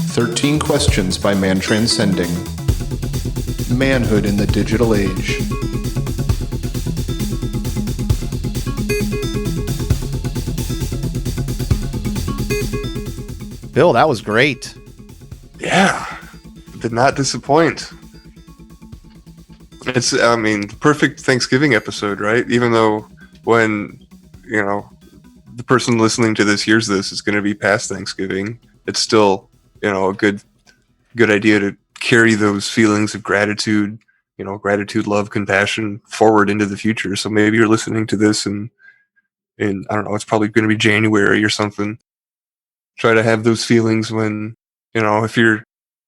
13 Questions by Man Transcending. Manhood in the Digital Age. Bill, that was great. Yeah, did not disappoint. It's, perfect Thanksgiving episode, right? Even though when, the person listening to this hears this, it's going to be past Thanksgiving. It's still, a good idea to carry those feelings of gratitude, gratitude, love, compassion forward into the future. So maybe you're listening to this and I don't know, it's probably going to be January or something. Try to have those feelings when, if you're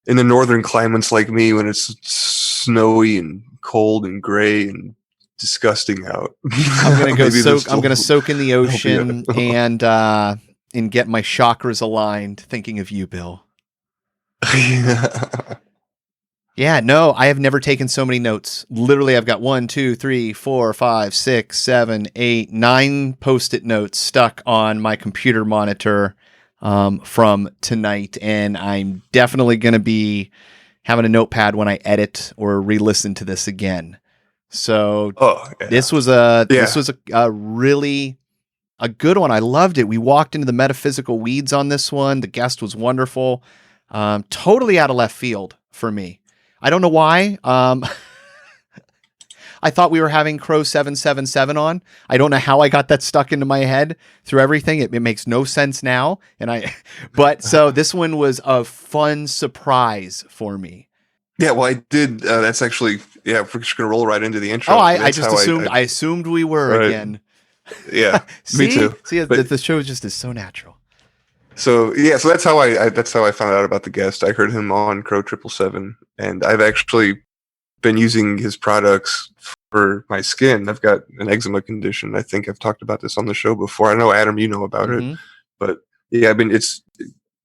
in the northern climates like me, when it's snowy and cold and gray and disgusting out. I'm gonna go soak. I'm gonna soak in the ocean and get my chakras aligned. Thinking of you, Bill. Yeah, no, I have never taken so many notes. Literally, I've got 1, 2, 3, 4, 5, 6, 7, 8, 9 post-it notes stuck on my computer monitor from tonight, and I'm definitely going to be having a notepad when I edit or re-listen to this again. So this was a really a good one. I loved it. We walked into the metaphysical weeds on this one. The guest was wonderful. Totally out of left field for me. I don't know why. I thought we were having Crow 777 on. I don't know how I got that stuck into my head through everything. It makes no sense now. But so this one was a fun surprise for me. Yeah, well, I did. That's actually, we're just going to roll right into the intro. Oh, I assumed we were right. Again. Yeah, me too. See, the show just is so natural. So that's how I found out about the guest. I heard him on Crow 777, and I've actually been using his products for my skin. I've got an eczema condition. I think I've talked about this on the show before. I know, Adam, you know about it, but yeah,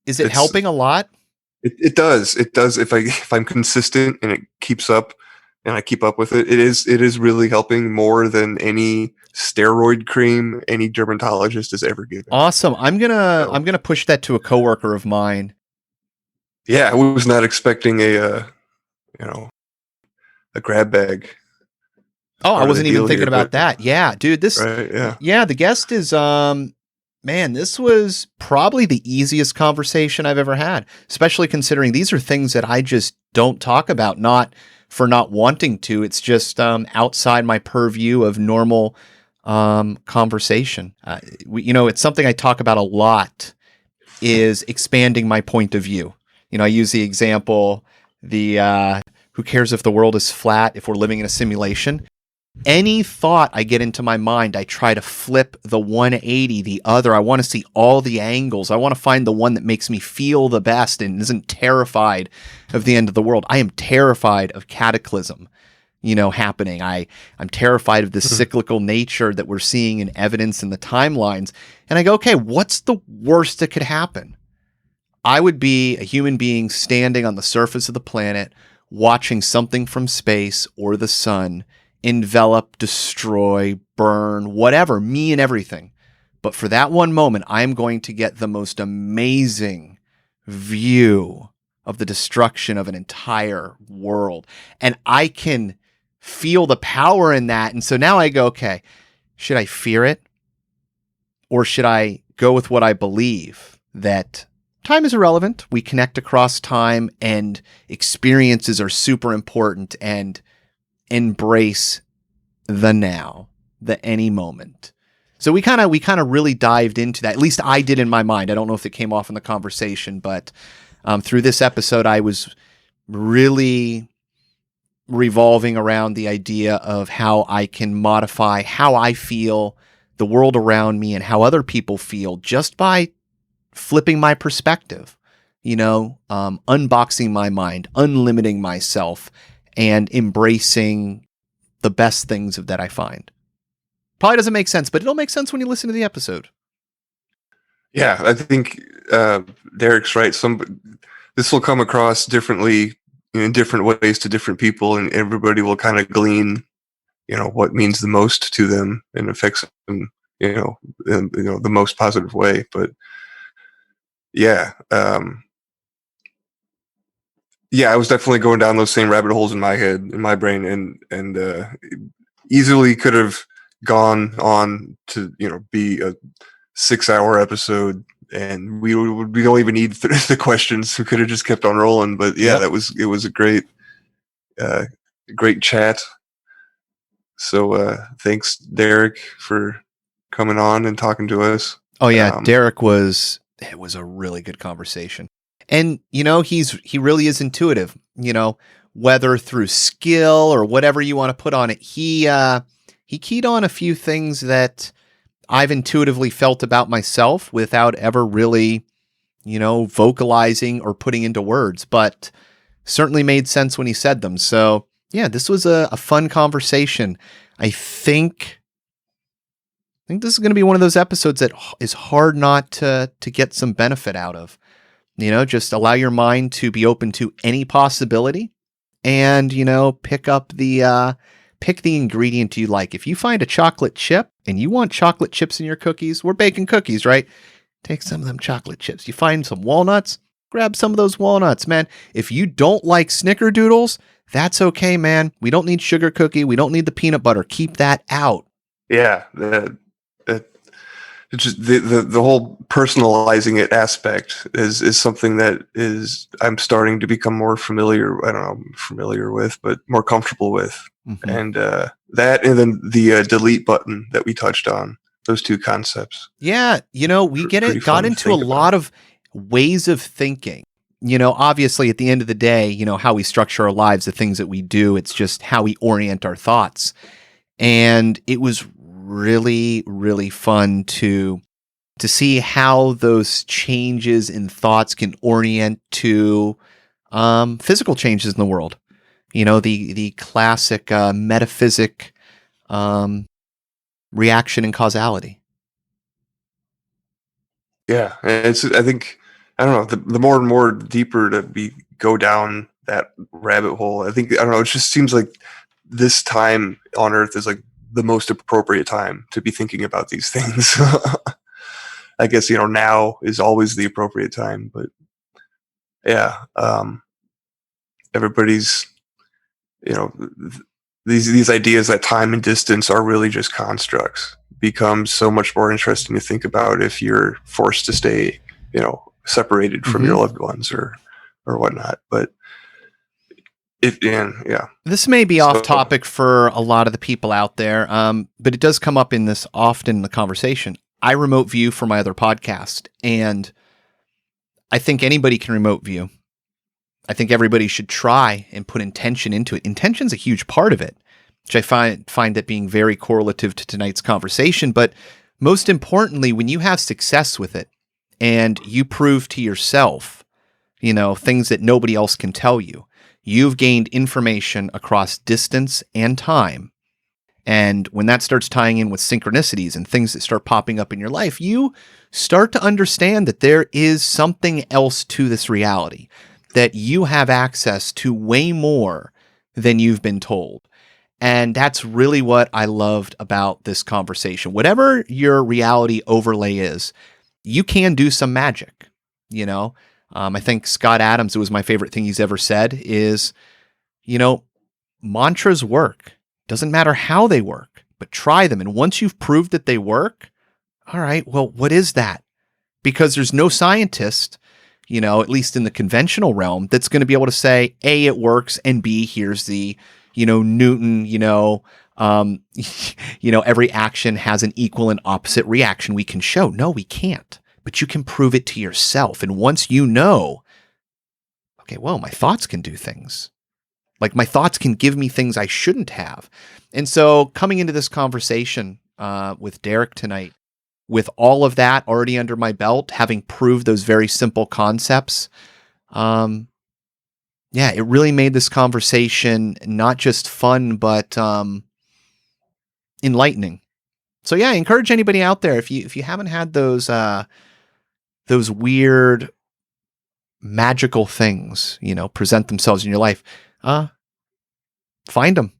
is it helping a lot? It does. It does. If I'm consistent and it keeps up, and I keep up with it, it is really helping more than any steroid cream any dermatologist has ever given. Awesome. I'm gonna push that to a coworker of mine. Yeah, I was not expecting a grab bag. Oh, I wasn't even thinking about that. Yeah, dude, the guest is man, this was probably the easiest conversation I've ever had, especially considering these are things that I just don't talk about, not for not wanting to. It's just outside my purview of normal conversation. It's something I talk about a lot, is expanding my point of view. I use the example, who cares if the world is flat if we're living in a simulation? Any thought I get into my mind, I try to flip the 180, the other. I want to see all the angles. I want to find the one that makes me feel the best and isn't terrified of the end of the world. I am terrified of cataclysm, happening. I'm terrified of the cyclical nature that we're seeing in evidence in the timelines. And I go, okay, what's the worst that could happen? I would be a human being standing on the surface of the planet, watching something from space or the sun envelop, destroy, burn, whatever, me and everything. But for that one moment, I'm going to get the most amazing view of the destruction of an entire world. And I can feel the power in that. And so now I go, okay, should I fear it? Or should I go with what I believe, that time is irrelevant? We connect across time and experiences are super important, and embrace the now, the any moment. So we kind of really dived into that. At least I did in my mind. I don't know if it came off in the conversation, but through this episode, I was really revolving around the idea of how I can modify how I feel, the world around me, and how other people feel just by flipping my perspective, unboxing my mind, unlimiting myself, and embracing the best things that I find. Probably doesn't make sense, but it'll make sense when you listen to the episode. Yeah, I think Derek's right. This will come across differently in different ways to different people, and everybody will kind of glean, what means the most to them and affects them, in the most positive way. But yeah, Yeah, I was definitely going down those same rabbit holes in my head, in my brain, and easily could have gone on to be a 6-hour episode, and we don't even need the questions. We could have just kept on rolling. But yeah, Yep. it was a great chat. So thanks, Derek, for coming on and talking to us. Oh yeah, Derek it was a really good conversation. And he really is intuitive, whether through skill or whatever you want to put on it. He keyed on a few things that I've intuitively felt about myself without ever really, vocalizing or putting into words, but certainly made sense when he said them. So yeah, this was a fun conversation. I think this is going to be one of those episodes that is hard not to get some benefit out of. Just allow your mind to be open to any possibility, and pick the ingredient you like. If you find a chocolate chip and you want chocolate chips in your cookies, we're baking cookies, right? Take some of them chocolate chips. You find some walnuts, grab some of those walnuts, man. If you don't like snickerdoodles, that's okay, man. We don't need sugar cookie. We don't need the peanut butter. Keep that out. Yeah, it's just the whole personalizing it aspect is something that I'm starting to become more familiar. I don't know, familiar with, but more comfortable with. Mm-hmm. And that, and then the delete button that we touched on, those two concepts. Yeah, we got into a lot of ways of thinking. Obviously at the end of the day, how we structure our lives, the things that we do, it's just how we orient our thoughts. And it was really, really fun to see how those changes in thoughts can orient to physical changes in the world. The classic metaphysic reaction and causality. Yeah, I think, I don't know, the more and more deeper to go down that rabbit hole, I think, I don't know, it just seems like this time on Earth is like the most appropriate time to be thinking about these things. I guess, now is always the appropriate time, but yeah, everybody's, these ideas that time and distance are really just constructs becomes so much more interesting to think about if you're forced to stay, separated from your loved ones or whatnot. But this may be off topic for a lot of the people out there, but it does come up in this often in the conversation. I remote view for my other podcast, and I think anybody can remote view. I think everybody should try and put intention into it. Intention's a huge part of it, which I find that being very correlative to tonight's conversation. But most importantly, when you have success with it and you prove to yourself, things that nobody else can tell you, you've gained information across distance and time. And when that starts tying in with synchronicities and things that start popping up in your life, you start to understand that there is something else to this reality, that you have access to way more than you've been told. And that's really what I loved about this conversation. Whatever your reality overlay is, you can do some magic. I think Scott Adams, it was my favorite thing he's ever said, is, mantras work. Doesn't matter how they work, but try them. And once you've proved that they work, all right, well, what is that? Because there's no scientist, at least in the conventional realm, that's going to be able to say, A, it works, and B, here's the, Newton, every action has an equal and opposite reaction we can show. No, we can't. But you can prove it to yourself. And once okay, well, my thoughts can do things. Like my thoughts can give me things I shouldn't have. And so coming into this conversation with Derek tonight, with all of that already under my belt, having proved those very simple concepts, it really made this conversation not just fun, but enlightening. So yeah, I encourage anybody out there, if you haven't had those weird magical things, present themselves in your life, find them,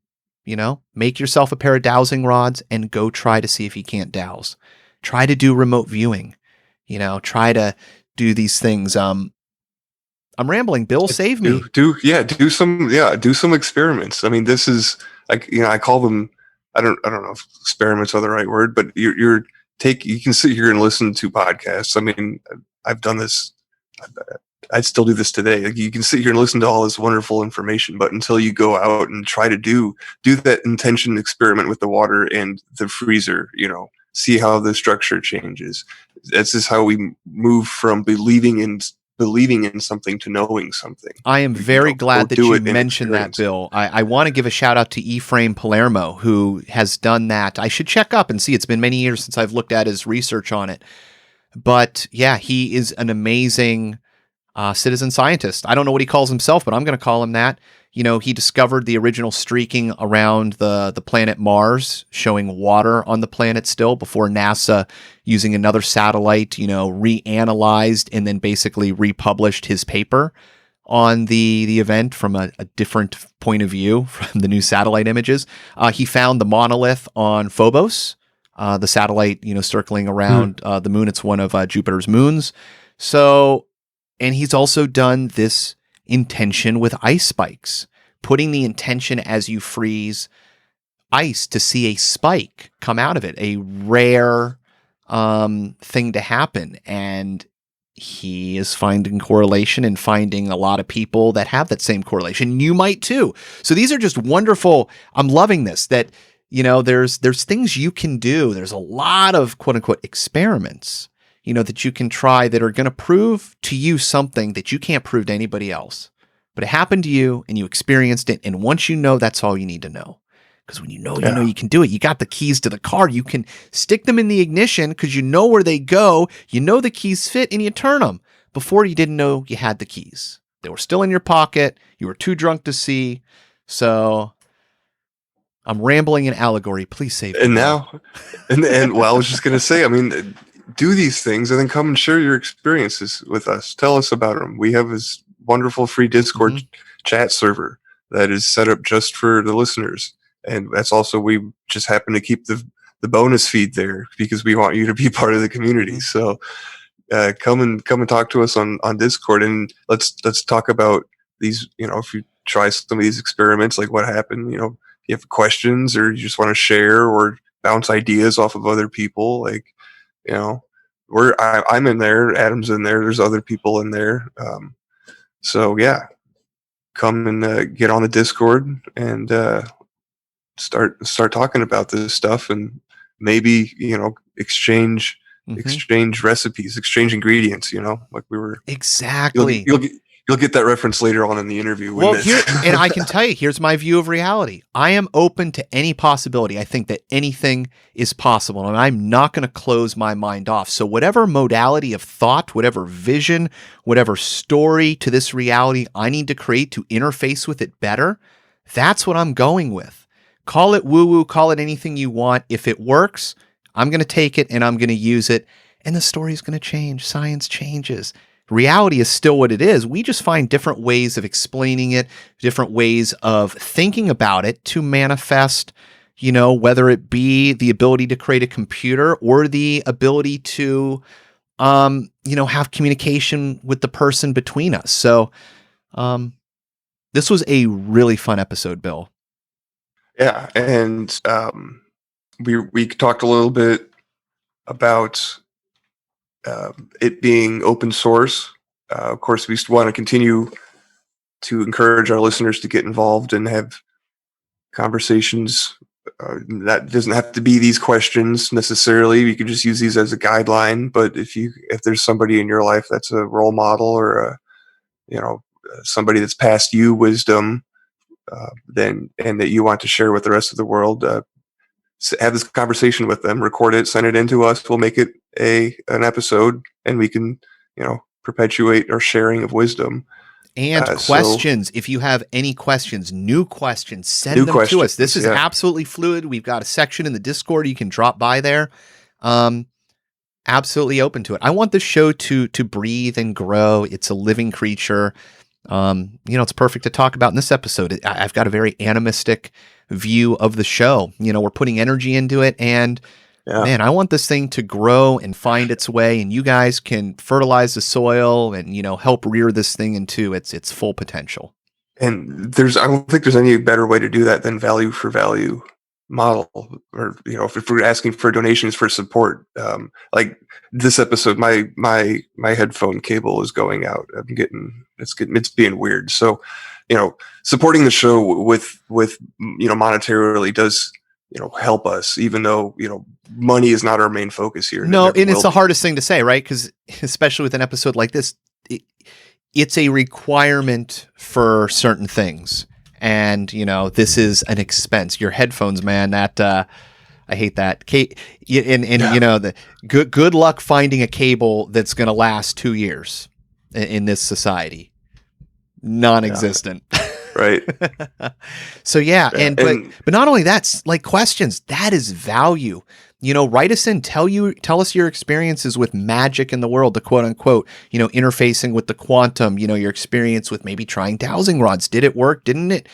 make yourself a pair of dowsing rods and go try to see if you can't dowse. Try to do remote viewing, try to do these things. I'm rambling. Bill, save me. Do some experiments. I mean, this is like, I call them, I don't know if experiments are the right word, but you can sit here and listen to podcasts. I mean, I've done this. I'd still do this today. Like, you can sit here and listen to all this wonderful information, but until you go out and try to do that intention experiment with the water and the freezer, see how the structure changes. That's just how we move from believing in something to knowing something. I am very glad that you mentioned that, Bill. I want to give a shout out to Ephraim Palermo, who has done that. I should check up and see. It's been many years since I've looked at his research on it. But yeah, he is an amazing citizen scientist. I don't know what he calls himself, but I'm going to call him that. He discovered the original streaking around the planet Mars, showing water on the planet still, before NASA, using another satellite, reanalyzed and then basically republished his paper on the event from a different point of view from the new satellite images. He found the monolith on Phobos, the satellite, circling around the moon. It's one of Jupiter's moons. So, and he's also done this intention with ice spikes, putting the intention as you freeze ice to see a spike come out of it, a rare thing to happen. And he is finding correlation and finding a lot of people that have that same correlation. You might too. So these are just wonderful. I'm loving this, that, there's things you can do. There's a lot of quote unquote experiments, that you can try that are going to prove to you something that you can't prove to anybody else. But it happened to you and you experienced it. And once you know, that's all you need to know. Because when you know you can do it. You got the keys to the car. You can stick them in the ignition because you know where they go. You know the keys fit and you turn them. Before, you didn't know you had the keys. They were still in your pocket. You were too drunk to see. So I'm rambling in allegory. Please save me. And now, and well, I was just going to say, I mean, do these things and then come and share your experiences with us. Tell us about them. We have this wonderful free Discord chat server that is set up just for the listeners. And that's also, we just happen to keep the bonus feed there because we want you to be part of the community. So come and talk to us on Discord, and let's talk about these, if you try some of these experiments, like what happened, if you have questions or you just want to share or bounce ideas off of other people, like, I'm in there, Adam's in there, there's other people in there. So yeah, come and get on the Discord and start talking about this stuff, and maybe exchange recipes, exchange ingredients. Like we were exactly. You'll get that reference later on in the interview. Well, and I can tell you, here's my view of reality. I am open to any possibility. I think that anything is possible, and I'm not going to close my mind off. So whatever modality of thought, whatever vision, whatever story to this reality I need to create to interface with it better, that's what I'm going with. Call it woo-woo, call it anything you want. If it works, I'm going to take it and I'm going to use it, and the story is going to change. Science changes. Reality is still what it is. We just find different ways of explaining it, different ways of thinking about it to manifest, whether it be the ability to create a computer or the ability to, have communication with the person between us. So this was a really fun episode, Bill. Yeah. And we talked a little bit about it being open source. Of course, we want to continue to encourage our listeners to get involved and have conversations. That doesn't have to be these questions necessarily. You could just use these as a guideline. But if there's somebody in your life that's a role model or somebody that's passed you wisdom, then and that you want to share with the rest of the world, have this conversation with them, record it, send it in to us. We'll make it an episode, and we can, perpetuate our sharing of wisdom. And questions. If you have any questions, new questions, send them to us. This is absolutely fluid. We've got a section in the Discord. You can drop by there. Absolutely open to it. I want the show to breathe and grow. It's a living creature. It's perfect to talk about in this episode. I've got a very animistic view of the show. We're putting energy into it, and Man, I want this thing to grow and find its way, and you guys can fertilize the soil and, help rear this thing into its full potential. And I don't think there's any better way to do that than value for value model, or if we're asking for donations for support. Like this episode, my headphone cable is going out. It's being weird. So, supporting the show with monetarily does help us, even though money is not our main focus here. No, and it's the hardest thing to say, right? Because especially with an episode like this, it's a requirement for certain things. And, this is an expense. Your headphones, man, that I hate that. The good luck finding a cable that's going to last 2 years in this society. Non-existent. Yeah. Right. So but not only that, like questions, that is value. Write us in, tell us your experiences with magic in the world, the quote unquote, interfacing with the quantum, your experience with maybe trying dowsing rods. Did it work? Didn't it?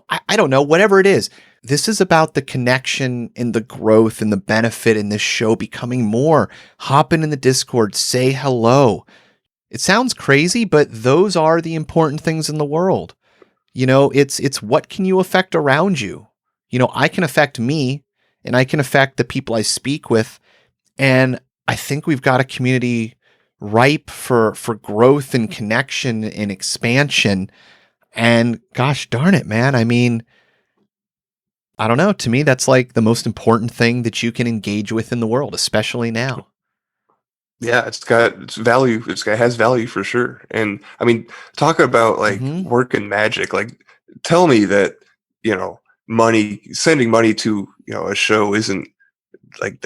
I don't know, whatever it is. This is about the connection and the growth and the benefit in this show becoming more. Hop in the Discord, say hello. It sounds crazy, but those are the important things in the world. It's what can you affect around you? I can affect me and I can affect the people I speak with. And I think we've got a community ripe for growth and connection and expansion. And gosh darn it, man. I mean, I don't know. To me, that's like the most important thing that you can engage with in the world, especially now. Yeah, it's value. It has value for sure. And I mean, talk about like work and magic. Like, tell me that, sending money to, a show isn't like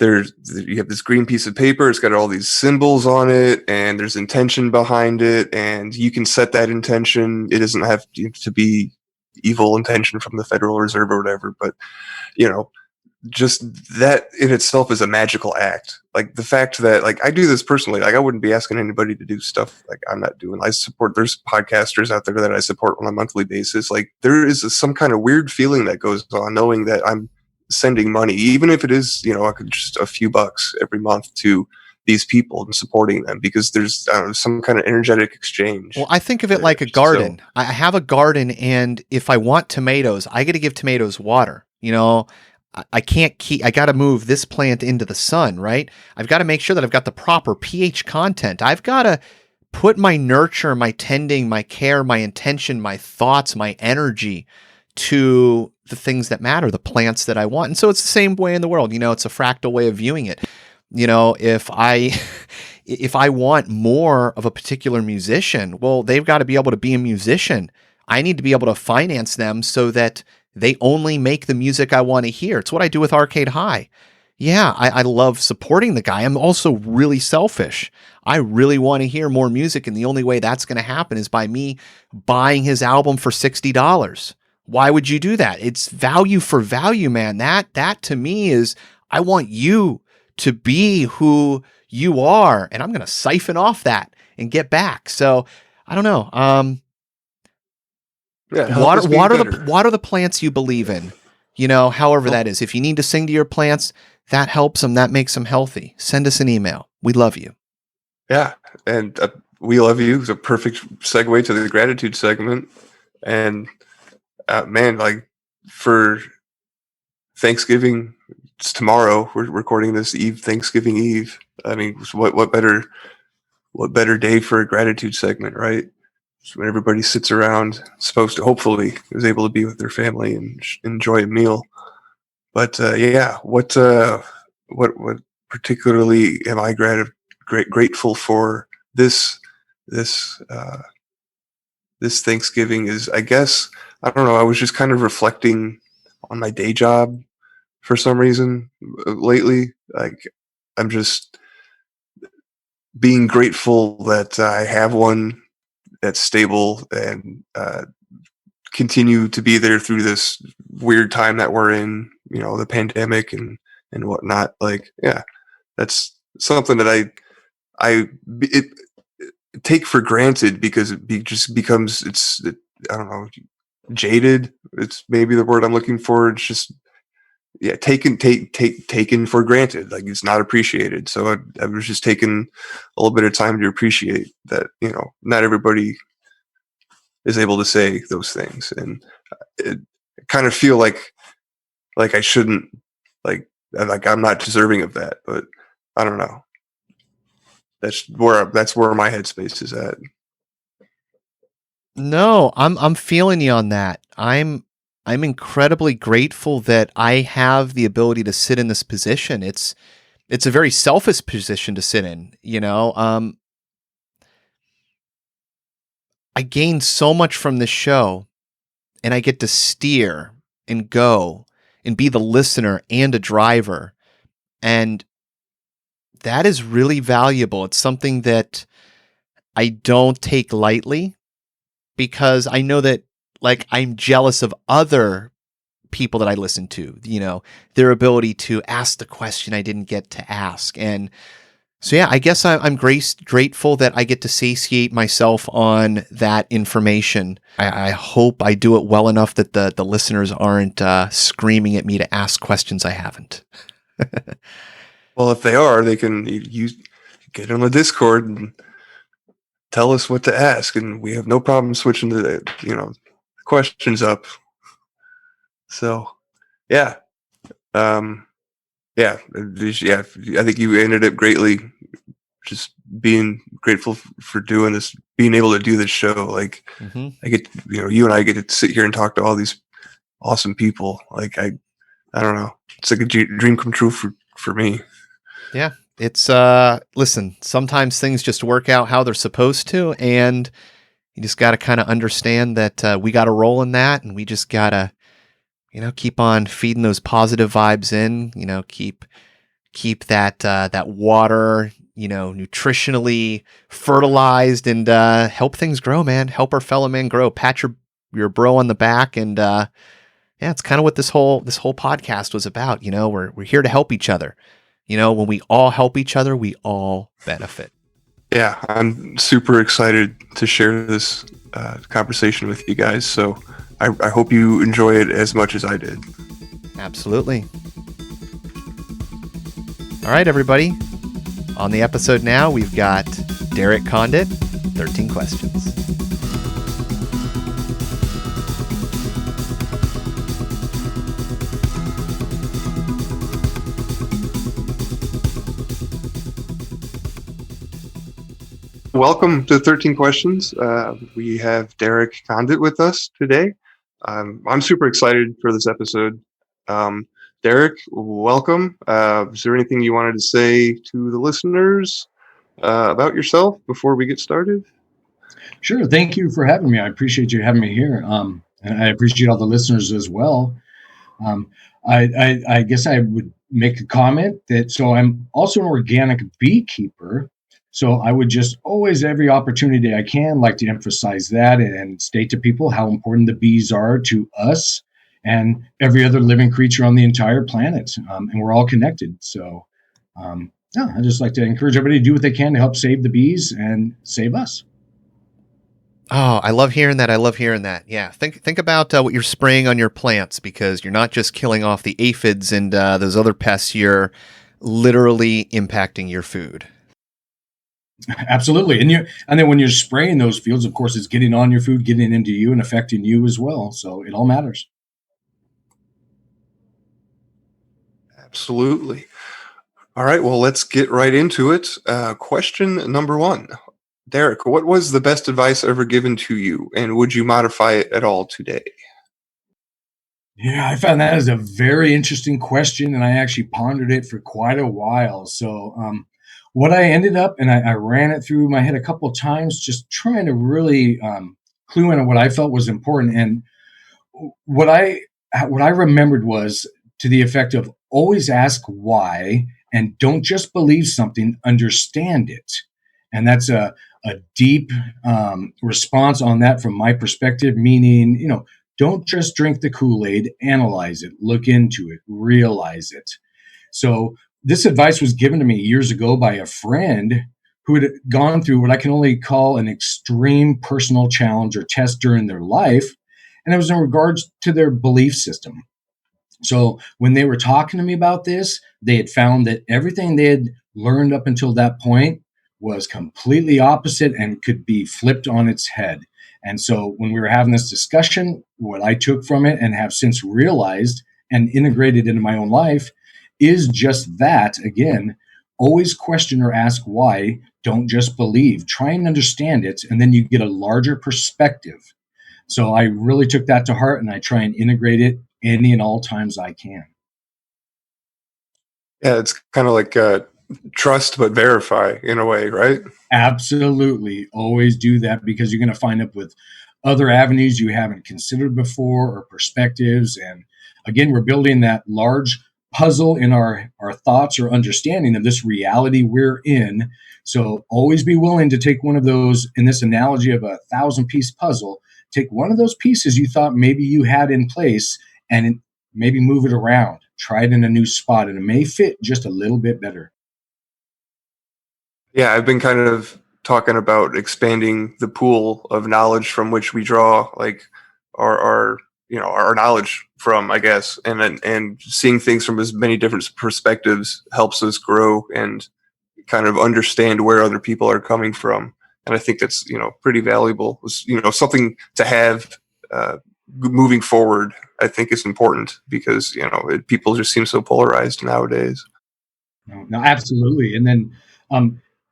you have this green piece of paper. It's got all these symbols on it and there's intention behind it. And you can set that intention. It doesn't have to be evil intention from the Federal Reserve or whatever, but, just that in itself is a magical act. Like the fact that like I do this personally, like I wouldn't be asking anybody to do stuff like I'm not doing. There's podcasters out there that I support on a monthly basis. Like there is some kind of weird feeling that goes on knowing that I'm sending money, even if it is, just a few bucks every month to these people and supporting them, because there's some kind of energetic exchange. Well, I think of it like a garden. So, I have a garden, and if I want tomatoes, I got to give tomatoes water. I got to move this plant into the sun, right? I've got to make sure that I've got the proper pH content. I've got to put my nurture, my tending, my care, my intention, my thoughts, my energy to the things that matter, the plants that I want. And so it's the same way in the world. It's a fractal way of viewing it. If I want more of a particular musician, well, they've got to be able to be a musician. I need to be able to finance them so that they only make the music I want to hear. It's what I do with Arcade High. Yeah, I love supporting the guy. I'm also really selfish. I really want to hear more music, and the only way that's going to happen is by me buying his album for $60. Why would you do that? It's value for value, man. That to me is, I want you to be who you are, and I'm going to siphon off that and get back. So I don't know. Water the plants you believe in, however that is. If you need to sing to your plants, that helps them. That makes them healthy. Send us an email. We love you. Yeah. And we love you. It's a perfect segue to the gratitude segment. And man, like for Thanksgiving, it's tomorrow. We're recording this Thanksgiving Eve. I mean, what better day for a gratitude segment, right? When everybody sits around, hopefully is able to be with their family and enjoy a meal. But what particularly am I grateful for this Thanksgiving is, I guess, I don't know, I was just kind of reflecting on my day job for some reason lately. Like I'm just being grateful that I have one that's stable and continue to be there through this weird time that we're in, the pandemic and whatnot. Like, yeah, that's something that I take for granted because just becomes, I don't know, jaded. It's maybe the word I'm looking for. It's just, taken for granted. Like, it's not appreciated. So I was just taking a little bit of time to appreciate that, not everybody is able to say those things. And it kind of feel like I shouldn't, like I'm not deserving of that, but I don't know. That's where my headspace is at. No, I'm feeling you on that. I'm incredibly grateful that I have the ability to sit in this position. It's a very selfish position to sit in, I gain so much from this show, and I get to steer and go and be the listener and a driver. And that is really valuable. It's something that I don't take lightly, because I know that, like, I'm jealous of other people that I listen to, their ability to ask the question I didn't get to ask. And so, yeah, I guess I'm grateful that I get to satiate myself on that information. I hope I do it well enough that the listeners aren't screaming at me to ask questions I haven't. Well, if they are, they can get on the Discord and tell us what to ask, and we have no problem switching the questions up. So, yeah. I think you ended up greatly, just being grateful for doing this, being able to do this show. Like, I get, you and I get to sit here and talk to all these awesome people. Like, I don't know. It's like a dream come true for me. Yeah. It's, listen, sometimes things just work out how they're supposed to, and you just got to kind of understand that we got a role in that, and we just got to, keep on feeding those positive vibes in, keep that water, nutritionally fertilized, and help things grow, man. Help our fellow man grow. Pat your bro on the back, and yeah, it's kind of what this whole podcast was about. We're here to help each other. When we all help each other, we all benefit. Yeah, I'm super excited to share this conversation with you guys. So I hope you enjoy it as much as I did. Absolutely. All right, everybody. On the episode now, we've got Derek Condit, 13 questions. Welcome to 13 Questions. We have Derek Condit with us today. I'm super excited for this episode. Derek, welcome. Is there anything you wanted to say to the listeners about yourself before we get started? Sure. Thank you for having me. I appreciate you having me here. And I appreciate all the listeners as well. I guess I would make a comment so I'm also an organic beekeeper. So I would just always, every opportunity I can, like to emphasize that and state to people how important the bees are to us and every other living creature on the entire planet. And we're all connected. So, I just like to encourage everybody to do what they can to help save the bees and save us. Oh, I love hearing that. Yeah. Think about what you're spraying on your plants, because you're not just killing off the aphids and those other pests. You're literally impacting your food. Absolutely. And then when you're spraying those fields, of course, it's getting on your food, getting into you and affecting you as well. So it all matters. Absolutely. All right. Well, let's get right into it. Question number 1. Derek, what was the best advice ever given to you, and would you modify it at all today? Yeah, I found that as a very interesting question, and I actually pondered it for quite a while. So, what I ended up, and I ran it through my head a couple of times, just trying to really clue in on what I felt was important. And what I remembered was to the effect of always ask why, and don't just believe something, understand it. And that's a deep response on that from my perspective, meaning, don't just drink the Kool-Aid, analyze it, look into it, realize it. So this advice was given to me years ago by a friend who had gone through what I can only call an extreme personal challenge or test during their life. And it was in regards to their belief system. So when they were talking to me about this, they had found that everything they had learned up until that point was completely opposite and could be flipped on its head. And so when we were having this discussion, what I took from it and have since realized and integrated into my own life is just that again, always question or ask why, don't just believe, try and understand it, and then you get a larger perspective. So I really took that to heart and I try and integrate it any and all times I can. Yeah, it's kind of like trust but verify in a way, right? Absolutely. Always do that because you're going to find up with other avenues you haven't considered before or perspectives. And again, we're building that large puzzle in our thoughts or understanding of this reality we're in. So always be willing to take one of those, in this analogy of a 1,000-piece puzzle, take one of those pieces you thought maybe you had in place and maybe move it around, try it in a new spot, and it may fit just a little bit better. Yeah, I've been kind of talking about expanding the pool of knowledge from which we draw, like our our knowledge from, I guess, and seeing things from as many different perspectives helps us grow and kind of understand where other people are coming from. And I think that's pretty valuable. Something to have moving forward. I think is important because people just seem so polarized nowadays. No, absolutely. And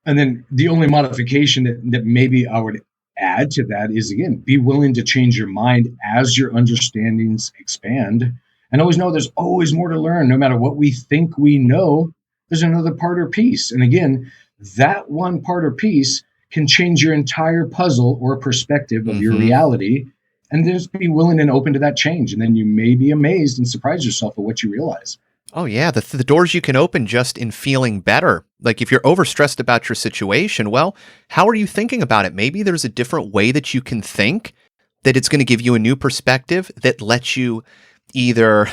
then the only modification that maybe I would add to that is again, be willing to change your mind as your understandings expand. And always know there's always more to learn. No matter what we think we know, there's another part or piece. And again, that one part or piece can change your entire puzzle or perspective of your reality. And just be willing and open to that change. And then you may be amazed and surprise yourself at what you realize. Oh, yeah. The doors you can open just in feeling better. Like if you're overstressed about your situation, well, how are you thinking about it? Maybe there's a different way that you can think, that it's going to give you a new perspective that lets you either,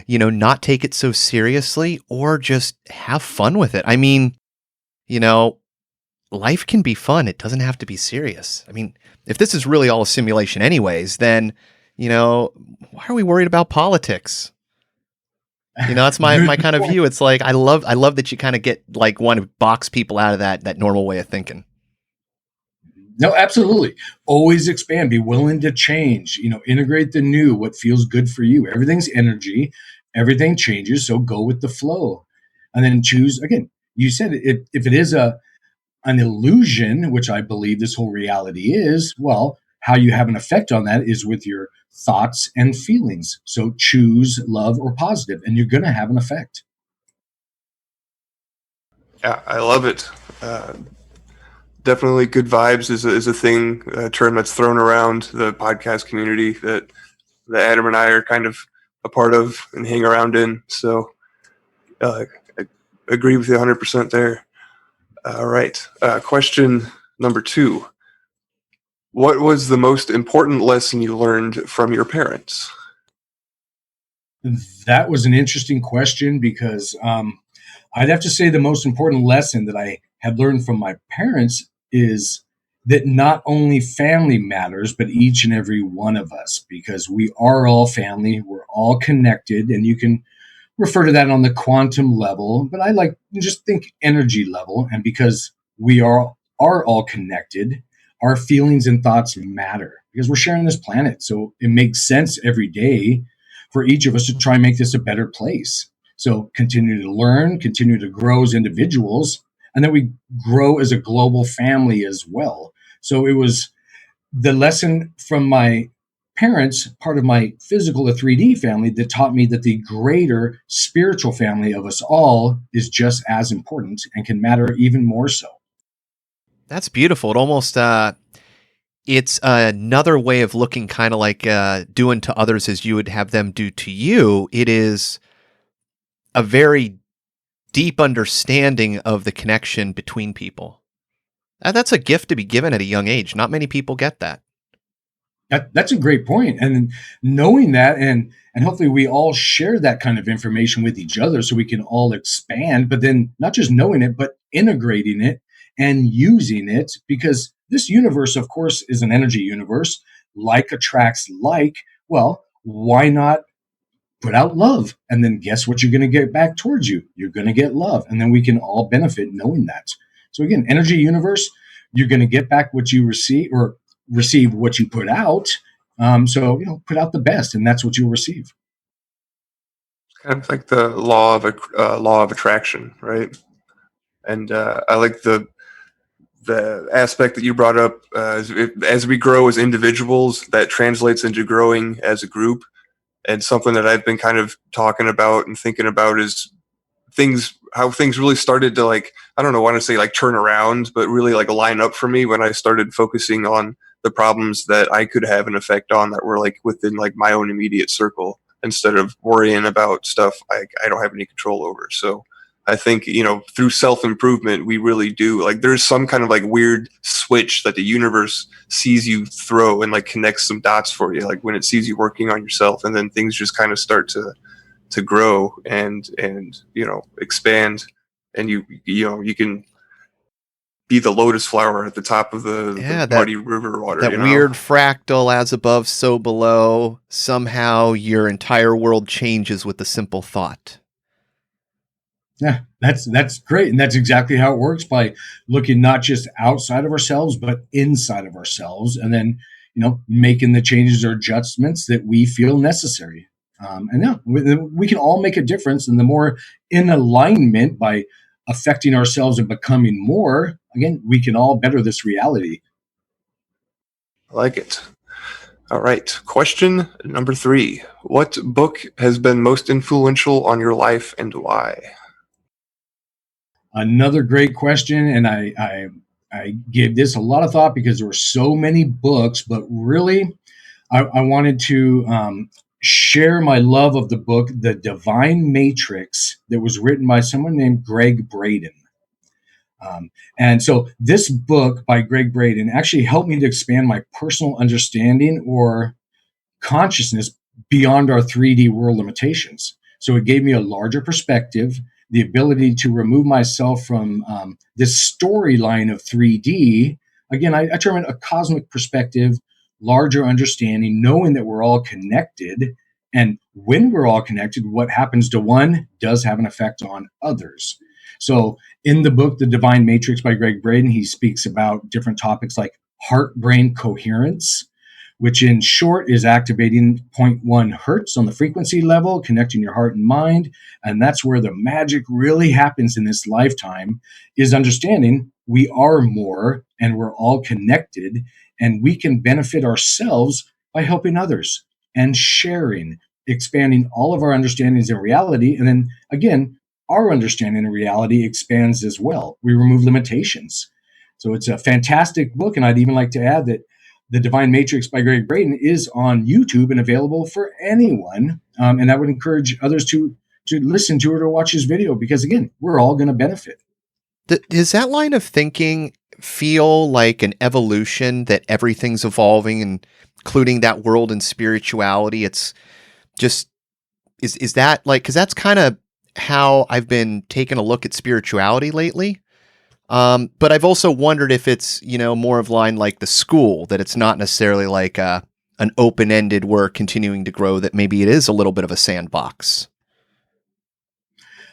not take it so seriously or just have fun with it. I mean, life can be fun. It doesn't have to be serious. I mean, if this is really all a simulation anyways, then, why are we worried about politics? That's my kind of view. It's like I love that you kind of get like want to box people out of that normal way of thinking. No, absolutely. Always expand. Be willing to change. Integrate the new. What feels good for you. Everything's energy. Everything changes. So go with the flow, and then choose again. You said if it is an illusion, which I believe this whole reality is, well, how you have an effect on that is with your thoughts and feelings. So choose love or positive, and you're going to have an effect. Yeah, I love it. Definitely good vibes is a thing, a term that's thrown around the podcast community that Adam and I are kind of a part of and hang around in. So I agree with you 100% there. All right. Question number 2. What was the most important lesson you learned from your parents? That was an interesting question because I'd have to say the most important lesson that I had learned from my parents is that not only family matters, but each and every one of us, because we are all family, we're all connected, and you can refer to that on the quantum level, but I like just think energy level. And because we are all connected, our feelings and thoughts matter because we're sharing this planet. So it makes sense every day for each of us to try and make this a better place. So continue to learn, continue to grow as individuals, and then we grow as a global family as well. So it was the lesson from my parents, part of my physical, the 3D family, that taught me that the greater spiritual family of us all is just as important and can matter even more so. That's beautiful. It almost, it's another way of looking kind of like doing to others as you would have them do to you. It is a very deep understanding of the connection between people. That's a gift to be given at a young age. Not many people get that. That's a great point. And knowing that, and hopefully we all share that kind of information with each other so we can all expand, but then not just knowing it, but integrating it and using it, because this universe, of course, is an energy universe. Like attracts like. Well, why not put out love, and then guess what you're going to get back towards you? You're going to get love, and then we can all benefit knowing that. So again, energy universe, you're going to get back what you receive, or receive what you put out. So put out the best, and that's what you'll receive. Kind of like the law of attraction, right? And I like the aspect that you brought up. As we grow as individuals, that translates into growing as a group. And something that I've been kind of talking about and thinking about is how things really started to, like, I don't know, want to say like turn around, but really like line up for me when I started focusing on the problems that I could have an effect on that were like within like my own immediate circle, instead of worrying about stuff I don't have any control over. So I think, through self-improvement, we really do, like, there's some kind of like weird switch that the universe sees you throw and like connects some dots for you, like when it sees you working on yourself, and then things just kind of start to grow and expand, and you can be the lotus flower at the top of the muddy river water. That weird fractal, as above, so below. Somehow your entire world changes with a simple thought. Yeah, that's great. And that's exactly how it works, by looking not just outside of ourselves, but inside of ourselves. And then, making the changes or adjustments that we feel necessary. We can all make a difference. And the more in alignment by affecting ourselves and becoming more, again, we can all better this reality. I like it. All right. Question number 3. What book has been most influential on your life, and why? Another great question, and I gave this a lot of thought because there were so many books, but really, I wanted to share my love of the book, The Divine Matrix, that was written by someone named Greg Braden. And so this book by Greg Braden actually helped me to expand my personal understanding or consciousness beyond our 3D world limitations. So it gave me a larger perspective, the ability to remove myself from this storyline of 3D. Again, I term it a cosmic perspective, larger understanding, knowing that we're all connected. And when we're all connected, what happens to one does have an effect on others. So in the book, The Divine Matrix by Greg Braden, he speaks about different topics like heart-brain coherence, which in short is activating 0.1 hertz on the frequency level, connecting your heart and mind. And that's where the magic really happens in this lifetime, is understanding we are more and we're all connected, and we can benefit ourselves by helping others and sharing, expanding all of our understandings of reality. And then again, our understanding of reality expands as well. We remove limitations. So it's a fantastic book. And I'd even like to add that The Divine Matrix by Greg Braden is on YouTube and available for anyone. And I would encourage others to listen to it or watch his video, because again, we're all going to benefit. Does that line of thinking feel like an evolution, that everything's evolving, including that world and spirituality? It's just, is that like, because that's kind of how I've been taking a look at spirituality lately. But I've also wondered if it's, more of line like the school, that it's not necessarily like an open-ended, we're continuing to grow, that maybe it is a little bit of a sandbox.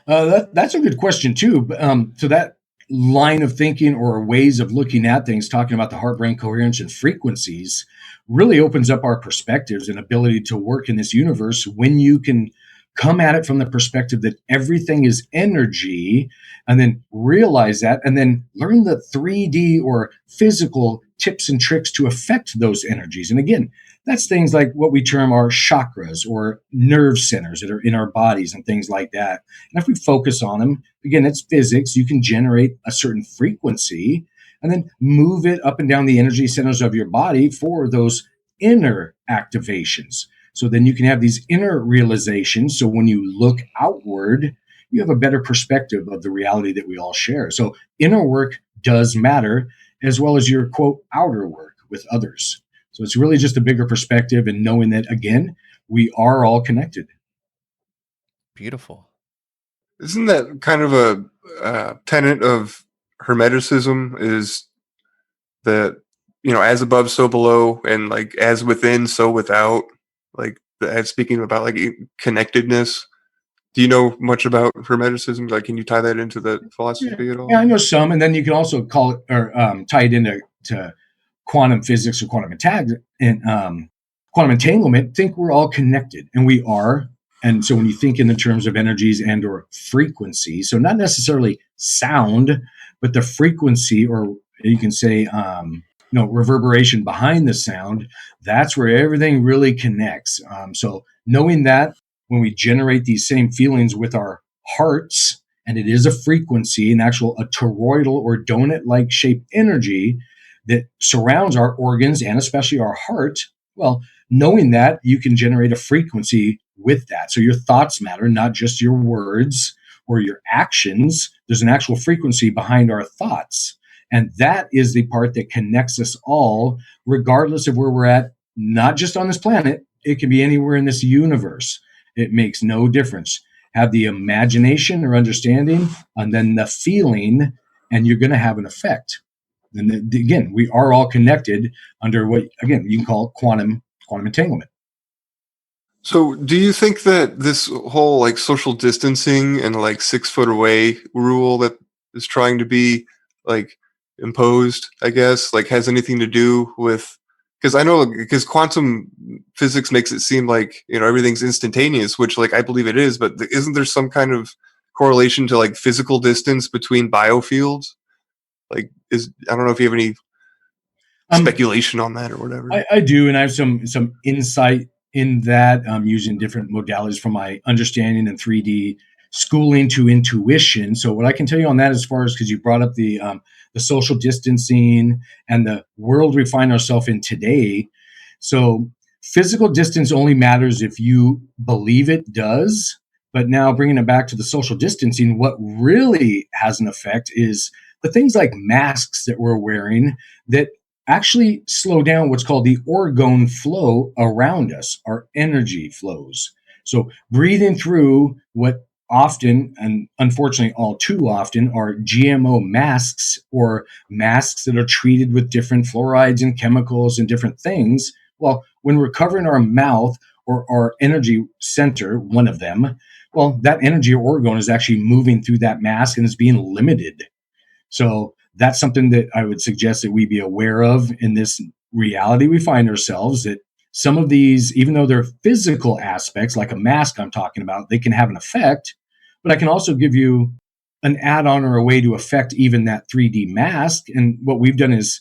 That's a good question too. So that line of thinking or ways of looking at things, talking about the heart-brain coherence and frequencies, really opens up our perspectives and ability to work in this universe when you can come at it from the perspective that everything is energy, and then realize that, and then learn the 3D or physical tips and tricks to affect those energies. And again, that's things like what we term our chakras or nerve centers that are in our bodies and things like that. And if we focus on them, again, it's physics. You can generate a certain frequency and then move it up and down the energy centers of your body for those inner activations. So then you can have these inner realizations. So when you look outward, you have a better perspective of the reality that we all share. So inner work does matter, as well as your, quote, outer work with others. So it's really just a bigger perspective, and knowing that, again, we are all connected. Beautiful. Isn't that kind of a tenet of Hermeticism, is that, as above, so below, and like as within, so without? Like speaking about like connectedness. Do you know much about Hermeticism? Like, can you tie that into the philosophy at all? Yeah, I know some, and then you can also call it or tie it into quantum physics or quantum quantum entanglement. Think we're all connected, and we are. And so when you think in the terms of energies and or frequency, so not necessarily sound, but the frequency, or you can say, reverberation behind the sound, that's where everything really connects. So knowing that when we generate these same feelings with our hearts, and it is a frequency, an actual a toroidal or donut-like shaped energy that surrounds our organs and especially our heart. Well, knowing that, you can generate a frequency with that. So your thoughts matter, not just your words or your actions. There's an actual frequency behind our thoughts. And that is the part that connects us all, regardless of where we're at, not just on this planet. It can be anywhere in this universe. It makes no difference. Have the imagination or understanding, and then the feeling, and you're going to have an effect. And again, we are all connected under what, again, you can call quantum entanglement. So do you think that this whole like social distancing and like 6 foot away rule that is trying to be like imposed, I guess, like has anything to do with, because I know, because quantum physics makes it seem like, everything's instantaneous, which like I believe it is, but isn't there some kind of correlation to like physical distance between biofields? Like, I don't know if you have any speculation on that or whatever. I do, and I have some insight in that, using different modalities from my understanding in 3D schooling to intuition. So what I can tell you on that, as far as, because you brought up the social distancing and the world we find ourselves in today. So physical distance only matters if you believe it does. But now bringing it back to the social distancing, what really has an effect is the things like masks that we're wearing that actually slow down what's called the orgone flow around us, our energy flows. So breathing through what often, and unfortunately all too often, are GMO masks, or masks that are treated with different fluorides and chemicals and different things. Well, when we're covering our mouth or our energy center, one of them, well, that energy or orgone is actually moving through that mask and is being limited. So that's something that I would suggest that we be aware of in this reality we find ourselves, that some of these, even though they're physical aspects, like a mask I'm talking about, they can have an effect. But I can also give you an add-on or a way to affect even that 3D mask. And what we've done is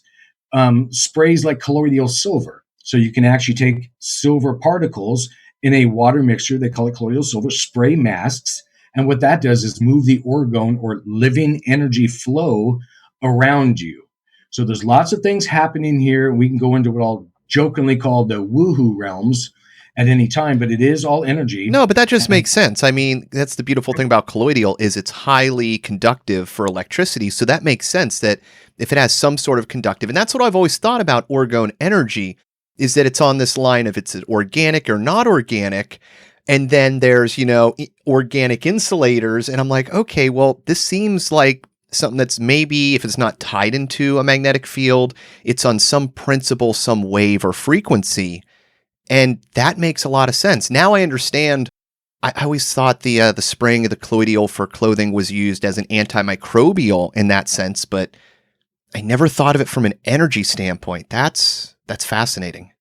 sprays like colloidal silver. So you can actually take silver particles in a water mixture, they call it colloidal silver, spray masks. And what that does is move the orgone or living energy flow around you. So there's lots of things happening here. We can go into what I'll jokingly call the woohoo realms at any time, but it is all energy. No, but that just makes sense. I mean, that's the beautiful thing about colloidal, is it's highly conductive for electricity. So that makes sense that if it has some sort of conductive, and that's what I've always thought about orgone energy, is that it's on this line of it's organic or not organic. And then there's, organic insulators. And I'm like, okay, well, this seems like something that's maybe, if it's not tied into a magnetic field, it's on some principle, some wave or frequency. And that makes a lot of sense. Now I understand. I always thought the spraying of the colloidal for clothing was used as an antimicrobial in that sense, but I never thought of it from an energy standpoint. That's fascinating.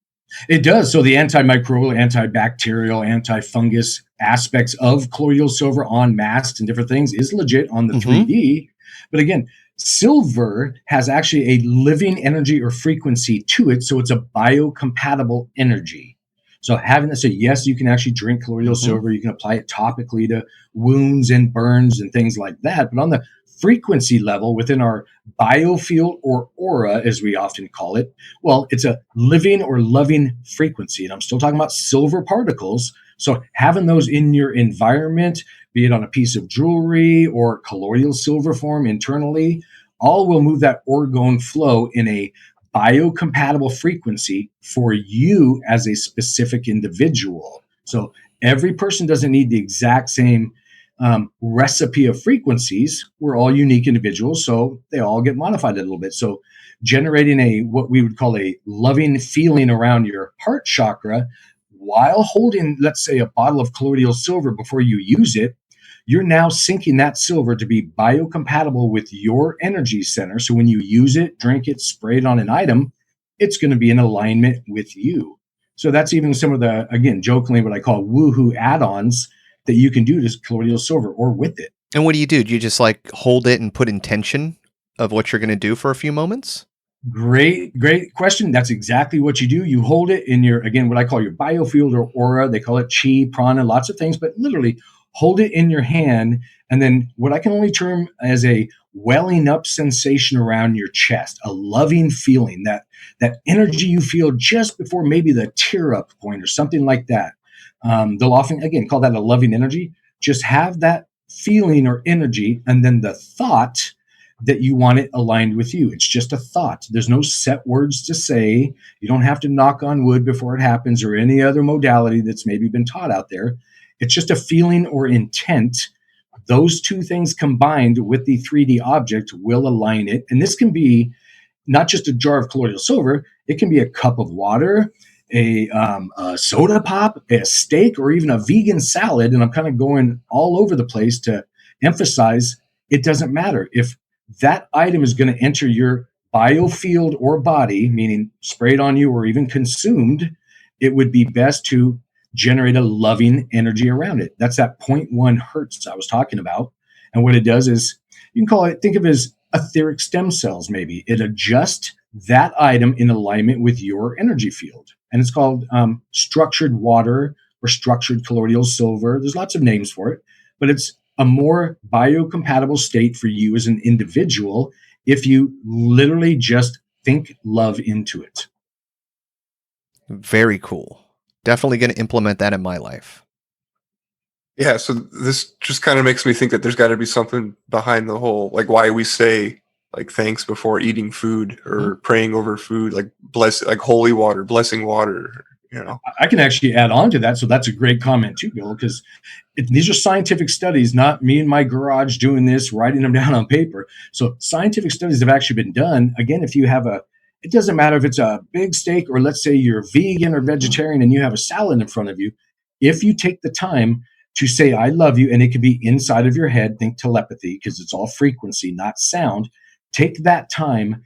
It does. So the antimicrobial, antibacterial, antifungus aspects of colloidal silver on masks and different things is legit on the 3D. But again, silver has actually a living energy or frequency to it. So it's a biocompatible energy. So having this, so yes, you can actually drink colloidal silver. You can apply it topically to wounds and burns and things like that. But on the frequency level within our biofield or aura, as we often call it, well, it's a living or loving frequency. And I'm still talking about silver particles. So having those in your environment, be it on a piece of jewelry or colloidal silver form internally, all will move that orgone flow in a biocompatible frequency for you as a specific individual. So every person doesn't need the exact same recipe of frequencies. We're all unique individuals, so they all get modified a little bit. So generating what we would call a loving feeling around your heart chakra while holding, let's say, a bottle of colloidal silver before you use it, you're now syncing that silver to be biocompatible with your energy center. So when you use it, drink it, spray it on an item, it's going to be in alignment with you. So that's even some of the, again, jokingly, what I call woohoo add-ons that you can do to colloidal silver or with it. And what do? Do you just like hold it and put intention of what you're going to do for a few moments? Great question. That's exactly what you do. You hold it in your, again, what I call your biofield or aura. They call it chi, prana, lots of things, but literally hold it in your hand. And then what I can only term as a welling up sensation around your chest, a loving feeling, that energy you feel just before maybe the tear up point or something like that. They'll often, again, call that a loving energy. Just have that feeling or energy, and then the thought that you want it aligned with you. It's just a thought. There's no set words to say. You don't have to knock on wood before it happens or any other modality that's maybe been taught out there. It's just a feeling or intent. Those two things combined with the 3D object will align it. And this can be not just a jar of colloidal silver. It can be a cup of water, a soda pop, a steak, or even a vegan salad. And I'm kind of going all over the place to emphasize it doesn't matter. If that item is going to enter your biofield or body, meaning sprayed on you or even consumed, it would be best to generate a loving energy around it. That's that 0.1 hertz I was talking about. And what it does is, you can call it, think of it as etheric stem cells, maybe. It adjusts that item in alignment with your energy field. And it's called structured water or structured colloidal silver. There's lots of names for it, but it's a more biocompatible state for you as an individual if you literally just think love into it. Very cool. Definitely going to implement that in my life. Yeah, so this just kind of makes me think that there's got to be something behind the whole, like why we say like thanks before eating food or praying over food, like bless, like holy water, blessing water. You know, I can actually add on to that. So that's a great comment too, Bill, because these are scientific studies, not me in my garage doing this, writing them down on paper. So scientific studies have actually been done. Again, if you have it doesn't matter if it's a big steak or let's say you're vegan or vegetarian and you have a salad in front of you. If you take the time to say, I love you, and it could be inside of your head, think telepathy, because it's all frequency, not sound. Take that time.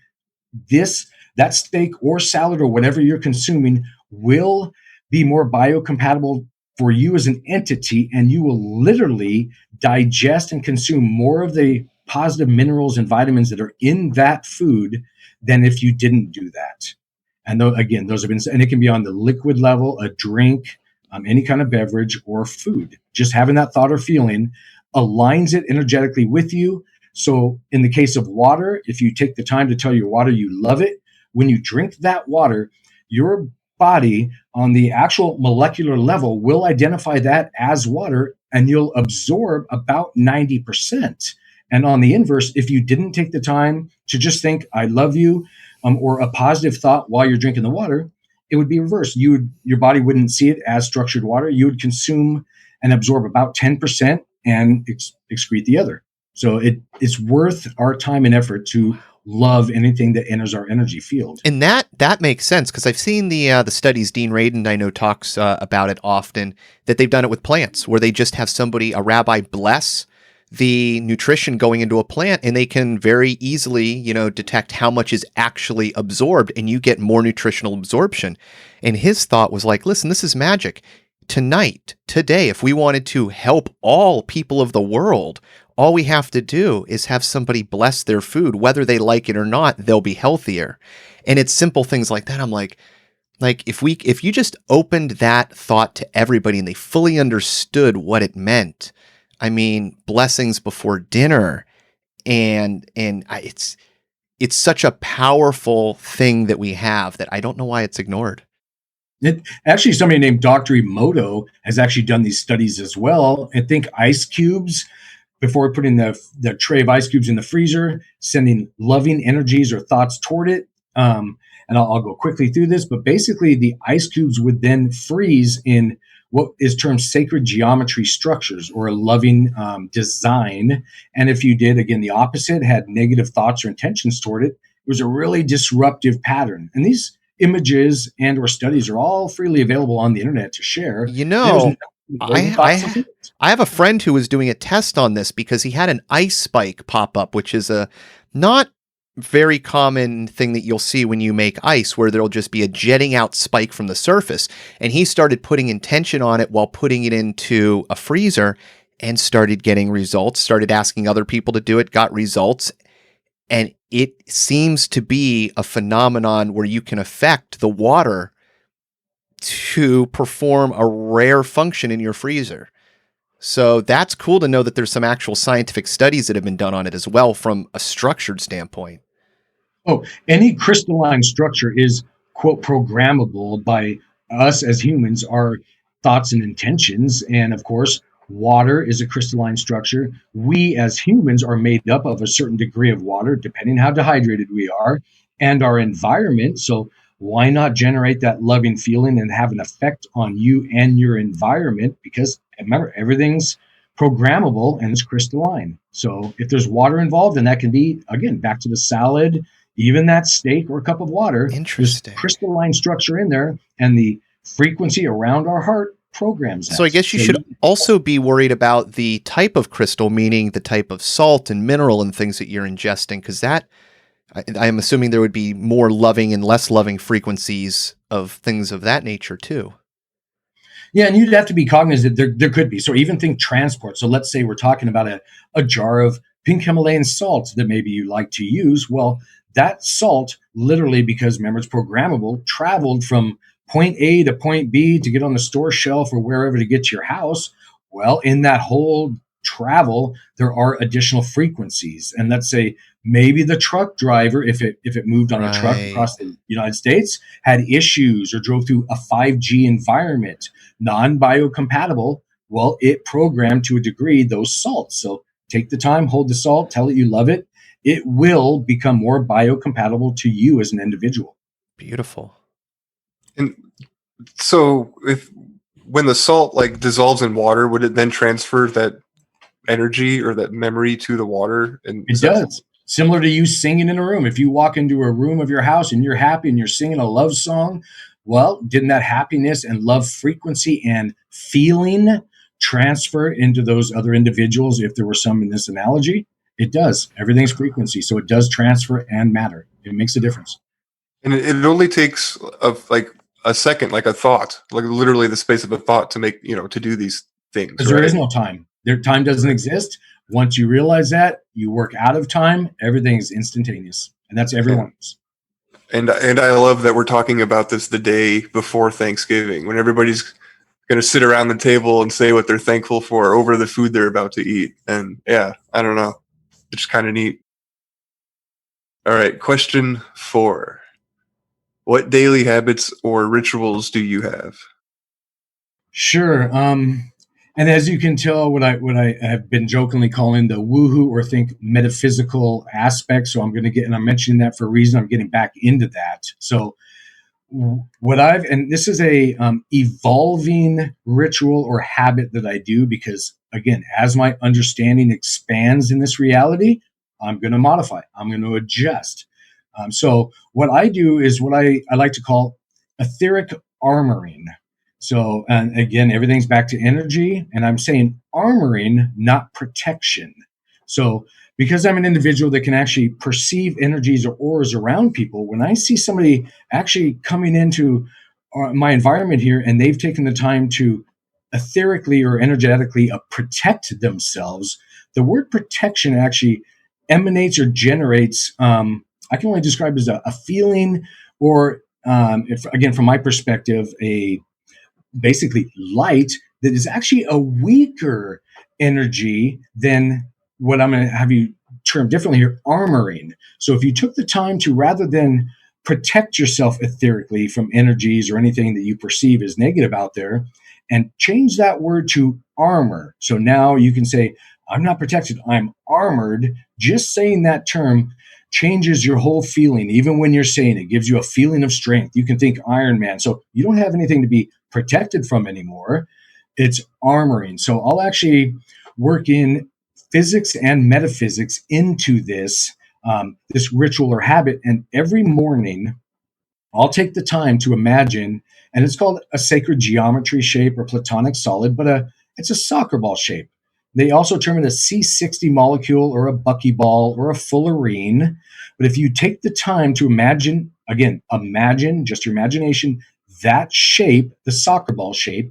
That steak or salad or whatever you're consuming will be more biocompatible for you as an entity, and you will literally digest and consume more of the positive minerals and vitamins that are in that food than if you didn't do that. And again, those have been, and it can be on the liquid level, a drink, any kind of beverage or food. Just having that thought or feeling aligns it energetically with you. So in the case of water, if you take the time to tell your water you love it, when you drink that water, your body on the actual molecular level will identify that as water, and you'll absorb about 90%. And on the inverse, if you didn't take the time to just think, I love you, or a positive thought while you're drinking the water, it would be reversed. Your body wouldn't see it as structured water. You would consume and absorb about 10% and excrete the other. So it's worth our time and effort to love anything that enters our energy field. And that makes sense, because I've seen the studies. Dean Radin, I know, talks about it often, that they've done it with plants, where they just have a rabbi bless the nutrition going into a plant, and they can very easily, detect how much is actually absorbed, and you get more nutritional absorption. And his thought was like, listen, this is magic. Today, if we wanted to help all people of the world, all we have to do is have somebody bless their food, whether they like it or not, they'll be healthier. And it's simple things like that. I'm like if you just opened that thought to everybody and they fully understood what it meant. I mean, blessings before dinner, and it's such a powerful thing that we have that I don't know why it's ignored. Actually, somebody named Dr. Emoto has actually done these studies as well. I think ice cubes, before putting the tray of ice cubes in the freezer, sending loving energies or thoughts toward it. And I'll go quickly through this, but basically the ice cubes would then freeze in what is termed sacred geometry structures, or a loving design. And if you did, again, the opposite, had negative thoughts or intentions toward it, it was a really disruptive pattern. And these images and or studies are all freely available on the internet to share. I have a friend who was doing a test on this because he had an ice spike pop up, which is a not very common thing that you'll see when you make ice, where there'll just be a jetting out spike from the surface. And he started putting intention on it while putting it into a freezer and started getting results, started asking other people to do it, got results. And it seems to be a phenomenon where you can affect the water to perform a rare function in your freezer. So that's cool to know that there's some actual scientific studies that have been done on it as well from a structured standpoint. Oh, any crystalline structure is, quote, programmable by us as humans, our thoughts and intentions. And of course, water is a crystalline structure. We as humans are made up of a certain degree of water, depending how dehydrated we are, and our environment. So why not generate that loving feeling and have an effect on you and your environment? Because remember, everything's programmable and it's crystalline. So if there's water involved, then that can be, again, back to the salad, even that steak or a cup of water. Interesting. There's crystalline structure in there, and the frequency around our heart programs that. So I guess you should also be worried about the type of crystal, meaning the type of salt and mineral and things that you're ingesting, because that, I'm assuming there would be more loving and less loving frequencies of things of that nature too. Yeah, and you'd have to be cognizant there could be. So even think transport. So let's say we're talking about a jar of pink Himalayan salt that maybe you like to use. Well, that salt literally, because remember it's programmable, traveled from point A to point B to get on the store shelf or wherever to get to your house. Well, in that whole travel, there are additional frequencies. And let's say maybe the truck driver, if it moved on a truck across the United States, had issues or drove through a 5G environment, non-biocompatible. Well, it programmed to a degree those salts. So take the time, hold the salt, tell it you love it. It will become more biocompatible to you as an individual. Beautiful. And so when the salt like dissolves in water, would it then transfer that energy or that memory to the water? And it does. Similar to you singing in a room. If you walk into a room of your house and you're happy and you're singing a love song, well, didn't that happiness and love frequency and feeling transfer into those other individuals if there were some in this analogy? It does. Everything's frequency. So it does transfer and matter. It makes a difference. And it only takes like a second, like a thought, like literally the space of a thought to make, to do these things. Because there is no time. Time doesn't exist. Once you realize that, you work out of time, everything is instantaneous. And that's everyone's. And I love that we're talking about this the day before Thanksgiving, when everybody's going to sit around the table and say what they're thankful for over the food they're about to eat. And yeah, I don't know. It's kind of neat. All right. Question 4. What daily habits or rituals do you have? Sure. And as you can tell, what I have been jokingly calling the woohoo or think metaphysical aspect. So I'm going to get, and I'm mentioning that for a reason. I'm getting back into that. So and this is a evolving ritual or habit that I do because, again, as my understanding expands in this reality, I'm going to modify. I'm going to adjust. So what I do is what I like to call etheric armoring. So, and again, everything's back to energy, and I'm saying armoring, not protection. So because I'm an individual that can actually perceive energies or auras around people, when I see somebody actually coming into my environment here and they've taken the time to etherically or energetically protect themselves, the word protection actually emanates or generates, I can only describe it as a feeling or, again, from my perspective, basically light that is actually a weaker energy than what I'm going to have you term differently here, armoring. So if you took the time to, rather than protect yourself etherically from energies or anything that you perceive as negative out there, and change that word to armor. So now you can say, I'm not protected, I'm armored. Just saying that term changes your whole feeling. Even when you're saying it, gives you a feeling of strength. You can think Iron Man. So you don't have anything to be protected from anymore. It's armoring. So I'll actually work in physics and metaphysics into this ritual or habit. And every morning I'll take the time to imagine, and it's called a sacred geometry shape or platonic solid, but it's a soccer ball shape. They also term it a C60 molecule or a buckyball or a fullerene. But if you take the time to imagine, again, imagine just your imagination, that shape, the soccer ball shape,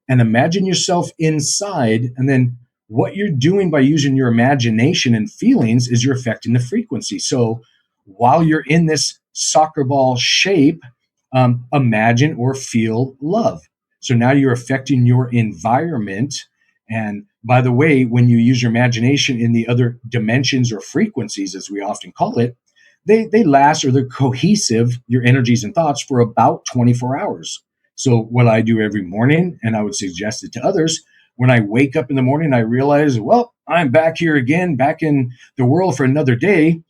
and imagine yourself inside, and then what you're doing by using your imagination and feelings is you're affecting the frequency. So while you're in this soccer ball shape, imagine or feel love. So now you're affecting your environment. And by the way, when you use your imagination in the other dimensions or frequencies, as we often call it, they last, or they're cohesive, your energies and thoughts, for about 24 hours. So what I do every morning, and I would suggest it to others, when I wake up in the morning, I realize, well, I'm back here again, back in the world for another day.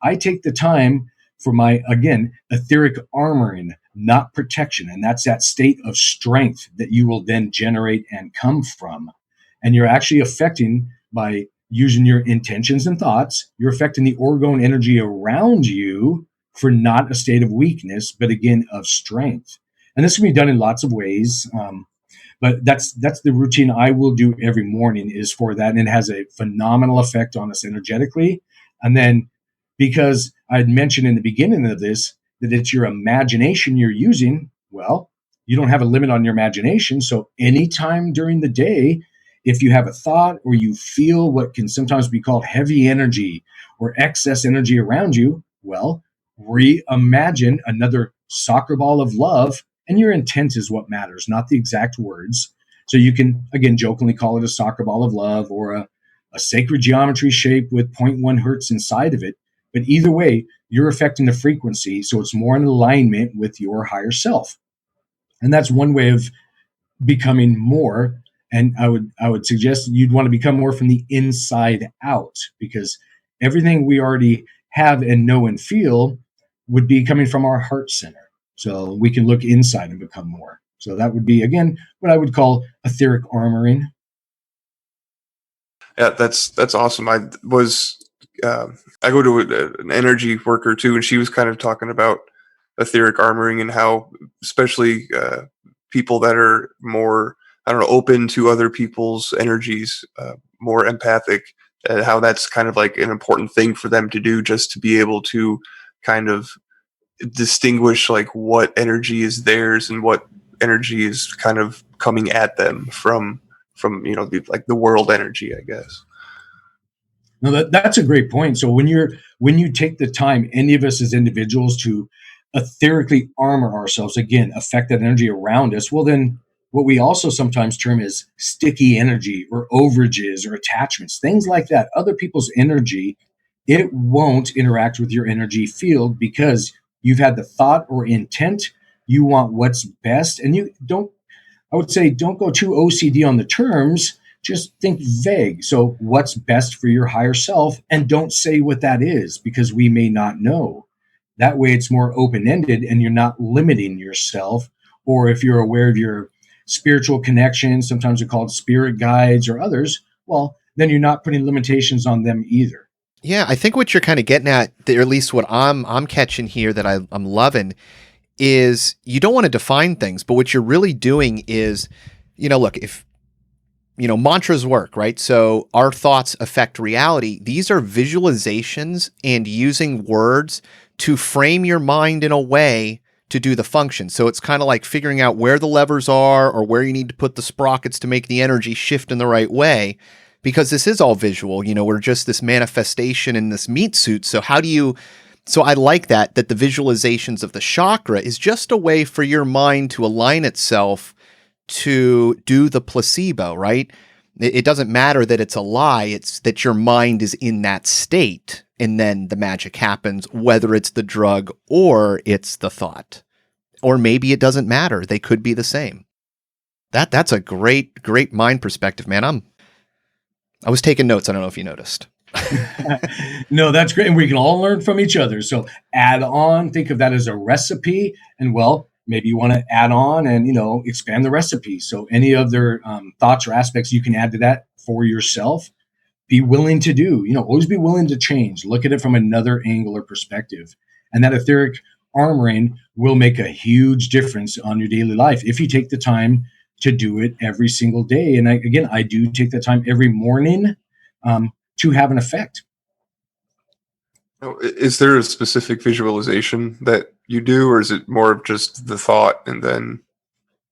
I take the time for my, again, etheric armoring, not protection. And that's that state of strength that you will then generate and come from. And you're actually affecting, by using your intentions and thoughts, you're affecting the orgone energy around you for not a state of weakness, but again, of strength. And this can be done in lots of ways. But that's the routine I will do every morning, is for that. And it has a phenomenal effect on us energetically. And then, because I had mentioned in the beginning of this that it's your imagination you're using, well, you don't have a limit on your imagination. So anytime during the day, if you have a thought or you feel what can sometimes be called heavy energy or excess energy around you, well, reimagine another soccer ball of love. And your intent is what matters, not the exact words. So you can, again, jokingly call it a soccer ball of love, or a sacred geometry shape with 0.1 hertz inside of it. But either way, you're affecting the frequency, so it's more in alignment with your higher self. And that's one way of becoming more. And I would suggest you'd want to become more from the inside out, because everything we already have and know and feel would be coming from our heart center. So we can look inside and become more. So that would be, again, what I would call etheric armoring. Yeah, that's awesome. I go to an energy worker too, and she was kind of talking about etheric armoring and how, especially people that are more, I don't know, open to other people's energies, more empathic, and how that's kind of like an important thing for them to do, just to be able to kind of distinguish like what energy is theirs and what energy is kind of coming at them from the world energy, I guess. No, that's a great point. So when you take the time, any of us as individuals, to etherically armor ourselves, again, affect that energy around us, well, then what we also sometimes term as sticky energy or overages or attachments, things like that, other people's energy, it won't interact with your energy field, because you've had the thought or intent, you want what's best. And I would say don't go too OCD on the terms, just think vague. So what's best for your higher self, and don't say what that is, because we may not know. That way it's more open-ended and you're not limiting yourself. Or if you're aware of your spiritual connections, sometimes they're called spirit guides or others, well, then you're not putting limitations on them either. Yeah, I think what you're kind of getting at, or at least what I'm catching here that I'm loving, is you don't want to define things, but what you're really doing is, look, if, mantras work, right? So our thoughts affect reality. These are visualizations and using words to frame your mind in a way to do the function. So it's kind of like figuring out where the levers are or where you need to put the sprockets to make the energy shift in the right way. Because this is all visual, we're just this manifestation in this meat suit. So so I like that the visualizations of the chakra is just a way for your mind to align itself to do the placebo, right? It doesn't matter that it's a lie. It's that your mind is in that state, and then the magic happens, whether it's the drug or it's the thought. Or maybe it doesn't matter. They could be the same. That's a great mind perspective, man. I was taking notes. I don't know if you noticed. No, that's great. And we can all learn from each other. So add on, think of that as a recipe. And well, maybe you want to add on and, expand the recipe. So any other thoughts or aspects you can add to that for yourself, be willing to do, always be willing to change. Look at it from another angle or perspective. And that etheric armoring will make a huge difference on your daily life if you take the time to do it every single day. And I do take the time every morning to have an effect. Now, is there a specific visualization that you do, or is it more of just the thought and then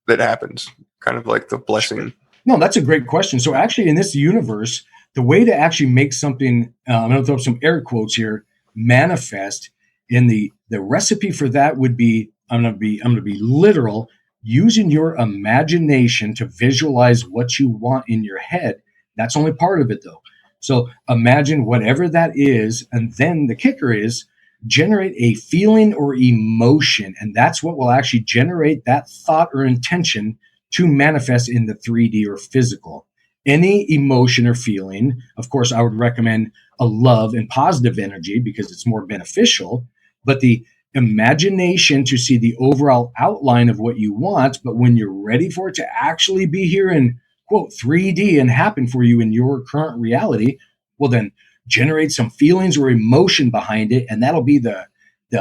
that happens, kind of like the blessing? No, that's a great question. So actually in this universe, the way to actually make something, I'm going to throw up some air quotes here, manifest, in the recipe for that would be, I'm going to be literal, using your imagination to visualize what you want in your head. That's only part of it though. So imagine whatever that is, and then the kicker is generate a feeling or emotion, and that's what will actually generate that thought or intention to manifest in the 3D or physical. Any emotion or feeling, of course, I would recommend a love and positive energy because it's more beneficial, but the imagination to see the overall outline of what you want. But when you're ready for it to actually be here in quote 3D and happen for you in your current reality, well, then generate some feelings or emotion behind it, and that'll be the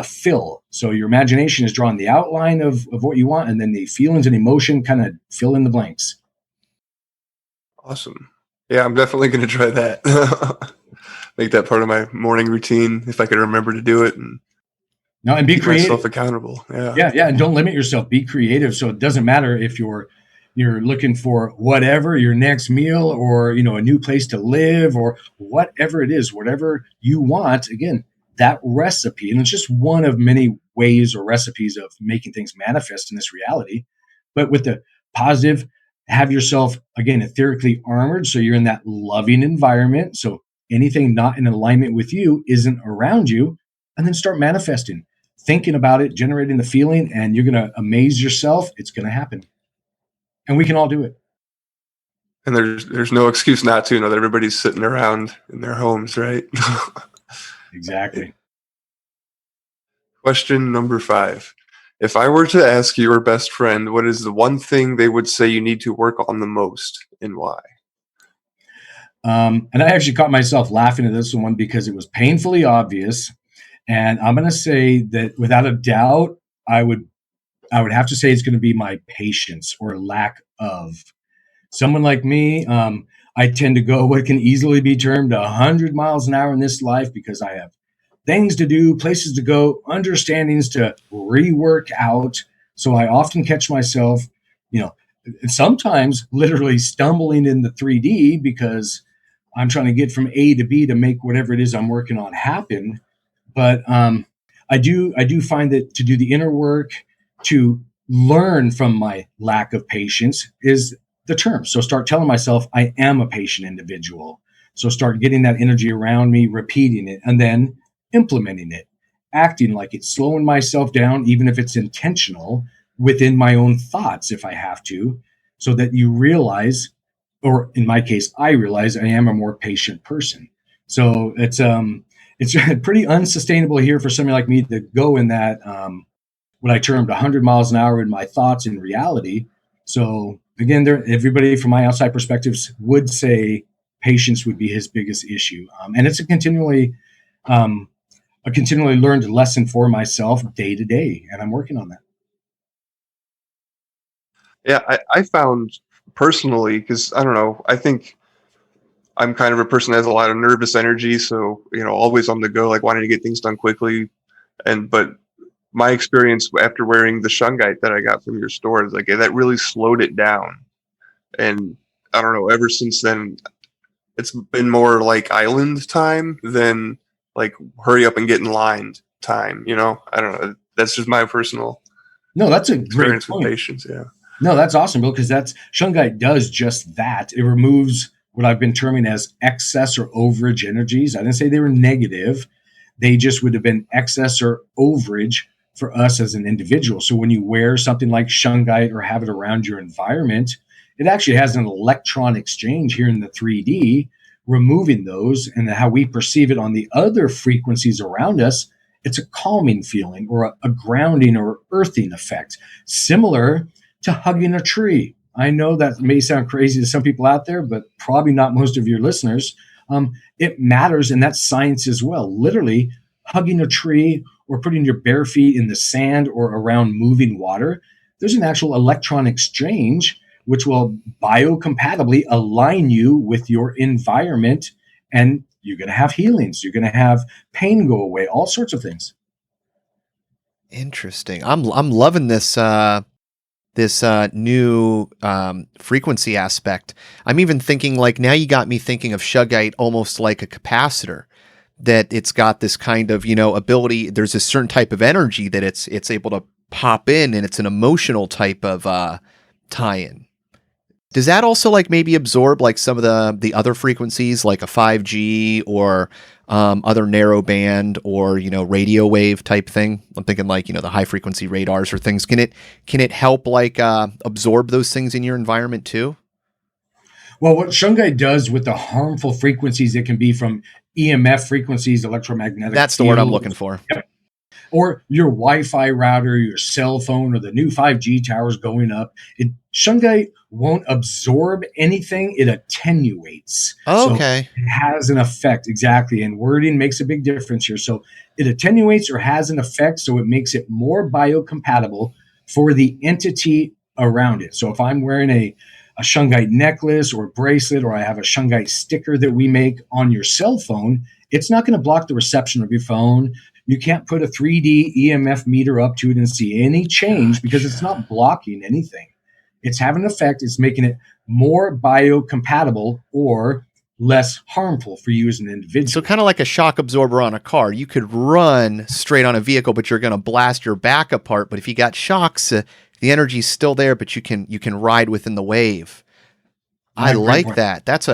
fill. So your imagination is drawing the outline of what you want, and then the feelings and emotion kind of fill in the blanks. Awesome. Yeah, I'm definitely going to try that. Make that part of my morning routine if I can remember to do it, and be keep creative. myself accountable. Yeah, and don't limit yourself. Be creative. So it doesn't matter if you're looking for whatever your next meal, or a new place to live, or whatever it is, whatever you want. Again, that recipe, and it's just one of many ways or recipes of making things manifest in this reality. But with the positive, have yourself, again, etherically armored, so you're in that loving environment. So anything not in alignment with you isn't around you, and then start manifesting, thinking about it, generating the feeling, and you're going to amaze yourself. It's going to happen. And we can all do it. And there's no excuse not to, that everybody's sitting around in their homes, right? Exactly. Question number 5. If I were to ask your best friend, what is the one thing they would say you need to work on the most, and why? And I actually caught myself laughing at this one because it was painfully obvious. And I'm going to say that without a doubt, I would have to say it's going to be my patience or lack of. Someone like me, I tend to go what can easily be termed 100 miles an hour in this life because I have things to do, places to go, understandings to rework out. So I often catch myself, sometimes literally stumbling in the 3D because I'm trying to get from A to B to make whatever it is I'm working on happen. But I do find that to do the inner work, to learn from my lack of patience is the term. So start telling myself I am a patient individual. So start getting that energy around me, repeating it, and then implementing it, acting like it, slowing myself down, even if it's intentional, within my own thoughts if I have to, so that you realize, or in my case, I realize I am a more patient person. So it's pretty unsustainable here for somebody like me to go in that what I termed 100 miles an hour in my thoughts in reality. So again, everybody from my outside perspectives would say patience would be his biggest issue, and it's a continually learned lesson for myself day to day, and I'm working on that. Yeah, I found personally, because I don't know, I think I'm kind of a person that has a lot of nervous energy, so always on the go, like wanting to get things done quickly. But my experience after wearing the shungite that I got from your store is like that really slowed it down. And I don't know, ever since then, it's been more like island time than like hurry up and get in line time. I don't know. That's just my personal. No, that's a experience great with point. patience. Yeah. No, that's awesome, Bill, because shungite does just that. It removes what I've been terming as excess or overage energies. I didn't say they were negative. They just would have been excess or overage for us as an individual. So when you wear something like shungite or have it around your environment, it actually has an electron exchange here in the 3D, removing those, and how we perceive it on the other frequencies around us. It's a calming feeling or a grounding or earthing effect, similar to hugging a tree. I know that may sound crazy to some people out there, but probably not most of your listeners. It matters, and that's science as well. Literally, hugging a tree or putting your bare feet in the sand or around moving water, there's an actual electron exchange which will biocompatibly align you with your environment, and you're going to have healings. You're going to have pain go away, all sorts of things. Interesting. I'm loving this new frequency aspect. I'm even thinking, like, now you got me thinking of shungite almost like a capacitor, that it's got this kind of, ability. There's a certain type of energy that it's able to pop in, and it's an emotional type of tie-in. Does that also like maybe absorb like some of the other frequencies, like a 5G or other narrow band or radio wave type thing? I'm thinking like the high frequency radars or things. Can it help like absorb those things in your environment too? Well, what shungite does with the harmful frequencies, it can be from EMF frequencies, electromagnetic. That's the word I'm looking for. Yep. Or your Wi-Fi router, your cell phone, or the new 5G towers going up. Shungite won't absorb anything. It attenuates. Oh, okay. So it has an effect, exactly. And wording makes a big difference here. So it attenuates or has an effect, so it makes it more biocompatible for the entity around it. So if I'm wearing a shungite necklace or bracelet, or I have a shungite sticker that we make on your cell phone, it's not going to block the reception of your phone. You can't put a 3D EMF meter up to it and see any change because it's not blocking anything. It's having an effect. It's making it more biocompatible or less harmful for you as an individual. So kind of like a shock absorber on a car. You could run straight on a vehicle, but you're going to blast your back apart. But if you got shocks, the energy's still there, but you can ride within the wave. I like that. That's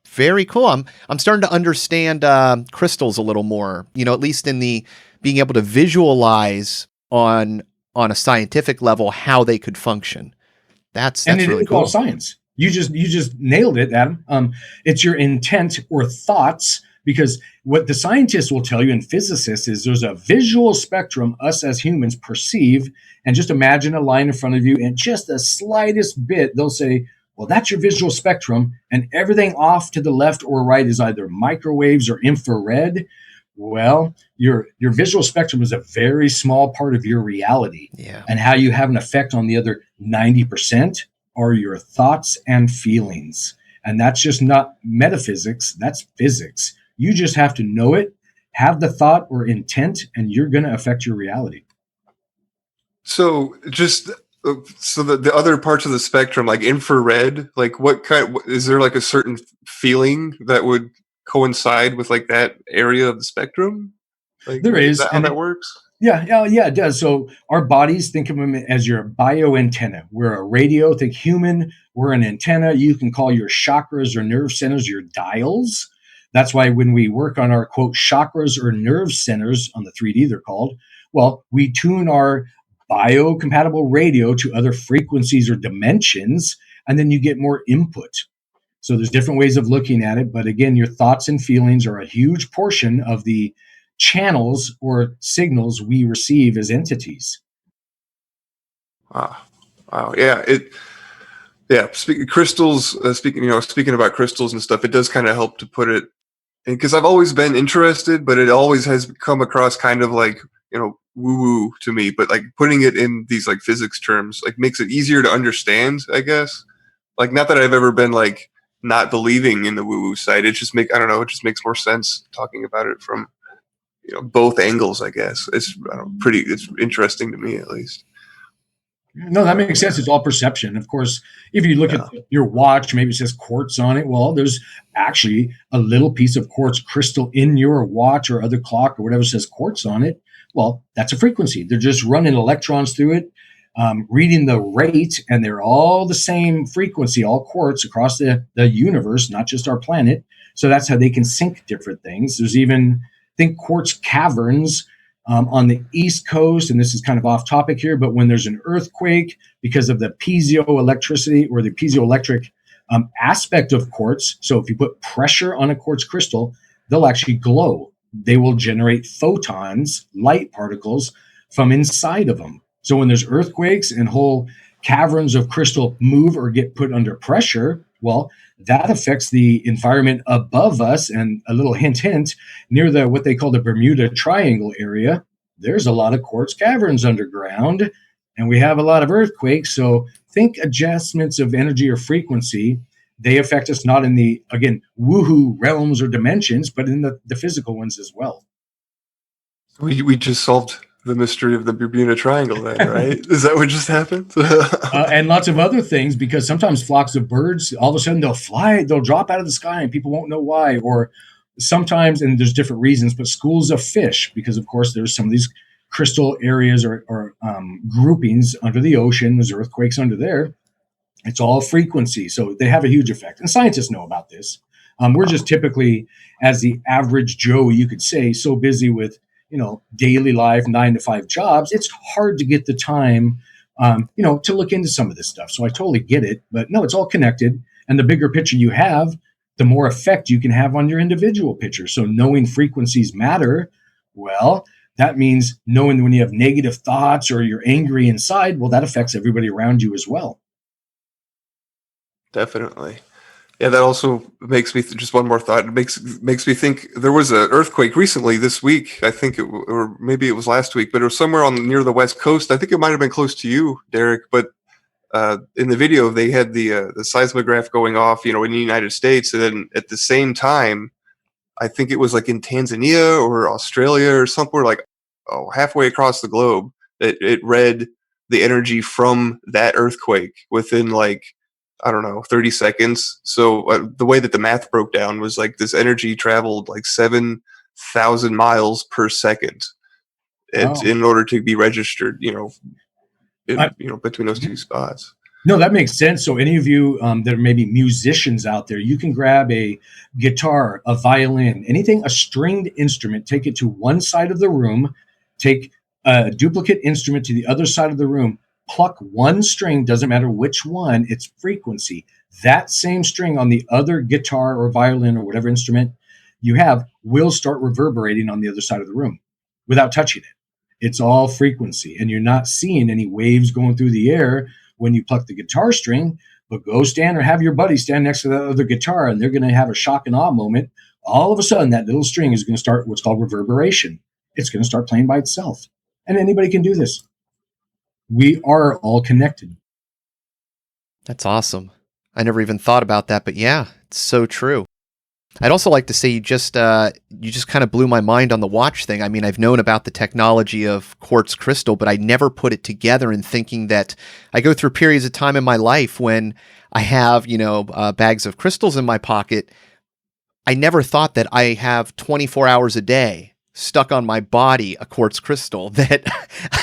very cool. I'm starting to understand crystals a little more, at least in the being able to visualize on a scientific level how they could function. That's really cool. All science. You just nailed it, Adam. It's your intent or thoughts, because what the scientists will tell you and physicists is there's a visual spectrum us as humans perceive, and just imagine a line in front of you, and just the slightest bit, they'll say, well, that's your visual spectrum, and everything off to the left or right is either microwaves or infrared. Well, your visual spectrum is a very small part of your reality. Yeah. And how you have an effect on the other 90% are your thoughts and feelings. And that's just not metaphysics, that's physics. You just have to know it, have the thought or intent, and you're going to affect your reality. So the other parts of the spectrum, like infrared, like what kind, is there like a certain feeling that would coincide with like that area of the spectrum? Like, there is. Is that how that works? Yeah, it does. So our bodies, think of them as your bioantenna. We're a radio, think human, we're an antenna. You can call your chakras or nerve centers your dials. That's why when we work on our, quote, chakras or nerve centers on the 3D, they're called, well, we tune our biocompatible radio to other frequencies or dimensions, and then you get more input. So there's different ways of looking at it. But again, your thoughts and feelings are a huge portion of the channels or signals we receive as entities. Wow. Yeah. Speaking crystals, speaking about crystals and stuff, it does kind of help to put it, because I've always been interested, but it always has come across kind of like, woo-woo to me, but like putting it in these like physics terms, like makes it easier to understand, I guess. Like, not that I've ever been like not believing in the woo-woo side. It just it makes more sense talking about it from, both angles, I guess. It's interesting to me, at least. No, that makes sense. It's all perception. Of course, if you look at your watch, maybe it says quartz on it. Well, there's actually a little piece of quartz crystal in your watch or other clock or whatever says quartz on it. Well, that's a frequency. They're just running electrons through it, reading the rate, and they're all the same frequency, all quartz across the universe, not just our planet. So that's how they can sync different things. There's even, think quartz caverns on the East Coast, and this is kind of off topic here, but when there's an earthquake, because of the piezoelectricity or the piezoelectric aspect of quartz, so if you put pressure on a quartz crystal, they'll actually glow. They will generate photons, light particles, from inside of them. So when there's earthquakes and whole caverns of crystal move or get put under pressure, well, that affects the environment above us. And a little hint, near what they call the Bermuda Triangle area, there's a lot of quartz caverns underground, and we have a lot of earthquakes. So think adjustments of energy or frequency. They affect us not in the, again, woohoo realms or dimensions, but in the physical ones as well. We just solved the mystery of the Bermuda Triangle then, right? Is that what just happened? And lots of other things, because sometimes flocks of birds, all of a sudden they'll drop out of the sky and people won't know why. Or sometimes, and there's different reasons, but schools of fish, because of course there's some of these crystal areas or groupings under the ocean, there's earthquakes under there. It's all frequency. So they have a huge effect. And scientists know about this. We're just typically, as the average Joe, you could say, so busy with, daily life, 9-to-5 jobs, it's hard to get the time, to look into some of this stuff. So I totally get it. But no, it's all connected. And the bigger picture you have, the more effect you can have on your individual picture. So knowing frequencies matter, well, that means knowing when you have negative thoughts or you're angry inside, well, that affects everybody around you as well. Definitely. Yeah, that also makes me just one more thought. It makes me think there was an earthquake recently this week. I think or maybe it was last week, but it was somewhere near the West Coast. I think it might have been close to you, Derek. But in the video, they had the seismograph going off, in the United States, and then at the same time, I think it was like in Tanzania or Australia or somewhere like halfway across the globe. It read the energy from that earthquake within 30 seconds. So the way that the math broke down was like this energy traveled like 7,000 miles per second in order to be registered, between those two spots. No, that makes sense. So any of you that are maybe musicians out there, you can grab a guitar, a violin, anything, a stringed instrument, take it to one side of the room, take a duplicate instrument to the other side of the room, pluck one string, doesn't matter which one, it's frequency. That same string on the other guitar or violin or whatever instrument you have will start reverberating on the other side of the room without touching it. It's all frequency, and you're not seeing any waves going through the air when you pluck the guitar string, but go stand or have your buddy stand next to that other guitar, and they're going to have a shock and awe moment. All of a sudden, that little string is going to start what's called reverberation. It's going to start playing by itself, and anybody can do this. We are all connected. That's awesome. I never even thought about that, but yeah, it's so true. I'd also like to say you just kind of blew my mind on the watch thing. I mean, I've known about the technology of quartz crystal, but I never put it together in thinking that I go through periods of time in my life when I have, bags of crystals in my pocket. I never thought that I have 24 hours a day stuck on my body a quartz crystal that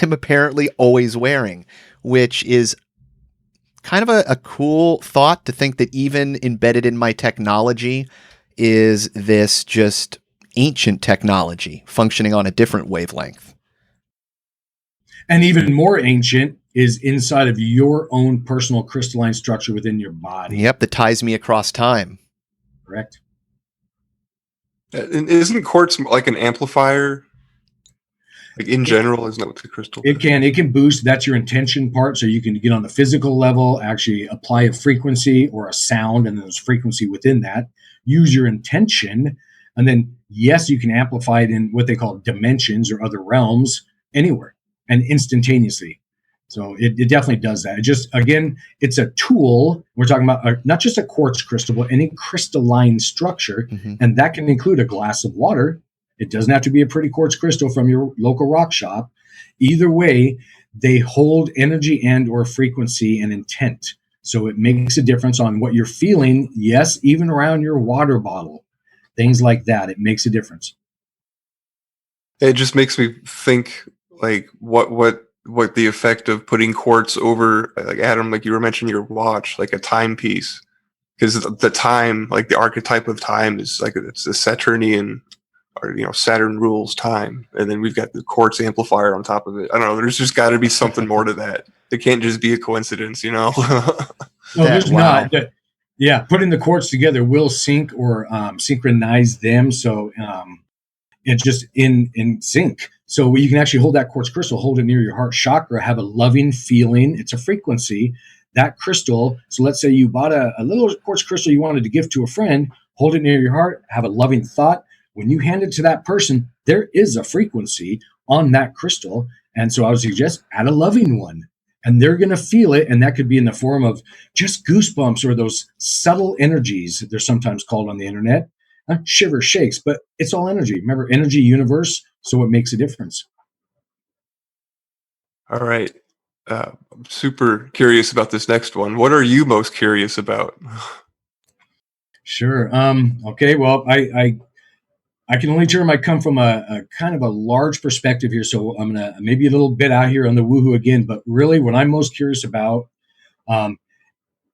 I'm apparently always wearing, which is kind of a cool thought to think that even embedded in my technology is this just ancient technology functioning on a different wavelength. And even more ancient is inside of your own personal crystalline structure within your body. Yep, that ties me across time. Correct. And isn't quartz like an amplifier? Like in general, isn't that what the crystal? It can boost. That's your intention part. So you can get on the physical level, actually apply a frequency or a sound, and there's frequency within that. Use your intention, and then yes, you can amplify it in what they call dimensions or other realms anywhere and instantaneously. So it definitely does that. It just, again, it's a tool. We're talking about not just a quartz crystal, but any crystalline structure. Mm-hmm. And that can include a glass of water. It doesn't have to be a pretty quartz crystal from your local rock shop. Either way, they hold energy and or frequency and intent. So it makes a difference on what you're feeling. Yes, even around your water bottle, things like that. It makes a difference. It just makes me think like what the effect of putting quartz over, like Adam, like you were mentioning your watch, like a timepiece, because the time, like the archetype of time is like it's a Saturnian, or Saturn rules time, and then we've got the quartz amplifier on top of it. I don't know. There's just got to be something more to that. It can't just be a coincidence, No, there's not. Yeah, putting the quartz together will sync or synchronize them, so it's just in sync. So you can actually hold that quartz crystal, hold it near your heart chakra, have a loving feeling. It's a frequency. That crystal, so let's say you bought a little quartz crystal you wanted to give to a friend, hold it near your heart, have a loving thought. when you hand it to that person, there is a frequency on that crystal. And so I would suggest add a loving one, and they're going to feel it. And that could be in the form of just goosebumps or those subtle energies they're sometimes called on the internet. Shiver, shakes, but it's all energy. Remember, energy, universe, so it makes a difference. All right. I'm super curious about this next one. What are you most curious about? Sure. Okay. Well, I can only term I come from a kind of a large perspective here, so I'm gonna maybe a little bit out here on the woohoo again. But really, what I'm most curious about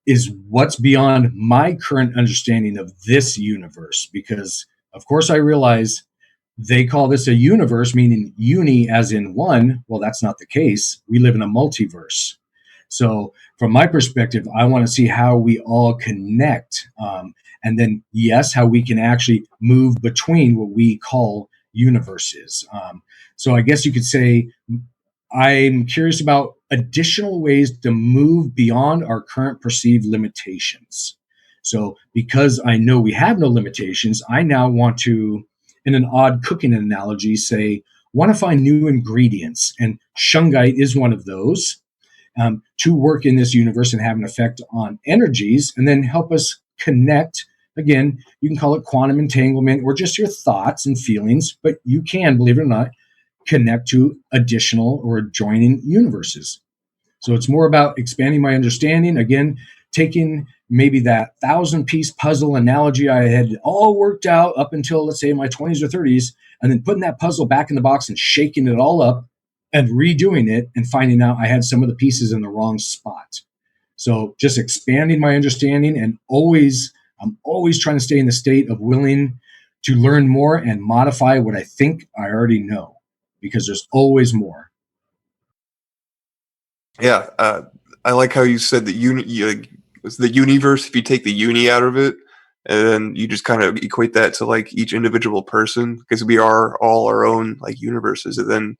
is what's beyond my current understanding of this universe. Because, of course, I realize they call this a universe, meaning uni as in one. Well, that's not the case. We live in a multiverse. So from my perspective, I want to see how we all connect. And then, yes, how we can actually move between what we call universes. So I guess you could say I'm curious about additional ways to move beyond our current perceived limitations. So because I know we have no limitations, I now want to, in an odd cooking analogy, say, want to find new ingredients. And shungite is one of those, to work in this universe and have an effect on energies and then help us connect. Again, you can call it quantum entanglement or just your thoughts and feelings, but you can, believe it or not, connect to additional or adjoining universes. So it's more about expanding my understanding. Again, taking maybe that 1,000-piece puzzle analogy I had all worked out up until, let's say, my 20s or 30s, and then putting that puzzle back in the box and shaking it all up and redoing it and finding out I had some of the pieces in the wrong spot. So just expanding my understanding, and I'm always trying to stay in the state of willing to learn more and modify what I think I already know, because there's always more. Yeah, I like how you said that the universe. If you take the uni out of it, and then you just kind of equate that to like each individual person, because we are all our own like universes, and then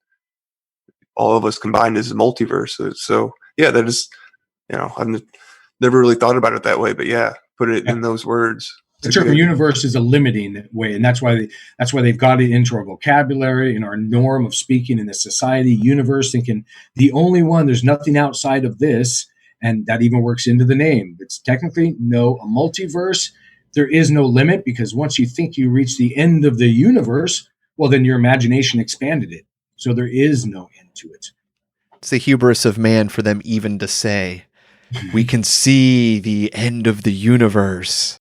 all of us combined is a multiverse. So yeah, that is, I've never really thought about it that way, but yeah, put it in those words. The term universe is a limiting way, and that's why they've got it into our vocabulary and our norm of speaking in the society. Universe, thinking the only one, there's nothing outside of this, and that even works into the name. It's technically a multiverse. There is no limit, because once you think you reach the end of the universe, well, then your imagination expanded it. So there is no end to it. It's the hubris of man for them even to say, we can see the end of the universe.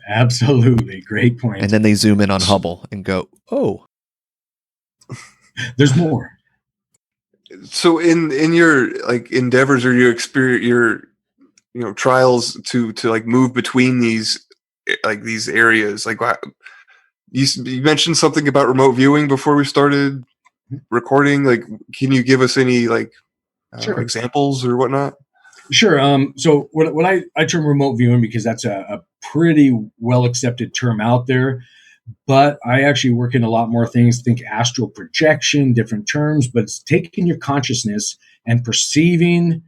Absolutely. Great point. And then they zoom in on Hubble and go, oh, there's more. So in your like endeavors or your experience, your trials to like move between these areas, like you mentioned something about remote viewing before we started recording. Like, can you give us any sure, examples or whatnot? Sure. So what I term remote viewing, because that's a pretty well accepted term out there, but I actually work in a lot more things. Think astral projection, different terms, but it's taking your consciousness and perceiving,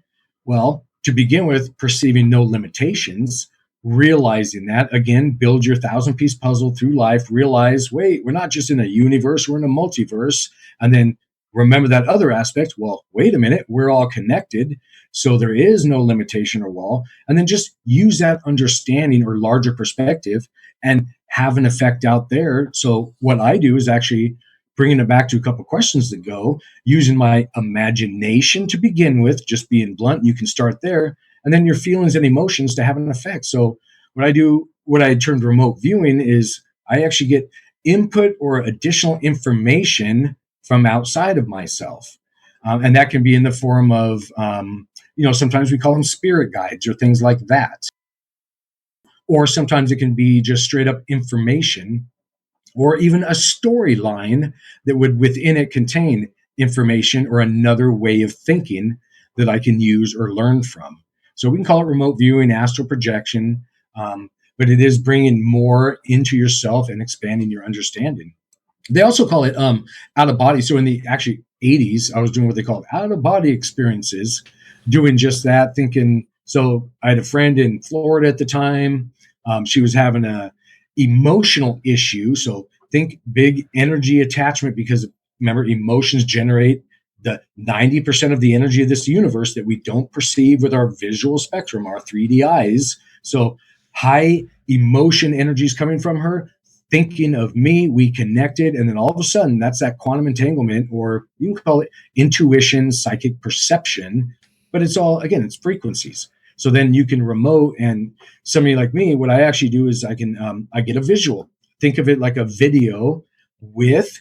well, to begin with, perceiving no limitations, realizing that, again, build your 1,000-piece puzzle through life, realize, wait, we're not just in a universe, we're in a multiverse. And then remember that other aspect. Well, wait a minute, we're all connected. So there is no limitation or wall. And then just use that understanding or larger perspective and have an effect out there. So what I do is actually bringing it back to a couple of questions ago, using my imagination to begin with, just being blunt, you can start there. And then your feelings and emotions to have an effect. So what I do, what I termed remote viewing, is I actually get input or additional information from outside of myself. And that can be in the form of, sometimes we call them spirit guides or things like that. Or sometimes it can be just straight up information, or even a storyline that would within it contain information or another way of thinking that I can use or learn from. So we can call it remote viewing, astral projection, but it is bringing more into yourself and expanding your understanding. They also call it out of body. So in the actually 80s, I was doing what they called out of body experiences, doing just that, thinking. So I had a friend in Florida at the time. She was having a emotional issue. So think big energy attachment, because remember, emotions generate the 90% of the energy of this universe that we don't perceive with our visual spectrum, our 3D eyes. So high emotion energy is coming from her, thinking of me, we connected, and then all of a sudden, that's that quantum entanglement, or you can call it intuition, psychic perception, but it's all, again, it's frequencies. So then you can remote, and somebody like me, what I actually do is I get a visual. Think of it like a video with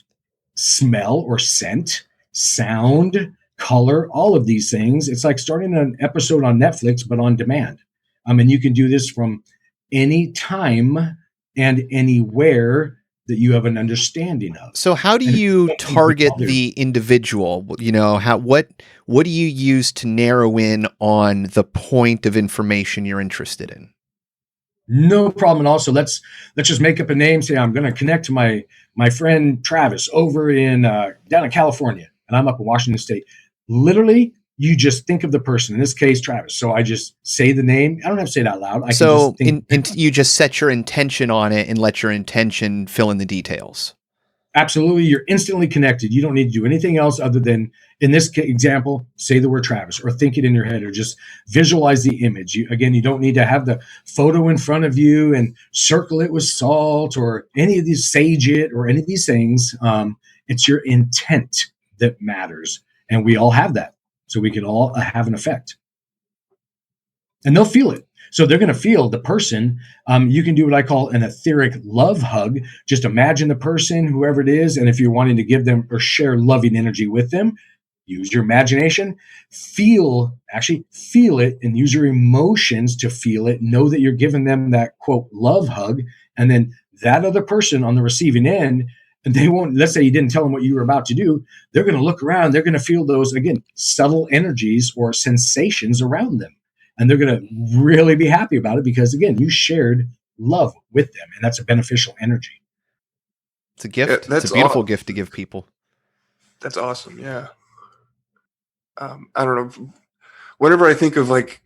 smell or scent, sound, color, all of these things. It's like starting an episode on Netflix, but on demand. And you can do this from any time and anywhere that you have an understanding of. So how do you target the individual? What do you use to narrow in on the point of information you're interested in? No problem at all. So let's just make up a name. Say I'm going to connect to my friend Travis over in down in California, and I'm up in Washington State. Literally, you just think of the person. In this case, Travis. So I just say the name. I don't have to say it out loud. You just set your intention on it and let your intention fill in the details. Absolutely. You're instantly connected. You don't need to do anything else other than, in this example, say the word Travis, or think it in your head, or just visualize the image. You don't need to have the photo in front of you and circle it with salt or any of these, sage it or any of these things. It's your intent that matters. And we all have that. So we can all have an effect. And they'll feel it. So they're going to feel the person. You can do what I call an etheric love hug. Just imagine the person, whoever it is, and if you're wanting to give them or share loving energy with them, use your imagination. Feel it, and use your emotions to feel it. Know that you're giving them that, quote, love hug. And then that other person on the receiving end, and they won't, let's say you didn't tell them what you were about to do, they're going to look around. They're going to feel those, again, subtle energies or sensations around them. And they're going to really be happy about it because, again, you shared love with them, and that's a beneficial energy. It's a gift. It's a beautiful gift to give people. That's awesome. Yeah. I don't know. Whenever I think of like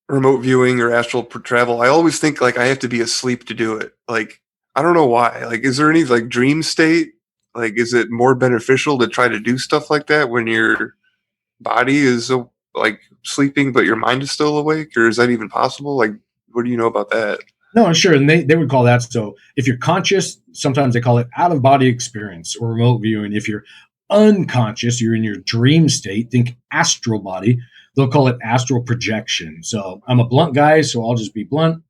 remote viewing or astral travel, I always think like I have to be asleep to do it. Like, I don't know why. Like, is there any like dream state? Like, is it more beneficial to try to do stuff like that when your body is like sleeping, but your mind is still awake? Or is that even possible? Like, what do you know about that? No, sure. And they would call that, so if you're conscious, sometimes they call it out of body experience or remote viewing. If you're unconscious, you're in your dream state, think astral body, they'll call it astral projection. So I'm a blunt guy, so I'll just be blunt.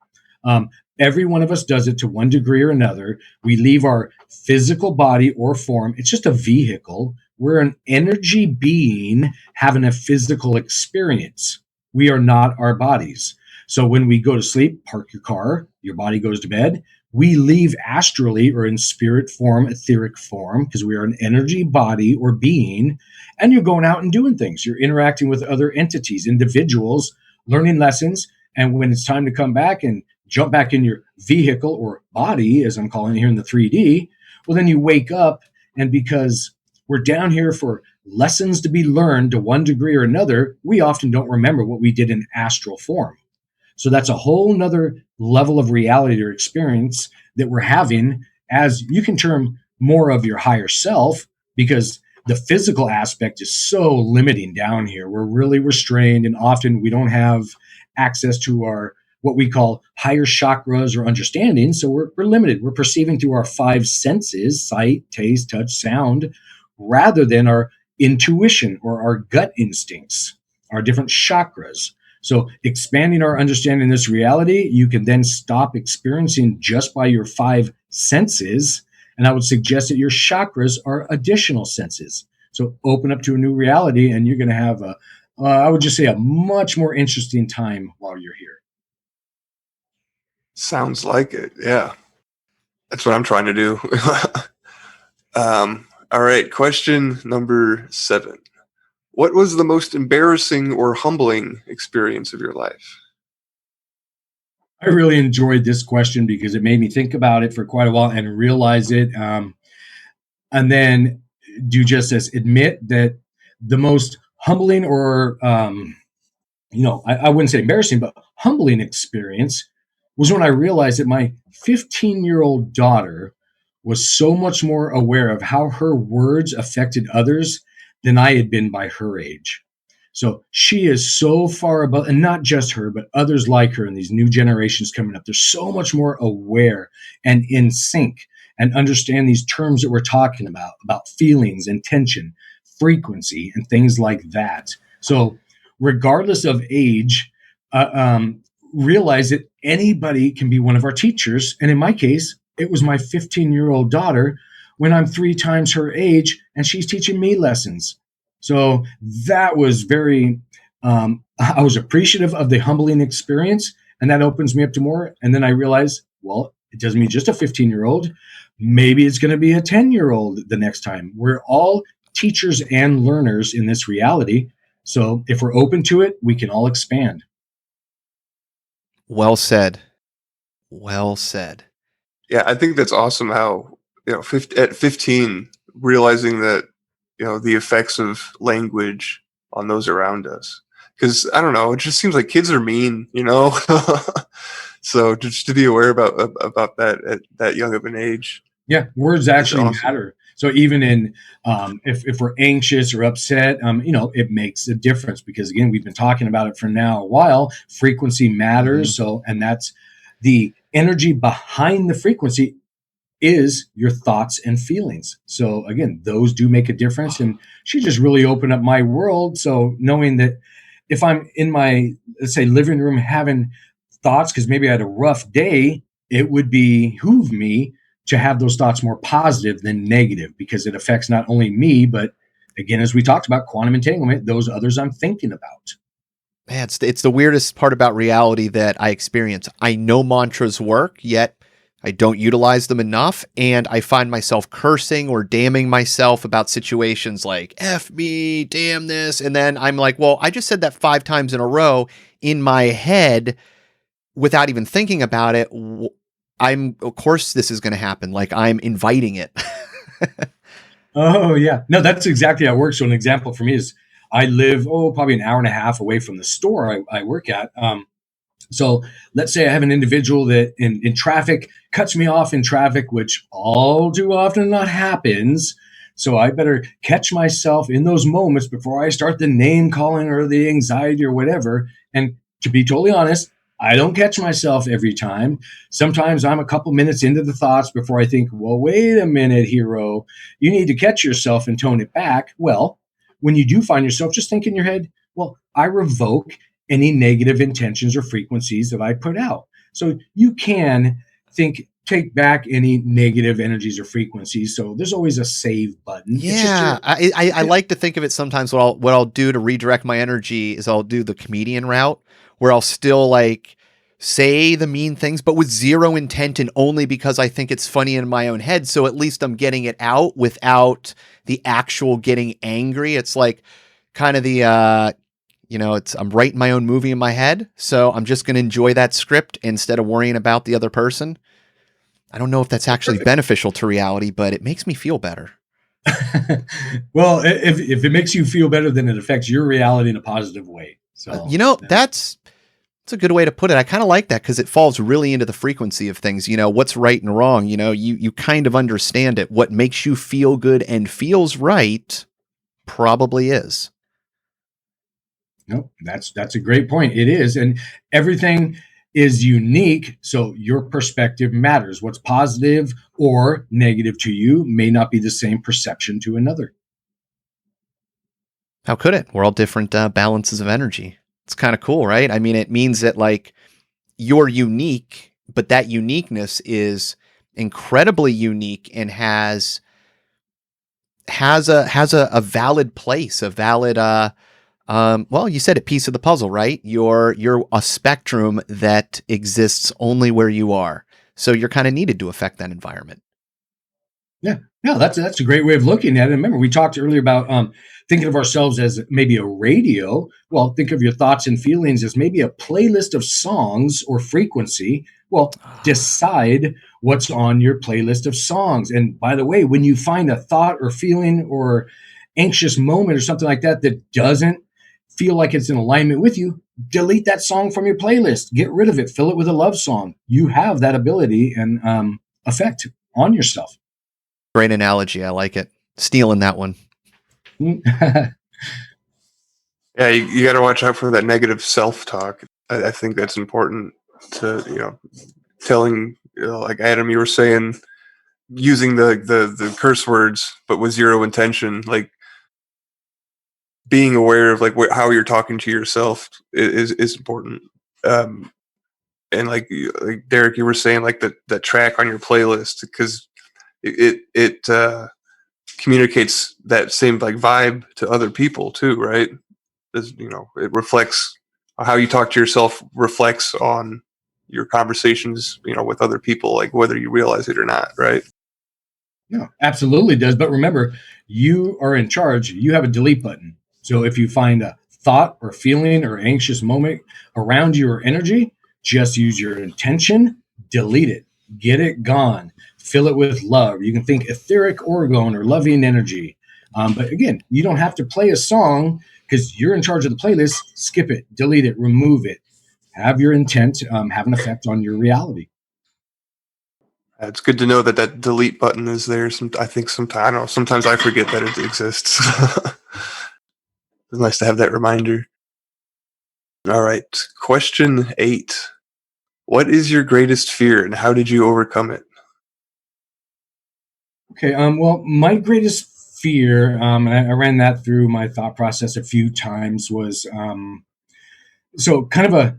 Every one of us does it to one degree or another. We leave our physical body or form. It's just a vehicle. We're an energy being having a physical experience. We are not our bodies. So when we go to sleep, park your car, your body goes to bed. We leave astrally or in spirit form, etheric form, because we are an energy body or being, and you're going out and doing things. You're interacting with other entities, individuals, learning lessons. And when it's time to come back and jump back in your vehicle or body, as I'm calling it here in the 3D, well, then you wake up, and because we're down here for lessons to be learned to one degree or another, we often don't remember what we did in astral form. So that's a whole nother level of reality or experience that we're having, as you can term more of your higher self, because the physical aspect is so limiting down here. We're really restrained, and often we don't have access to our what we call higher chakras or understanding. So we're limited. We're perceiving through our five senses, sight, taste, touch, sound, rather than our intuition or our gut instincts, our different chakras. So expanding our understanding of this reality, you can then stop experiencing just by your five senses. And I would suggest that your chakras are additional senses. So open up to a new reality, and you're going to have I would just say, a much more interesting time while you're here. Sounds like it. Yeah. That's what I'm trying to do. All right. Question number 7. What was the most embarrassing or humbling experience of your life? I really enjoyed this question because it made me think about it for quite a while and realize it. And then do justice, admit that the most humbling or, I wouldn't say embarrassing, but humbling experience was when I realized that my 15-year-old daughter was so much more aware of how her words affected others than I had been by her age. So she is so far above, and not just her, but others like her and these new generations coming up. They're so much more aware and in sync and understand these terms that we're talking about feelings, intention, frequency, and things like that. So regardless of age, realize that anybody can be one of our teachers. And in my case, it was my 15-year-old daughter when I'm 3 times her age and she's teaching me lessons. So that was I was appreciative of the humbling experience, and that opens me up to more. And then I realized, well, it doesn't mean just a 15-year-old. Maybe it's going to be a 10-year-old the next time. We're all teachers and learners in this reality. So if we're open to it, we can all expand. Well said. Well said. Yeah, I think that's awesome how, at 15, realizing that, the effects of language on those around us. Because, I don't know, it just seems like kids are mean, So just to be aware about that at that young of an age. Yeah, words actually matter. So even in if we're anxious or upset, it makes a difference because, again, we've been talking about it for now a while. Frequency matters. Mm-hmm. So, and that's the energy behind the frequency is your thoughts and feelings. So again, those do make a difference. And she just really opened up my world. So knowing that if I'm in my, let's say, living room having thoughts, because maybe I had a rough day, it would behoove me to have those thoughts more positive than negative, because it affects not only me, but again, as we talked about quantum entanglement, those others I'm thinking about. Man, it's the weirdest part about reality that I experience. I know mantras work, yet I don't utilize them enough, and I find myself cursing or damning myself about situations like F me, damn this, and then I'm like, well, I just said that 5 times in a row in my head without even thinking about it. Of course this is going to happen. Like, I'm inviting it. Oh, yeah. No, that's exactly how it works. So an example for me is I live, probably an hour and a half away from the store I work at. So let's say I have an individual that in traffic cuts me off in traffic, which all too often not happens. So I better catch myself in those moments before I start the name calling or the anxiety or whatever. And to be totally honest, I don't catch myself every time. Sometimes I'm a couple minutes into the thoughts before I think, well, wait a minute, hero. You need to catch yourself and tone it back. Well, when you do find yourself, just think in your head, well, I revoke any negative intentions or frequencies that I put out. So you can take back any negative energies or frequencies. So there's always a save button. Yeah. I like to think of it sometimes. What I'll do to redirect my energy is I'll do the comedian route, where I'll still like say the mean things, but with zero intent and only because I think it's funny in my own head. So at least I'm getting it out without the actual getting angry. It's like kind of the, I'm writing my own movie in my head. So I'm just going to enjoy that script instead of worrying about the other person. I don't know if that's actually beneficial to reality, but it makes me feel better. Well, if it makes you feel better, then it affects your reality in a positive way. So, that's a good way to put it. I kind of like that because it falls really into the frequency of things. What's right and wrong, you kind of understand it. What makes you feel good and feels right probably is. Nope, that's a great point. It is. And everything is unique. So your perspective matters. What's positive or negative to you may not be the same perception to another. How could it? We're all different balances of energy. It's kind of cool, right? I mean, it means that like you're unique, but that uniqueness is incredibly unique and has a valid place, a valid, well, you said it, piece of the puzzle, right? You're a spectrum that exists only where you are. So you're kind of needed to affect that environment. Yeah, no, that's a great way of looking at it. Remember, we talked earlier about thinking of ourselves as maybe a radio. Well, think of your thoughts and feelings as maybe a playlist of songs or frequency. Well, decide what's on your playlist of songs. And by the way, when you find a thought or feeling or anxious moment or something like that that doesn't feel like it's in alignment with you, delete that song from your playlist. Get rid of it. Fill it with a love song. You have that ability and effect on yourself. Great analogy. I like it. Stealing that one. Yeah, you got to watch out for that negative self-talk. I think that's important to, telling, like Adam, you were saying, using the curse words, but with zero intention, like being aware of like how you're talking to yourself is important. And like Derek, you were saying, like that track on your playlist, because it communicates that same like vibe to other people too, right? It reflects how you talk to yourself, reflects on your conversations, with other people, like whether you realize it or not, right? No, absolutely does. But remember, you are in charge. You have a delete button. So if you find a thought or feeling or anxious moment around your energy, just use your intention, delete it, get it gone, fill it with love. You can think etheric orgone or loving energy. But again, you don't have to play a song because you're in charge of the playlist. Skip it, delete it, remove it. Have your intent have an effect on your reality. It's good to know that delete button is there. I think sometimes I forget that it exists. It's nice to have that reminder. All right. Question 8. What is your greatest fear and how did you overcome it? Okay. Well, my greatest fear, and I ran that through my thought process a few times, was so kind of a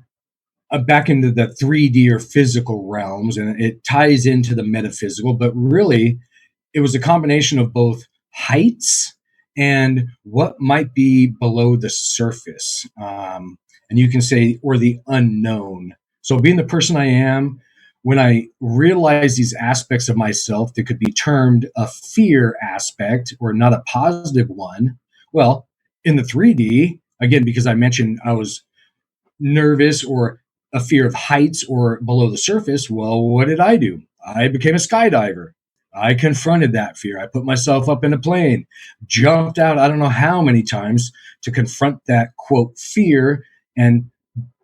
back into the 3D or physical realms, and it ties into the metaphysical, but really it was a combination of both heights and what might be below the surface. And you can say, or the unknown. So, being the person I am, when I realize these aspects of myself that could be termed a fear aspect or not a positive one, well, in the 3D, again, because I mentioned I was nervous or a fear of heights or below the surface, well, what did I do? I became a skydiver. I confronted that fear. I put myself up in a plane, jumped out, I don't know how many times to confront that quote fear and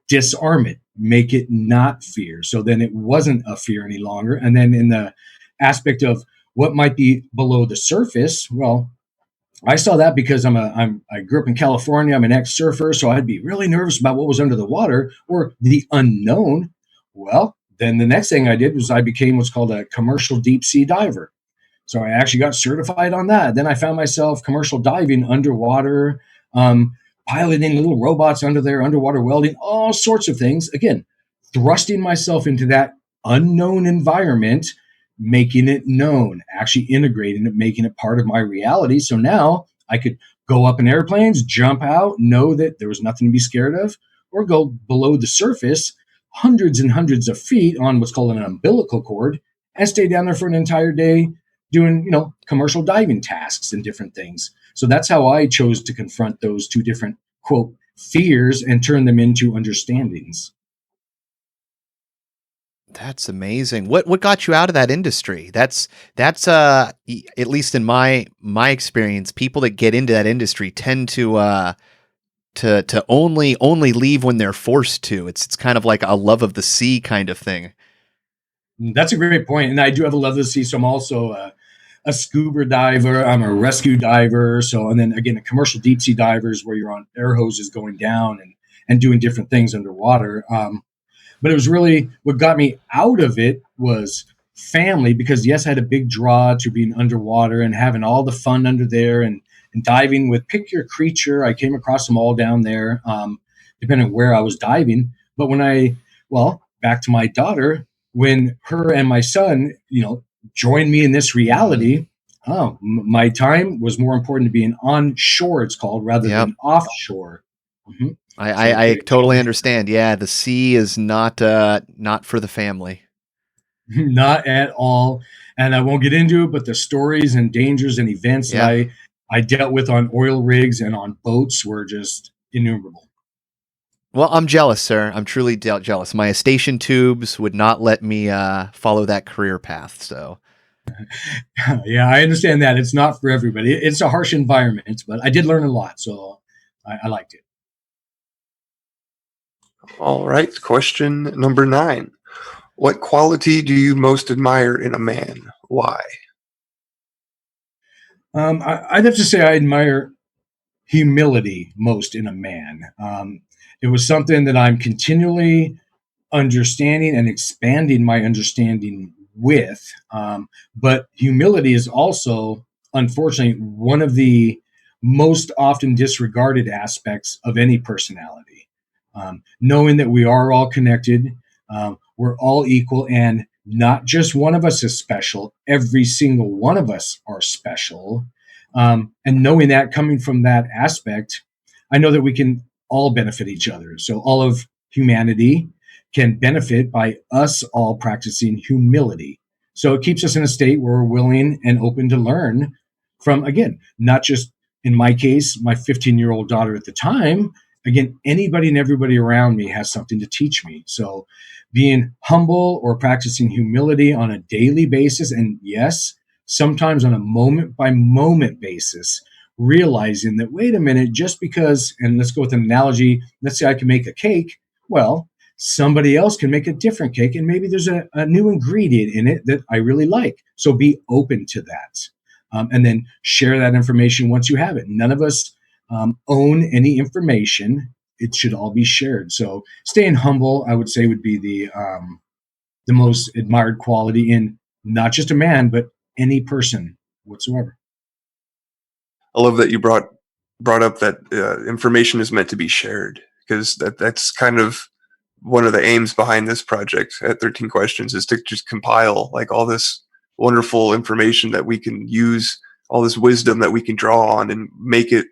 disarm it, make it not fear. So then it wasn't a fear any longer. And then in the aspect of what might be below the surface, well, I saw that because I grew up in California. I'm an ex-surfer, so I'd be really nervous about what was under the water or the unknown. Well, then the next thing I did was I became what's called a commercial deep sea diver. So I actually got certified on that. Then I found myself commercial diving underwater, piloting little robots under there, underwater welding, all sorts of things. Again, thrusting myself into that unknown environment, making it known, actually integrating it, making it part of my reality. So now I could go up in airplanes, jump out, know that there was nothing to be scared of, or go below the surface, hundreds and hundreds of feet on what's called an umbilical cord, and stay down there for an entire day doing, commercial diving tasks and different things. So that's how I chose to confront those two different, quote, fears and turn them into understandings. That's amazing. What got you out of that industry? That's at least in my experience, people that get into that industry tend to only leave when they're forced to. It's kind of like a love of the sea kind of thing. That's a great point. And I do have a love of the sea. So I'm also a scuba diver. I'm a rescue diver. So, and then again, a commercial deep sea divers where you're on air hoses going down and doing different things underwater. But it was really what got me out of it was family, because yes, I had a big draw to being underwater and having all the fun under there and diving with pick your creature. I came across them all down there, depending on where I was diving. But back to my daughter, when her and my son, joined me in this reality, my time was more important to being on shore, it's called, rather than offshore. Mm-hmm. I totally understand. Yeah, the sea is not for the family. Not at all. And I won't get into it, but the stories and dangers and events that I dealt with on oil rigs and on boats were just innumerable. Well, I'm jealous, sir. I'm truly jealous. My station tubes would not let me follow that career path. So, yeah, I understand that. It's not for everybody. It's a harsh environment, but I did learn a lot. So I liked it. All right. Question number 9. What quality do you most admire in a man? Why? I'd have to say I admire humility most in a man. It was something that I'm continually understanding and expanding my understanding with. But humility is also, unfortunately, one of the most often disregarded aspects of any personality. Knowing that we are all connected, we're all equal, and not just one of us is special, every single one of us are special. And knowing that coming from that aspect, I know that we can all benefit each other. So all of humanity can benefit by us all practicing humility. So it keeps us in a state where we're willing and open to learn from, again, not just in my case, my 15-year-old daughter at the time. Again, anybody and everybody around me has something to teach me. So being humble or practicing humility on a daily basis, and yes, sometimes on a moment by moment basis, realizing that, wait a minute, just because, and let's go with an analogy, let's say I can make a cake. Well, somebody else can make a different cake, and maybe there's a new ingredient in it that I really like. So be open to that. And then share that information once you have it. None of us own any information. It should all be shared. So staying humble, I would say, would be the most admired quality in not just a man, but any person whatsoever. I love that you brought up that information is meant to be shared, because that's kind of one of the aims behind this project at 13 Questions, is to just compile like all this wonderful information that we can use, all this wisdom that we can draw on, and make it,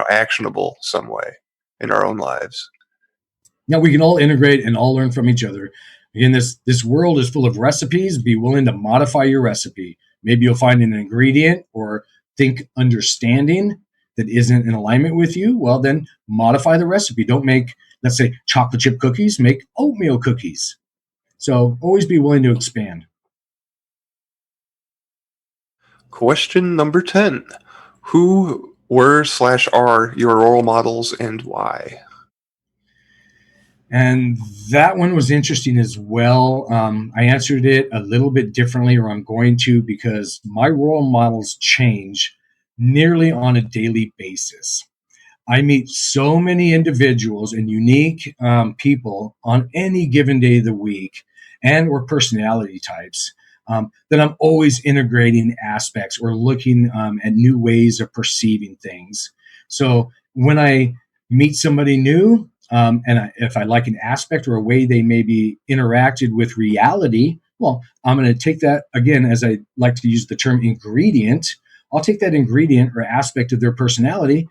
actionable some way in our own lives. Now we can all integrate and all learn from each other. Again, this world is full of recipes. Be willing to modify your recipe. Maybe you'll find an ingredient or think understanding that isn't in alignment with you. Well, then modify the recipe. Don't make, let's say, chocolate chip cookies. Make oatmeal cookies. So always be willing to expand. Question number 10. Who were/are your role models and why? And that one was interesting as well. I answered it a little bit differently, or I'm going to, because my role models change nearly on a daily basis. I meet so many individuals and unique people on any given day of the week, and or personality types, that I'm always integrating aspects or looking at new ways of perceiving things. So when I meet somebody new, if I like an aspect or a way they maybe interacted with reality, well, I'm going to take that, again, as I like to use the term ingredient. I'll take that ingredient or aspect of their personality,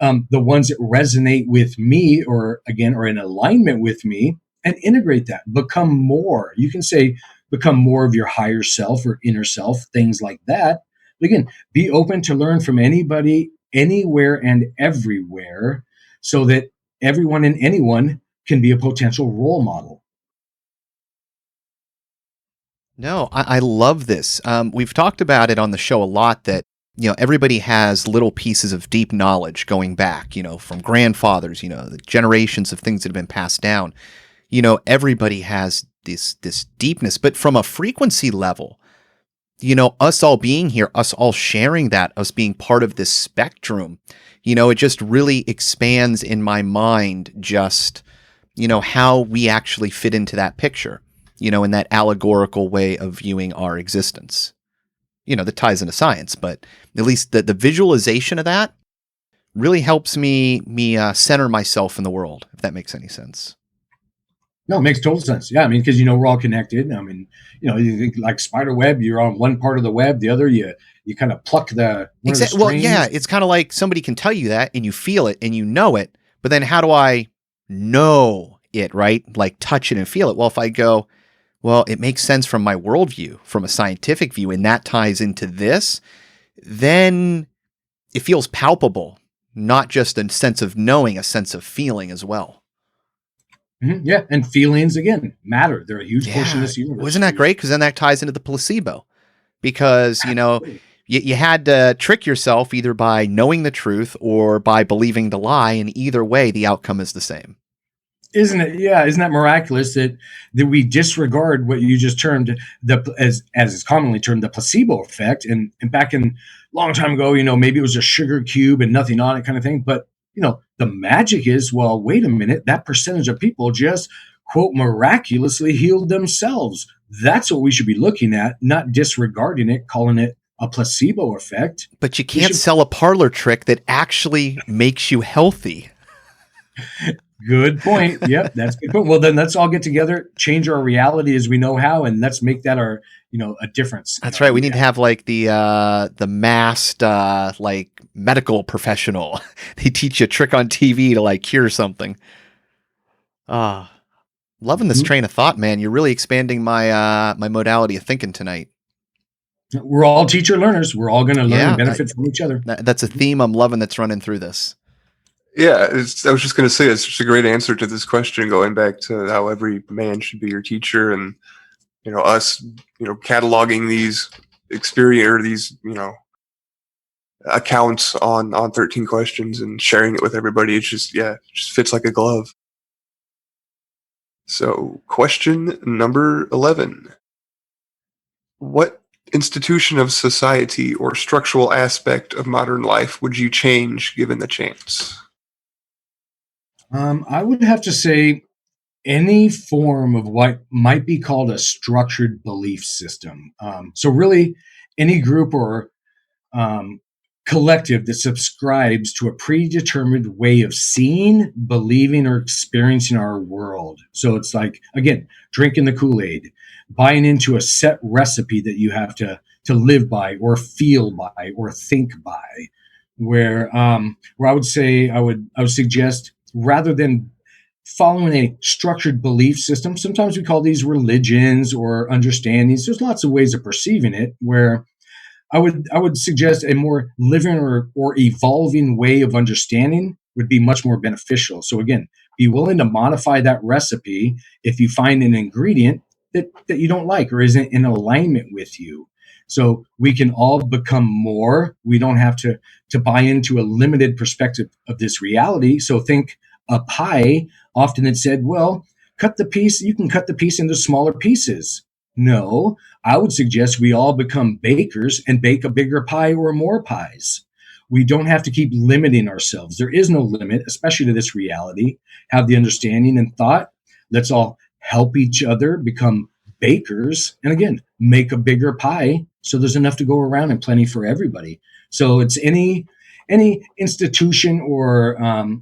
the ones that resonate with me, or again, are in alignment with me, and integrate that. Become more. You can say become more of your higher self or inner self, things like that. But again, be open to learn from anybody, anywhere, and everywhere, so that everyone and anyone can be a potential role model. No, I love this. We've talked about it on the show a lot, that everybody has little pieces of deep knowledge going back, from grandfathers, the generations of things that have been passed down. Everybody has this deepness, but from a frequency level, us all being here, us all sharing that, us being part of this spectrum, it just really expands in my mind just, how we actually fit into that picture, in that allegorical way of viewing our existence. That ties into science, but at least the visualization of that really helps me center myself in the world, if that makes any sense. No, it makes total sense. Yeah, I mean, because we're all connected. I mean, you think like spider web, you're on one part of the web, the other you kind of pluck the exactly. Well, yeah, it's kind of like somebody can tell you that, and you feel it, and you know it. But then, how do I know it? Right? Like touch it and feel it. Well, if I go, well, it makes sense from my worldview, from a scientific view, and that ties into this, then it feels palpable, not just a sense of knowing, a sense of feeling as well. Mm-hmm. Yeah, and feelings, again, matter. They're a huge portion of this universe. Wasn't that great? Because then that ties into the placebo. Because, you had to trick yourself either by knowing the truth or by believing the lie, and either way, the outcome is the same. Isn't it? Yeah, isn't that miraculous that we disregard what you just termed as is commonly termed the placebo effect? And back in long time ago, maybe it was a sugar cube and nothing on it kind of thing. But the magic is, well, wait a minute, that percentage of people just quote miraculously healed themselves. That's what we should be looking at, not disregarding it, calling it a placebo effect. But you can't sell a parlor trick that actually makes you healthy. Good point. Yep, that's a good point. Well, then let's all get together, change our reality as we know how, and let's make that our, a difference. That's right. We need to have like the masked like medical professional. They teach you a trick on TV to like cure something. Loving this train of thought, man. You're really expanding my my modality of thinking tonight. We're all teacher learners. We're all going to learn and benefit from each other. That's a theme I'm loving that's running through this. Yeah, I was just going to say it's just a great answer to this question, going back to how every man should be your teacher, and us, cataloging these experience or these accounts on 13 questions and sharing it with everybody. It's just it just fits like a glove. So, question number 11: what institution of society or structural aspect of modern life would you change given the chance? I would have to say any form of what might be called a structured belief system. So really any group or collective that subscribes to a predetermined way of seeing, believing, or experiencing our world. So it's like, again, drinking the Kool-Aid, buying into a set recipe that you have to live by or feel by or think by, where I would say I would suggest, rather than following a structured belief system, sometimes we call these religions or understandings. There's lots of ways of perceiving it, where I would suggest a more living or evolving way of understanding would be much more beneficial. So again, be willing to modify that recipe if you find an ingredient that you don't like or isn't in alignment with you. So we can all become more. We don't have to buy into a limited perspective of this reality. So think a pie. Often it's said, well, you can cut the piece into smaller pieces. No, I would suggest we all become bakers and bake a bigger pie or more pies. We don't have to keep limiting ourselves. There is no limit, especially to this reality. Have the understanding and thought. Let's all help each other become bakers. And again, make a bigger pie so there's enough to go around and plenty for everybody. So it's any institution or,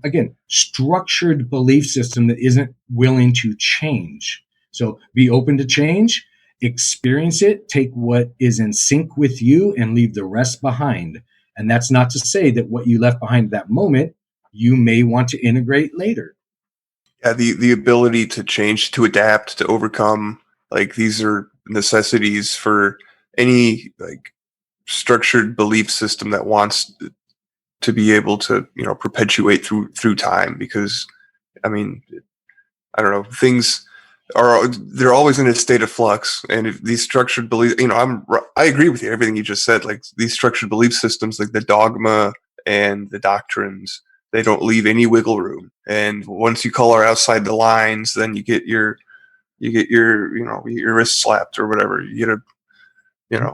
again, structured belief system that isn't willing to change. So be open to change, experience it, take what is in sync with you and leave the rest behind. And that's not to say that what you left behind at that moment, you may want to integrate later. Yeah, the ability to change, to adapt, to overcome, like these are necessities for any like structured belief system that wants to be able to perpetuate through time. Because I mean, I don't know, things they're always in a state of flux, and if these structured beliefs, I agree with you, everything you just said. Like these structured belief systems, like the dogma and the doctrines, they don't leave any wiggle room. And once you color outside the lines, then you get your your wrist slapped or whatever. You get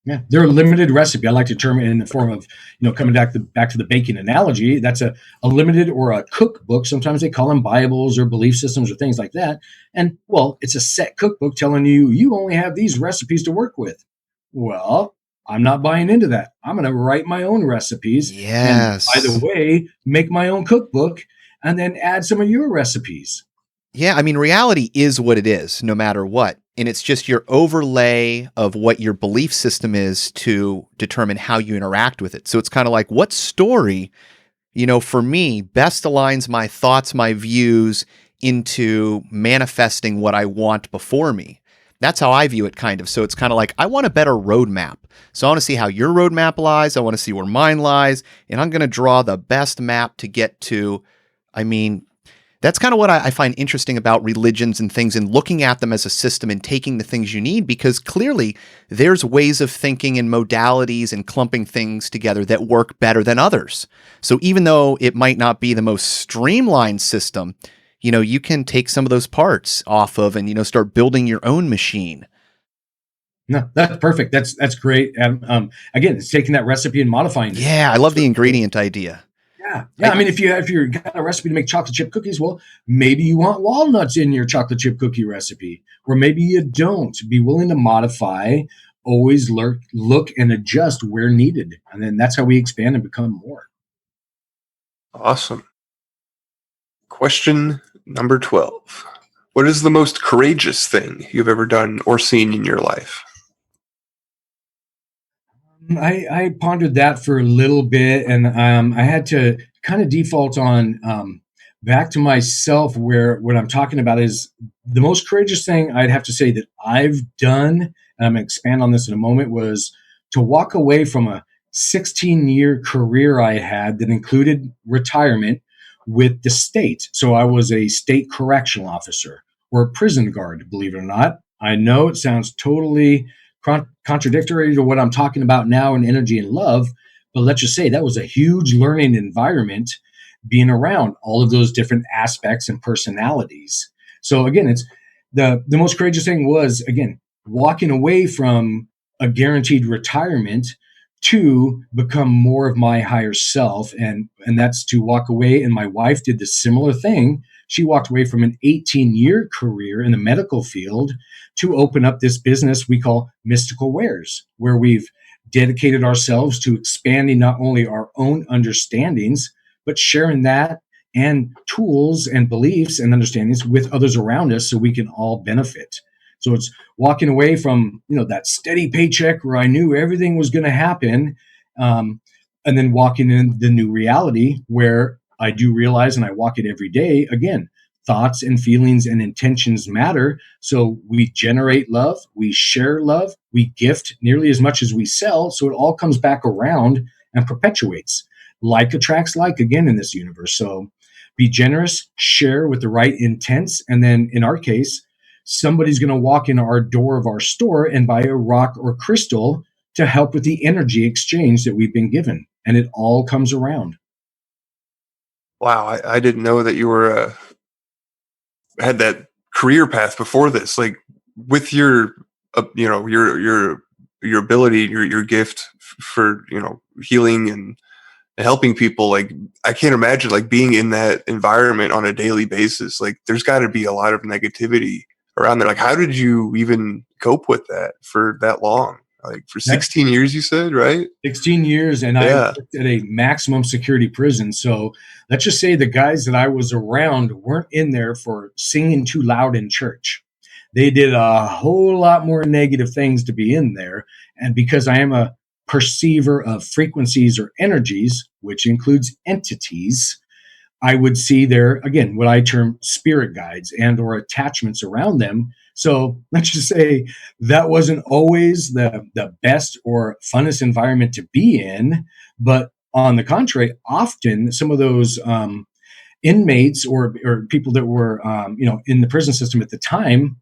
Yeah, they're a limited recipe. I like to term it in the form of, coming back to the baking analogy. That's a limited or a cookbook. Sometimes they call them Bibles or belief systems or things like that. And, well, it's a set cookbook telling you only have these recipes to work with. Well, I'm not buying into that. I'm going to write my own recipes. Yes. And, by the way, make my own cookbook and then add some of your recipes. Yeah, I mean, reality is what it is, no matter what. And it's just your overlay of what your belief system is to determine how you interact with it. So it's kind of like, what story, for me, best aligns my thoughts, my views into manifesting what I want before me. That's how I view it, kind of. So it's kind of like, I want a better roadmap. So I want to see how your roadmap lies. I want to see where mine lies. And I'm going to draw the best map to get to, that's kind of what I find interesting about religions and things, and looking at them as a system and taking the things you need, because clearly there's ways of thinking and modalities and clumping things together that work better than others. So even though it might not be the most streamlined system, you can take some of those parts off of and, start building your own machine. No, that's perfect. That's great. Again, it's taking that recipe and modifying it. Yeah, I love the ingredient idea. Yeah. I mean, if you got a recipe to make chocolate chip cookies, well, maybe you want walnuts in your chocolate chip cookie recipe, or maybe you don't. Be willing to modify. Always look and adjust where needed, and then that's how we expand and become more. Awesome. Question number 12. What is the most courageous thing you've ever done or seen in your life? I pondered that for a little bit, and I had to kind of default on back to myself, where what I'm talking about is the most courageous thing I'd have to say that I've done, and I'm going to expand on this in a moment, was to walk away from a 16-year career I had that included retirement with the state. So I was a state correctional officer, or a prison guard, believe it or not. I know it sounds totally contradictory to what I'm talking about now in energy and love, but let's just say that was a huge learning environment, being around all of those different aspects and personalities. So again, it's the most courageous thing was, again, walking away from a guaranteed retirement to become more of my higher self. And that's to walk away. And my wife did the similar thing. She walked away from an 18-year career in the medical field to open up this business we call Mystical Wares, where we've dedicated ourselves to expanding not only our own understandings, but sharing that and tools and beliefs and understandings with others around us so we can all benefit. So it's walking away from, that steady paycheck where I knew everything was going to happen, and then walking in the new reality where I do realize, and I walk it every day, again, thoughts and feelings and intentions matter. So we generate love, we share love, we gift nearly as much as we sell. So it all comes back around and perpetuates. Like attracts like, again, in this universe. So be generous, share with the right intents. And then in our case, somebody's going to walk in our door of our store and buy a rock or crystal to help with the energy exchange that we've been given. And it all comes around. Wow. I didn't know that you were, had that career path before this, like with your, your ability, your gift for, healing and helping people. Like, I can't imagine like being in that environment on a daily basis. Like, there's got to be a lot of negativity around there. Like, how did you even cope with that for that long? Like for 16 years, you said, right? 16 years. And I worked at a maximum security prison. So let's just say the guys that I was around weren't in there for singing too loud in church. They did a whole lot more negative things to be in there. And because I am a perceiver of frequencies or energies, which includes entities, I would see there, again, what I term spirit guides and or attachments around them. So let's just say that wasn't always the best or funnest environment to be in. But on the contrary, often some of those inmates or people that were, in the prison system at the time,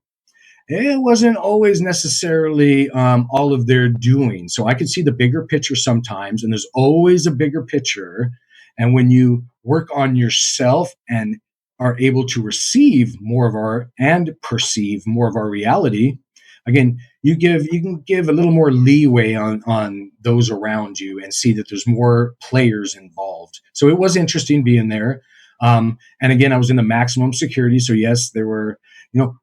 it wasn't always necessarily all of their doing. So I could see the bigger picture sometimes, and there's always a bigger picture. And when you work on yourself and are able to receive more of and perceive more of our reality, again, you can give a little more leeway on those around you and see that there's more players involved. So it was interesting being there. And again, I was in the maximum security. So yes, there were,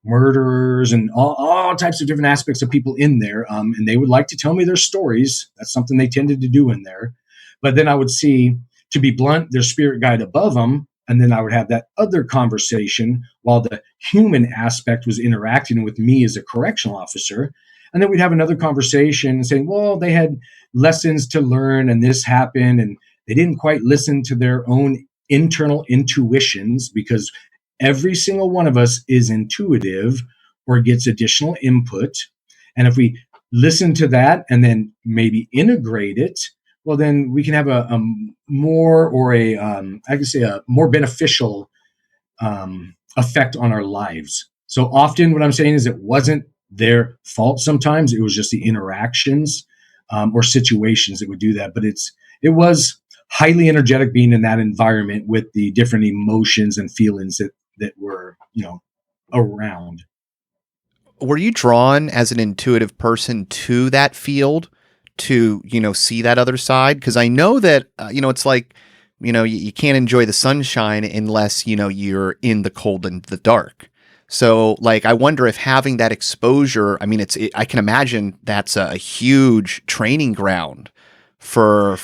murderers and all types of different aspects of people in there. And they would like to tell me their stories. That's something they tended to do in there. But then I would see, to be blunt, their spirit guide above them. And then I would have that other conversation while the human aspect was interacting with me as a correctional officer. And then we'd have another conversation saying, well, they had lessons to learn and this happened. And they didn't quite listen to their own internal intuitions, because every single one of us is intuitive or gets additional input. And if we listen to that and then maybe integrate it, well, then we can have a more or a more beneficial effect on our lives. So often what I'm saying is it wasn't their fault. Sometimes it was just the interactions or situations that would do that. But it was highly energetic being in that environment with the different emotions and feelings that that were, around. Were you drawn as an intuitive person to that field to, see that other side? Because I know that, it's like, you can't enjoy the sunshine unless, you're in the cold and the dark. So, like, I wonder if having that exposure, I mean, I can imagine that's a huge training ground for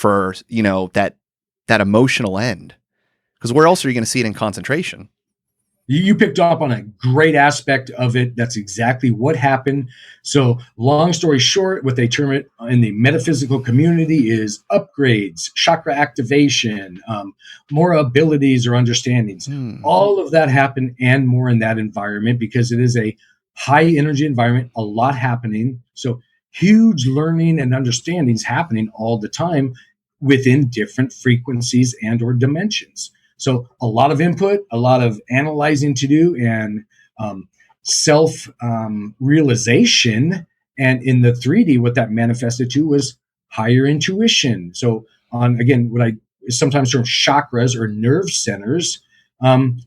that emotional end. Because where else are you going to see it in concentration? You picked up on a great aspect of it. That's exactly what happened. So, long story short, what they term it in the metaphysical community is upgrades, chakra activation, more abilities or understandings. All of that happened and more in that environment because it is a high energy environment, a lot happening. So, huge learning and understandings happening all the time within different frequencies and or dimensions. So a lot of input, a lot of analyzing to do, and self realization. And in the 3D, what that manifested to was higher intuition. So on, again, what I sometimes term chakras or nerve centers,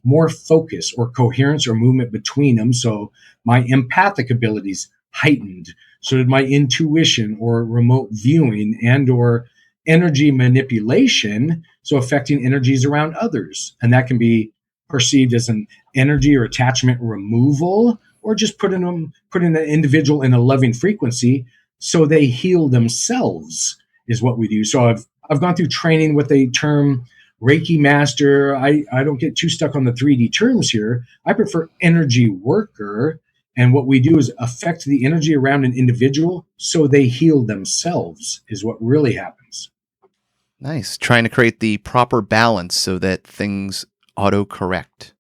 more focus or coherence or movement between them. So my empathic abilities heightened. So did my intuition or remote viewing and or energy manipulation, so affecting energies around others. And that can be perceived as an energy or attachment removal, or just putting the individual in a loving frequency so they heal themselves is what we do. So I've gone through training, what they term Reiki master. I don't get too stuck on the 3D terms here. I prefer energy worker. And what we do is affect the energy around an individual so they heal themselves is what really happens. Nice. Trying to create the proper balance so that things auto-correct.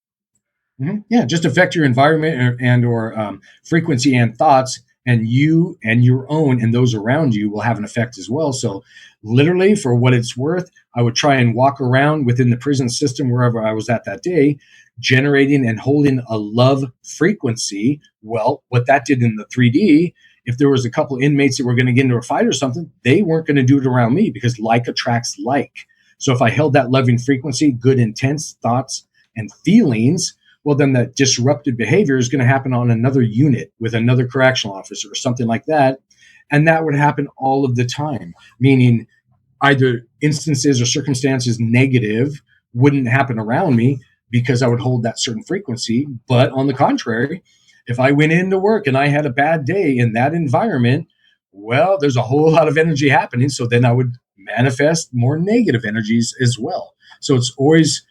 Mm-hmm. Yeah, just affect your environment or frequency and thoughts, and you and your own and those around you will have an effect as well. So literally, for what it's worth, I would try and walk around within the prison system wherever I was at that day, generating and holding a love frequency. Well, what that did in the 3D, if there was a couple of inmates that were going to get into a fight or something, they weren't going to do it around me because like attracts like. So if I held that loving frequency, good, intense thoughts and feelings, well, then that disruptive behavior is going to happen on another unit with another correctional officer or something like that. And that would happen all of the time, meaning either instances or circumstances negative wouldn't happen around me because I would hold that certain frequency. But on the contrary, if I went into work and I had a bad day in that environment, well, there's a whole lot of energy happening. So then I would manifest more negative energies as well. So it's always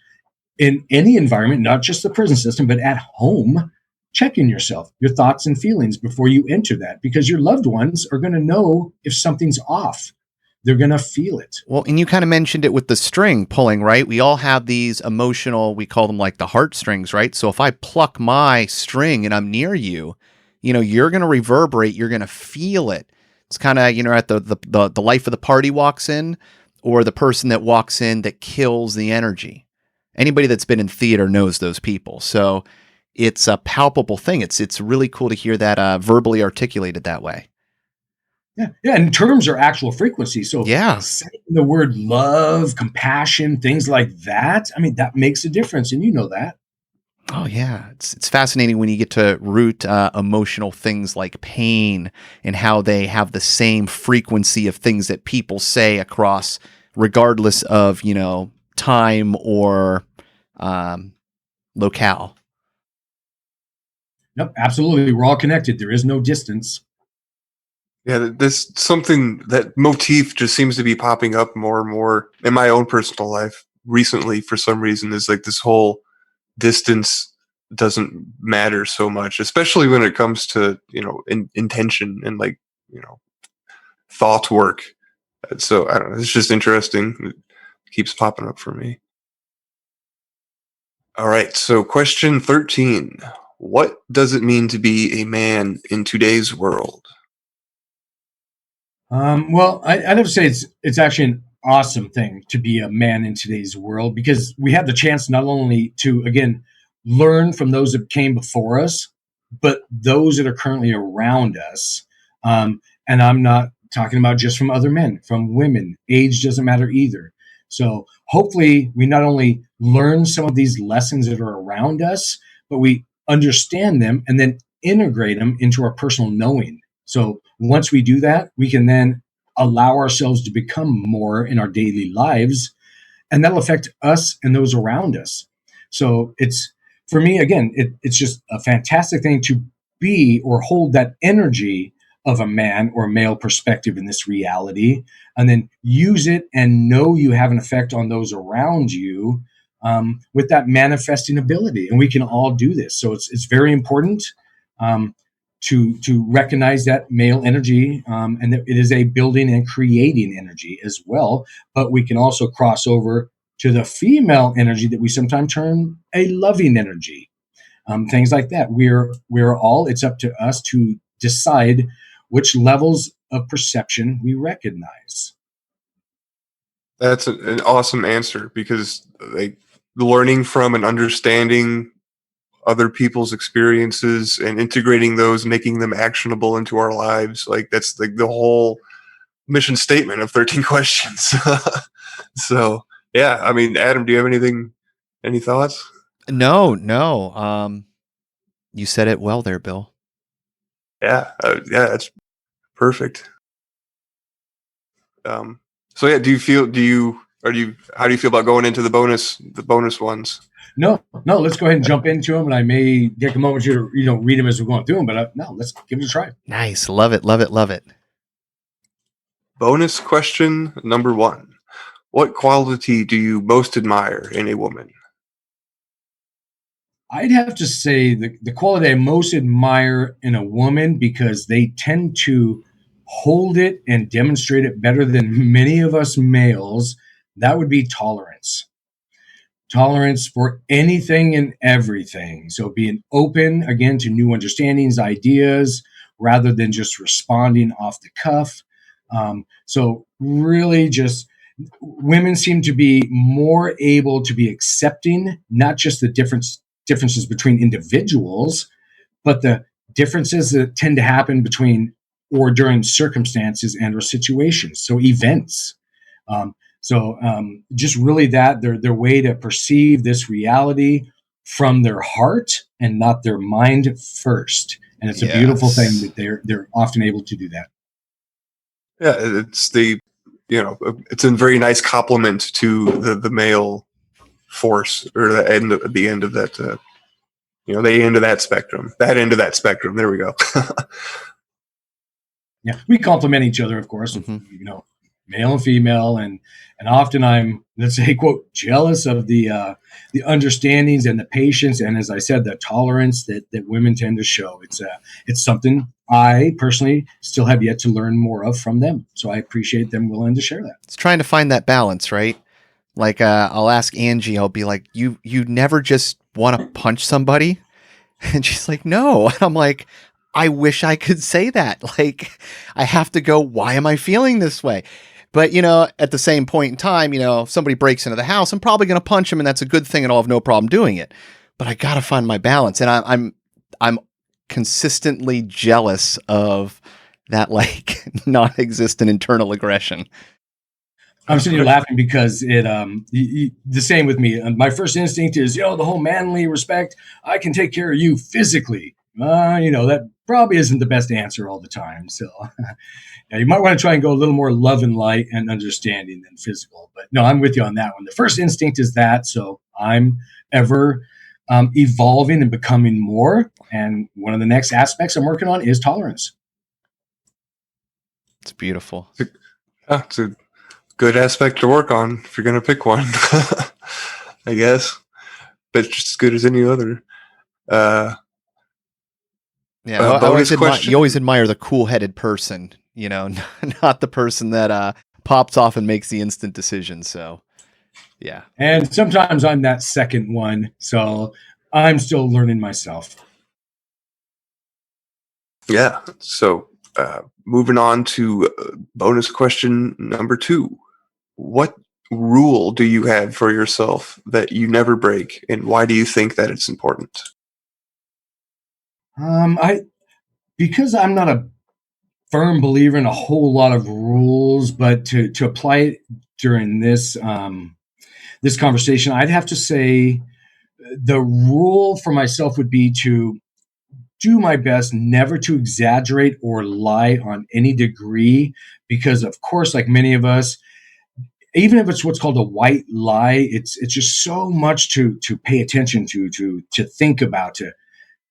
in any environment, not just the prison system, but at home, checking yourself, your thoughts and feelings before you enter that, because your loved ones are going to know if something's off. They're going to feel it. Well, and you kind of mentioned it with the string pulling, right? We all have these emotional, we call them like the heartstrings, right? So if I pluck my string and I'm near you, you're going to reverberate, you're going to feel it. It's kind of, at the life of the party walks in, or the person that walks in that kills the energy. Anybody that's been in theater knows those people. So it's a palpable thing. It's really cool to hear that verbally articulated that way. Yeah, and terms are actual frequencies. So saying the word love, compassion, things like that, I mean, that makes a difference, and you know that. Oh, yeah. It's fascinating when you get to root emotional things like pain and how they have the same frequency of things that people say across, regardless of, time or locale. Nope, absolutely. We're all connected. There is no distance. Yeah, there's something, that motif just seems to be popping up more and more in my own personal life recently for some reason. Is like this whole distance doesn't matter so much, especially when it comes to, intention and thought work. So I don't know, it's just interesting. It keeps popping up for me. All right, so question 13. What does it mean to be a man in today's world? Well, I'd have to say it's actually an awesome thing to be a man in today's world, because we have the chance not only to, again, learn from those that came before us, but those that are currently around us. And I'm not talking about just from other men, from women. Age doesn't matter either. So hopefully we not only learn some of these lessons that are around us, but we understand them and then integrate them into our personal knowing. So once we do that, we can then allow ourselves to become more in our daily lives, and that'll affect us and those around us. So it's, for me, again, it's just a fantastic thing to be or hold that energy of a man or male perspective in this reality, and then use it and know you have an effect on those around you, with that manifesting ability. And we can all do this. So it's very important to recognize that male energy, and that it is a building and creating energy as well. But we can also cross over to the female energy that we sometimes term a loving energy. Things like that. We're all, it's up to us to decide which levels of perception we recognize. That's an awesome answer, because like learning from and understanding other people's experiences and integrating those, making them actionable into our lives, like that's like the whole mission statement of 13 questions. So yeah, I mean, Adam, do you have any thoughts? No. You said it well there, Bill. Yeah, that's perfect. So yeah, how do you feel about going into the bonus ones? No, let's go ahead and jump into them, and I may take a moment to read them as we're going through them, but no, let's give it a try. Nice. Love it. Bonus question number 1. What quality do you most admire in a woman? I'd have to say the quality I most admire in a woman, because they tend to hold it and demonstrate it better than many of us males, that would be tolerance. Tolerance for anything and everything. So being open, again, to new understandings, ideas, rather than just responding off the cuff. So really just women seem to be more able to be accepting, not just the differences between individuals, but the differences that tend to happen between or during circumstances and or situations. So events. Just really that their way to perceive this reality from their heart and not their mind first. And it's a beautiful thing that they're often able to do that. Yeah, it's a very nice compliment to the male force, or the end of that, the end of that spectrum. That end of that spectrum. There we go. Yeah, we complement each other, of course. Mm-hmm. Male and female, and often I'm, let's say, quote, jealous of the understandings and the patience, and as I said, the tolerance that women tend to show. It's something I personally still have yet to learn more of from them. So I appreciate them willing to share that. It's trying to find that balance, right? Like I'll ask Angie, I'll be like, you never just want to punch somebody? And she's like, no. And I'm like, I wish I could say that. Like, I have to go, why am I feeling this way? But, at the same point in time, if somebody breaks into the house, I'm probably going to punch them, and that's a good thing, and I'll have no problem doing it. But I got to find my balance. And I'm consistently jealous of that, like, non-existent internal aggression. I'm sitting here laughing because the same with me. My first instinct is, the whole manly respect. I can take care of you physically. That probably isn't the best answer all the time. So you might want to try and go a little more love and light and understanding than physical. But no, I'm with you on that one. The first instinct is that. So I'm ever evolving and becoming more. And one of the next aspects I'm working on is tolerance. It's beautiful. It's a good aspect to work on if you're going to pick one, I guess. But it's just as good as any other. You always admire the cool-headed person, not the person that pops off and makes the instant decision. So, yeah. And sometimes I'm that second one, so I'm still learning myself. Yeah. So, moving on to bonus question number 2. What rule do you have for yourself that you never break, and why do you think that it's important? Because I'm not a firm believer in a whole lot of rules, but to apply it during this this conversation, I'd have to say the rule for myself would be to do my best never to exaggerate or lie on any degree, because of course, like many of us, even if it's what's called a white lie, it's just so much to pay attention to think about,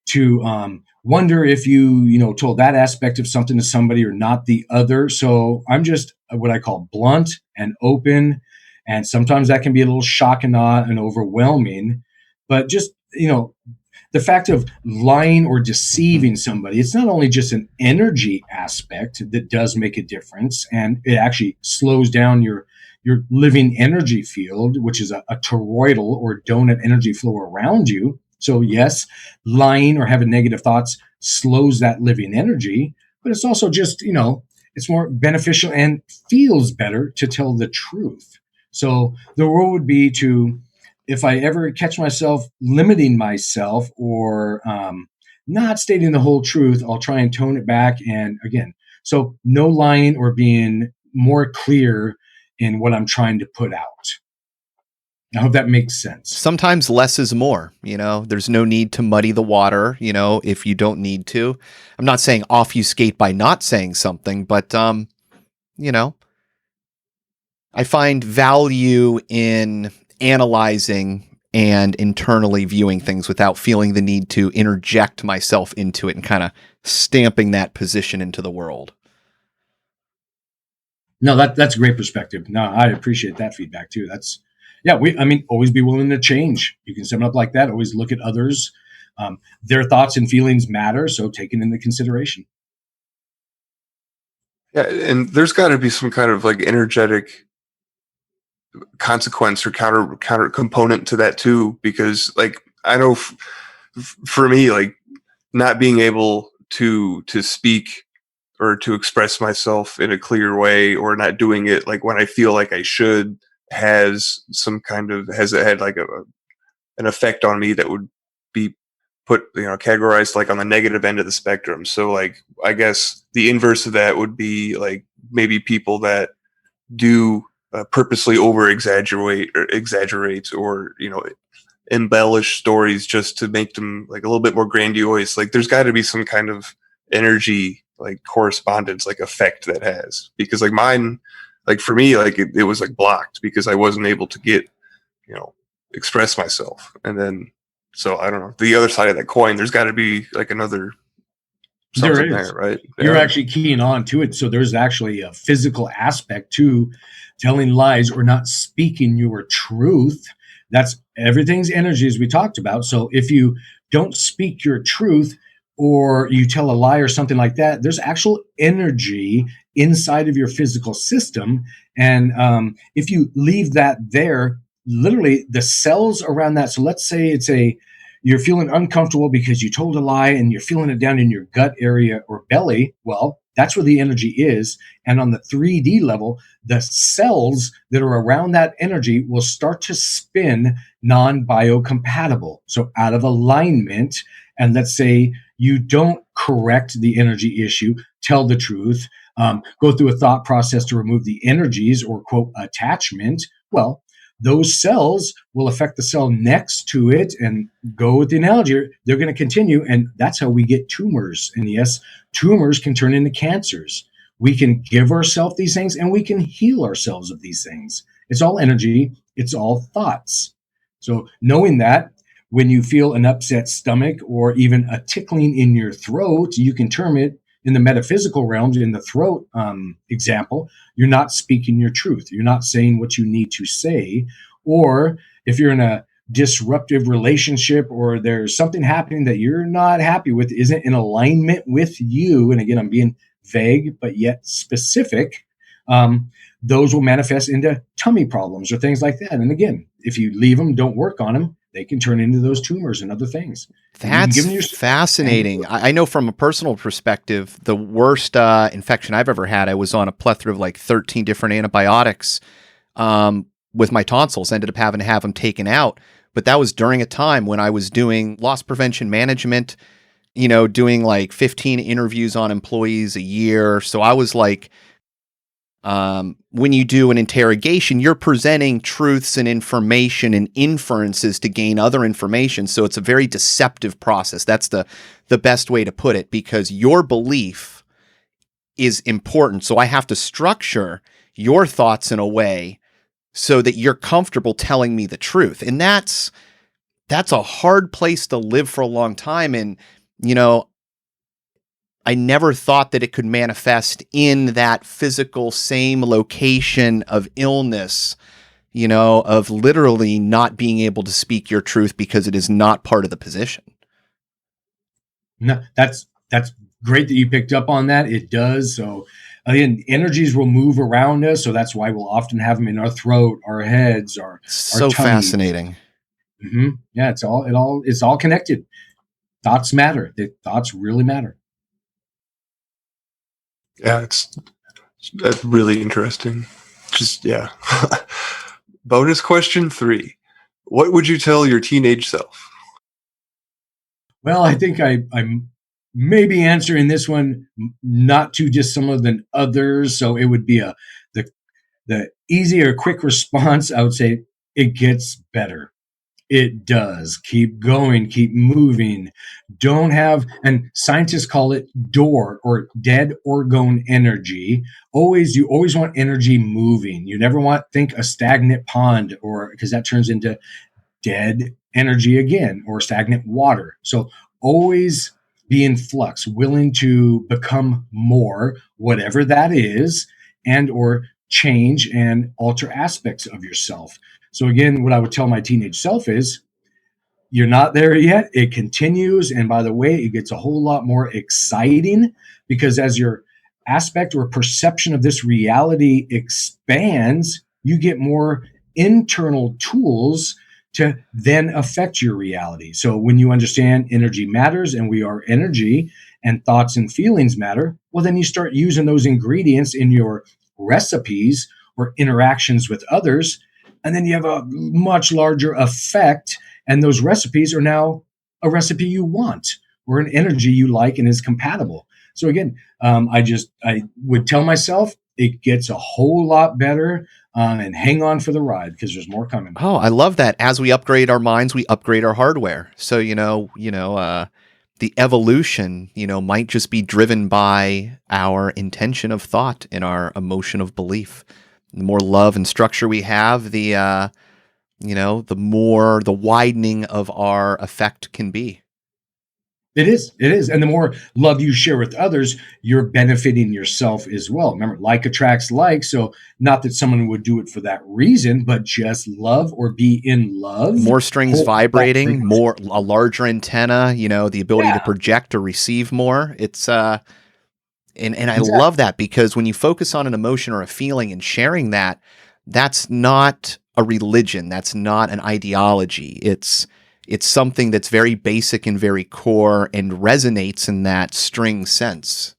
to wonder if you told that aspect of something to somebody or not the other. So I'm just what I call blunt and open, and sometimes that can be a little shock and awe and overwhelming. But just the fact of lying or deceiving somebody, it's not only just an energy aspect that does make a difference, and it actually slows down your living energy field, which is a toroidal or donut energy flow around you. So yes, lying or having negative thoughts slows that living energy, but it's also just, it's more beneficial and feels better to tell the truth. So the rule would be to, if I ever catch myself limiting myself or not stating the whole truth, I'll try and tone it back. And again, so no lying or being more clear in what I'm trying to put out. I hope that makes sense. Sometimes less is more, there's no need to muddy the water, if you don't need to. I'm not saying obfuscate by not saying something, but, I find value in analyzing and internally viewing things without feeling the need to interject myself into it and kind of stamping that position into the world. No, that's a great perspective. No, I appreciate that feedback too. Always be willing to change. You can sum it up like that. Always look at others. Their thoughts and feelings matter, so take it into consideration. Yeah, and there's got to be some kind of like energetic consequence or counter component to that too, because like I know for me, like not being able to speak or to express myself in a clear way, or not doing it like when I feel like I should, has had like an effect on me that would be categorized like on the negative end of the spectrum. So like I guess the inverse of that would be like maybe people that do purposely over exaggerate or embellish stories just to make them like a little bit more grandiose. Like there's got to be some kind of energy like correspondence like effect that has, because like mine, like for me, like it was like blocked because I wasn't able to get express myself. And then so I don't know, the other side of that coin, there's got to be like another something there, right? You're actually keying on to it. So there's actually a physical aspect to telling lies or not speaking your truth. That's everything's energy, as we talked about. So if you don't speak your truth or you tell a lie or something like that, there's actual energy inside of your physical system. And if you leave that there, literally the cells around that. So let's say you're feeling uncomfortable because you told a lie and you're feeling it down in your gut area or belly. Well, that's where the energy is. And on the 3D level, the cells that are around that energy will start to spin non-biocompatible. So out of alignment. And let's say you don't correct the energy issue, tell the truth, go through a thought process to remove the energies or quote attachment. Well, those cells will affect the cell next to it, and go with the analogy, they're going to continue. And that's how we get tumors. And yes, tumors can turn into cancers. We can give ourselves these things and we can heal ourselves of these things. It's all energy. It's all thoughts. So knowing that, when you feel an upset stomach or even a tickling in your throat, you can term it in the metaphysical realms, in the throat example, you're not speaking your truth. You're not saying what you need to say. Or if you're in a disruptive relationship or there's something happening that you're not happy with, isn't in alignment with you, and again, I'm being vague but yet specific, those will manifest into tummy problems or things like that. And again, if you leave them, don't work on them, they can turn into those tumors and other things. That's fascinating. I know from a personal perspective, the worst infection I've ever had, I was on a plethora of like 13 different antibiotics with my tonsils, ended up having to have them taken out. But that was during a time when I was doing loss prevention management, doing like 15 interviews on employees a year. So I was like when you do an interrogation, you're presenting truths and information and inferences to gain other information. So it's a very deceptive process. That's the best way to put it, because your belief is important. So I have to structure your thoughts in a way so that you're comfortable telling me the truth. And that's a hard place to live for a long time. And, I never thought that it could manifest in that physical same location of illness, of literally not being able to speak your truth because it is not part of the position. No, that's great that you picked up on that. It does. So again, energies will move around us. So that's why we'll often have them in our throat, our heads, our so tummies. Fascinating. Mm-hmm. Yeah, it's all connected. Thoughts matter. Thoughts really matter. Yeah, that's really interesting. Bonus question 3. What would you tell your teenage self? Well, I think I may be answering this one not too dissimilar than others. So it would be the easy or quick response. I would say it gets better. It does. Keep going, keep moving. Don't have, and scientists call it DOR, or dead orgone energy. You always want energy moving. You never think a stagnant pond, or because that turns into dead energy again, or stagnant water. So always be in flux, willing to become more, whatever that is, and or change and alter aspects of yourself. So again, what I would tell my teenage self is, you're not there yet. It continues. And by the way, it gets a whole lot more exciting, because as your aspect or perception of this reality expands, you get more internal tools to then affect your reality. So when you understand energy matters and we are energy and thoughts and feelings matter, well, then you start using those ingredients in your recipes or interactions with others. And then you have a much larger effect. And those recipes are now a recipe you want, or an energy you like and is compatible. So again, I would tell myself it gets a whole lot better, and hang on for the ride, because there's more coming. Oh, I love that. As we upgrade our minds, we upgrade our hardware. So, the evolution, might just be driven by our intention of thought and our emotion of belief. The more love and structure we have, the more the widening of our effect can be. It is. And the more love you share with others, you're benefiting yourself as well. Remember, like attracts like. So not that someone would do it for that reason, but just love or be in love. More strings vibrating, a larger antenna, the ability to project or receive more. It's, and I love that, because when you focus on an emotion or a feeling and sharing that, that's not a religion. That's not an ideology. It's something that's very basic and very core and resonates in that string sense.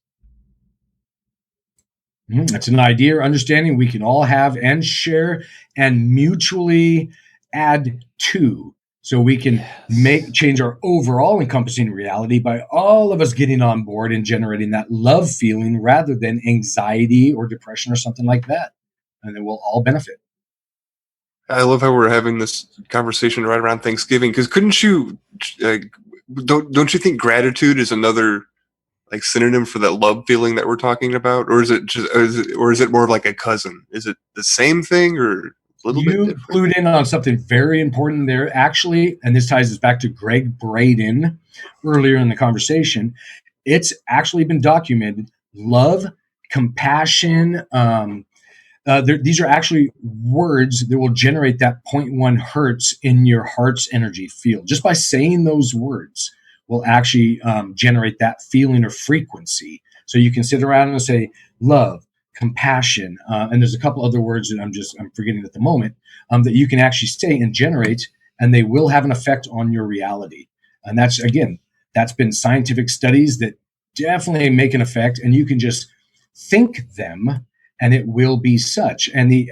It's an idea or understanding we can all have and share and mutually add to, so we can change our overall encompassing reality by all of us getting on board and generating that love feeling rather than anxiety or depression or something like that. And then we'll all benefit. I love how we're having this conversation right around Thanksgiving, because couldn't you, don't you think gratitude is another synonym for that love feeling that we're talking about, or is it more like a cousin? Is it the same thing or a little bit different? You clued in on something very important there, actually, and this ties us back to Greg Braden earlier in the conversation. It's actually been documented. Love, compassion, these are actually words that will generate that 0.1 hertz in your heart's energy field. Just by saying those words will actually generate that feeling or frequency. So you can sit around and say love, compassion, and there's a couple other words that I'm forgetting at the moment, that you can actually say and generate, and they will have an effect on your reality. And that's been scientific studies that definitely make an effect, and you can just think them and it will be such. And the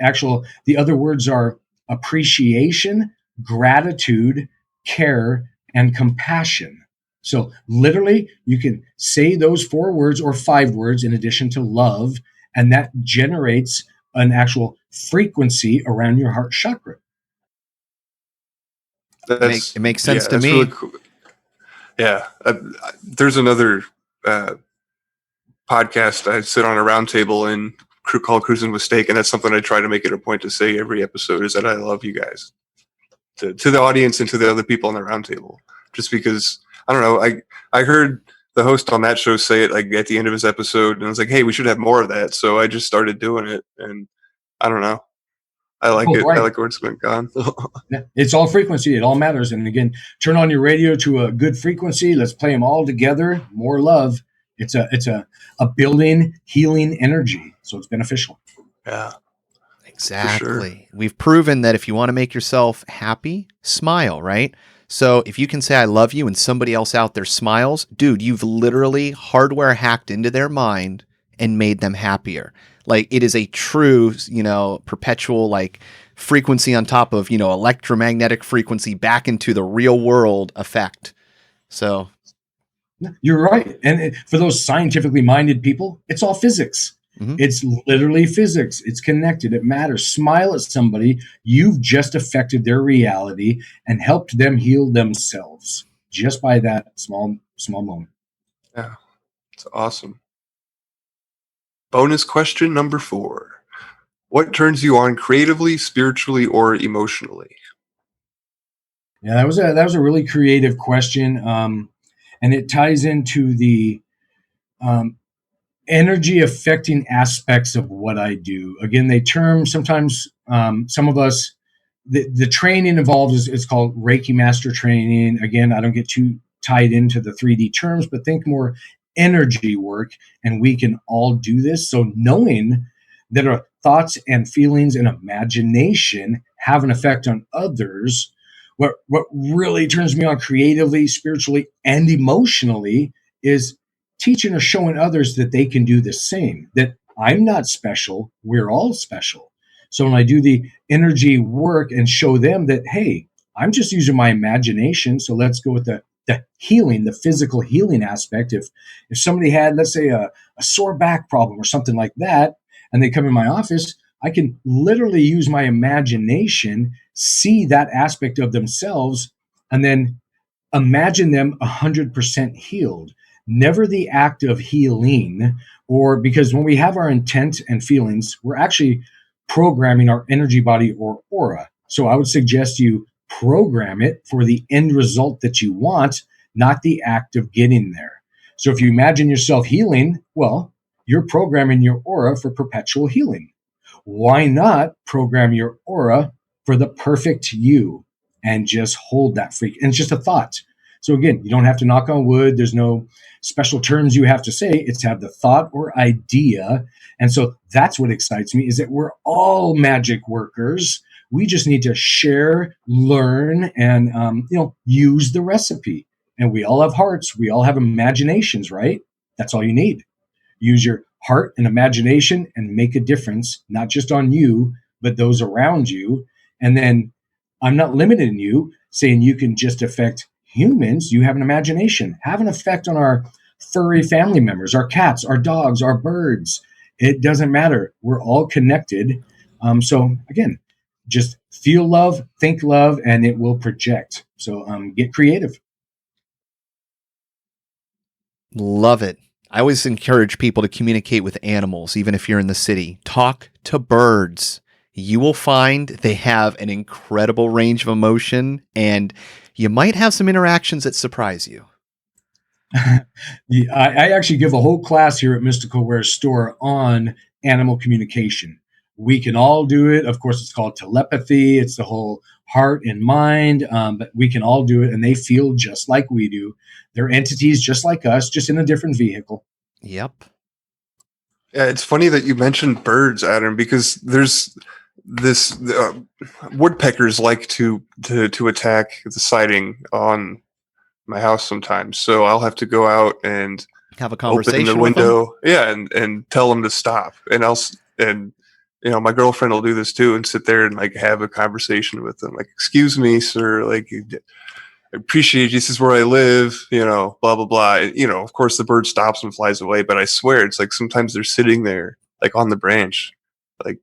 other words are appreciation, gratitude, care, and compassion. So literally, you can say those 4 words or 5 words in addition to love, And that generates an actual frequency around your heart chakra. It makes sense to me. Really cool. Yeah. There's another podcast. I sit on a round table and called Cruising with Steak, and that's something I try to make it a point to say every episode, is that I love you guys. To the audience and to the other people on the round table. Just because, I don't know, I heard the host on that show say it like at the end of his episode, and I was like, hey, we should have more of that. So I just started doing it, and I don't know. I like it. Right. I like where it's been gone. It's all frequency. It all matters. And again, turn on your radio to a good frequency. Let's play them all together. More love. It's a building, healing energy. So it's beneficial. Yeah. Exactly. Sure. We've proven that if you want to make yourself happy, smile, right? So if you can say, I love you, and somebody else out there smiles, dude, you've literally hardware hacked into their mind and made them happier. Like, it is a true, perpetual, like, frequency on top of, electromagnetic frequency back into the real world effect. So. You're right. And for those scientifically minded people, it's all physics. Mm-hmm. It's literally physics. It's connected. It matters. Smile at somebody. You've just affected their reality and helped them heal themselves just by that small moment. Yeah, it's awesome. Bonus question number 4. What turns you on creatively, spiritually, or emotionally? Yeah, that was a really creative question. And it ties into the energy affecting aspects of what I do. Again, they term sometimes some of us, the training involved is called Reiki Master Training. Again, I don't get too tied into the 3D terms, but think more energy work, and we can all do this. So knowing that our thoughts and feelings and imagination have an effect on others, what really turns me on creatively, spiritually, and emotionally is teaching or showing others that they can do the same, that I'm not special, we're all special. So when I do the energy work and show them that, hey, I'm just using my imagination, so let's go with the healing, the physical healing aspect. If somebody had, let's say, a sore back problem or something like that, and they come in my office, I can literally use my imagination, see that aspect of themselves, and then imagine them 100% healed. Never the act of healing, or because when we have our intent and feelings, we're actually programming our energy body or aura. So I would suggest you program it for the end result that you want, not the act of getting there. So if you imagine yourself healing, well, you're programming your aura for perpetual healing. Why not program your aura for the perfect you and just hold that freak? And it's just a thought. So again, you don't have to knock on wood. There's no special terms you have to say. It's to have the thought or idea. And so that's what excites me, is that we're all magic workers. We just need to share, learn, and use the recipe. And we all have hearts. We all have imaginations, right? That's all you need. Use your heart and imagination and make a difference, not just on you, but those around you. And then I'm not limiting you, saying you can just affect humans. You have an imagination. Have an effect on our furry family members, our cats, our dogs, our birds. It doesn't matter. We're all connected. So again, just feel love, think love, and it will project. So get creative. Love it. I always encourage people to communicate with animals, even if you're in the city. Talk to birds. You will find they have an incredible range of emotion, and you might have some interactions that surprise you. I actually give a whole class here at Mystical Rare Store on animal communication. We can all do it. Of course, it's called telepathy. It's the whole heart and mind, but we can all do it, and they feel just like we do. They're entities just like us, just in a different vehicle. Yep. Yeah, it's funny that you mentioned birds, Adam, because there's this woodpeckers like to attack the siding on my house sometimes. So I'll have to go out and have a conversation open the window, and tell them to stop. And my girlfriend will do this too, and sit there and like have a conversation with them, like, "Excuse me, sir, like, I appreciate you. This is where I live, blah, blah, blah." Of course the bird stops and flies away, but I swear it's like sometimes they're sitting there like on the branch, like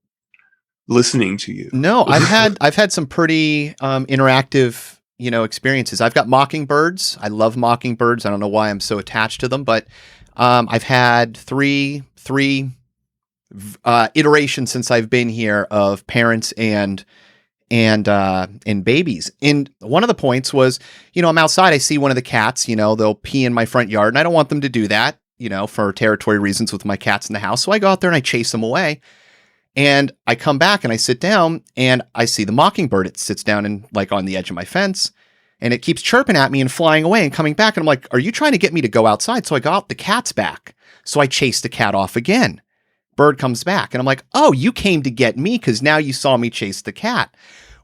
listening to you. No, I've had some pretty interactive, experiences. I've got mockingbirds. I love mockingbirds. I don't know why I'm so attached to them, but I've had three iterations since I've been here of parents and babies. And one of the points was, I'm outside, I see one of the cats, they'll pee in my front yard, and I don't want them to do that, for territory reasons with my cats in the house. So I go out there and I chase them away. And I come back and I sit down and I see the mockingbird. It sits down and like on the edge of my fence, and it keeps chirping at me and flying away and coming back. And I'm like, are you trying to get me to go outside? So I go out, the cat's back. So I chase the cat off again. Bird comes back and I'm like, oh, you came to get me because now you saw me chase the cat.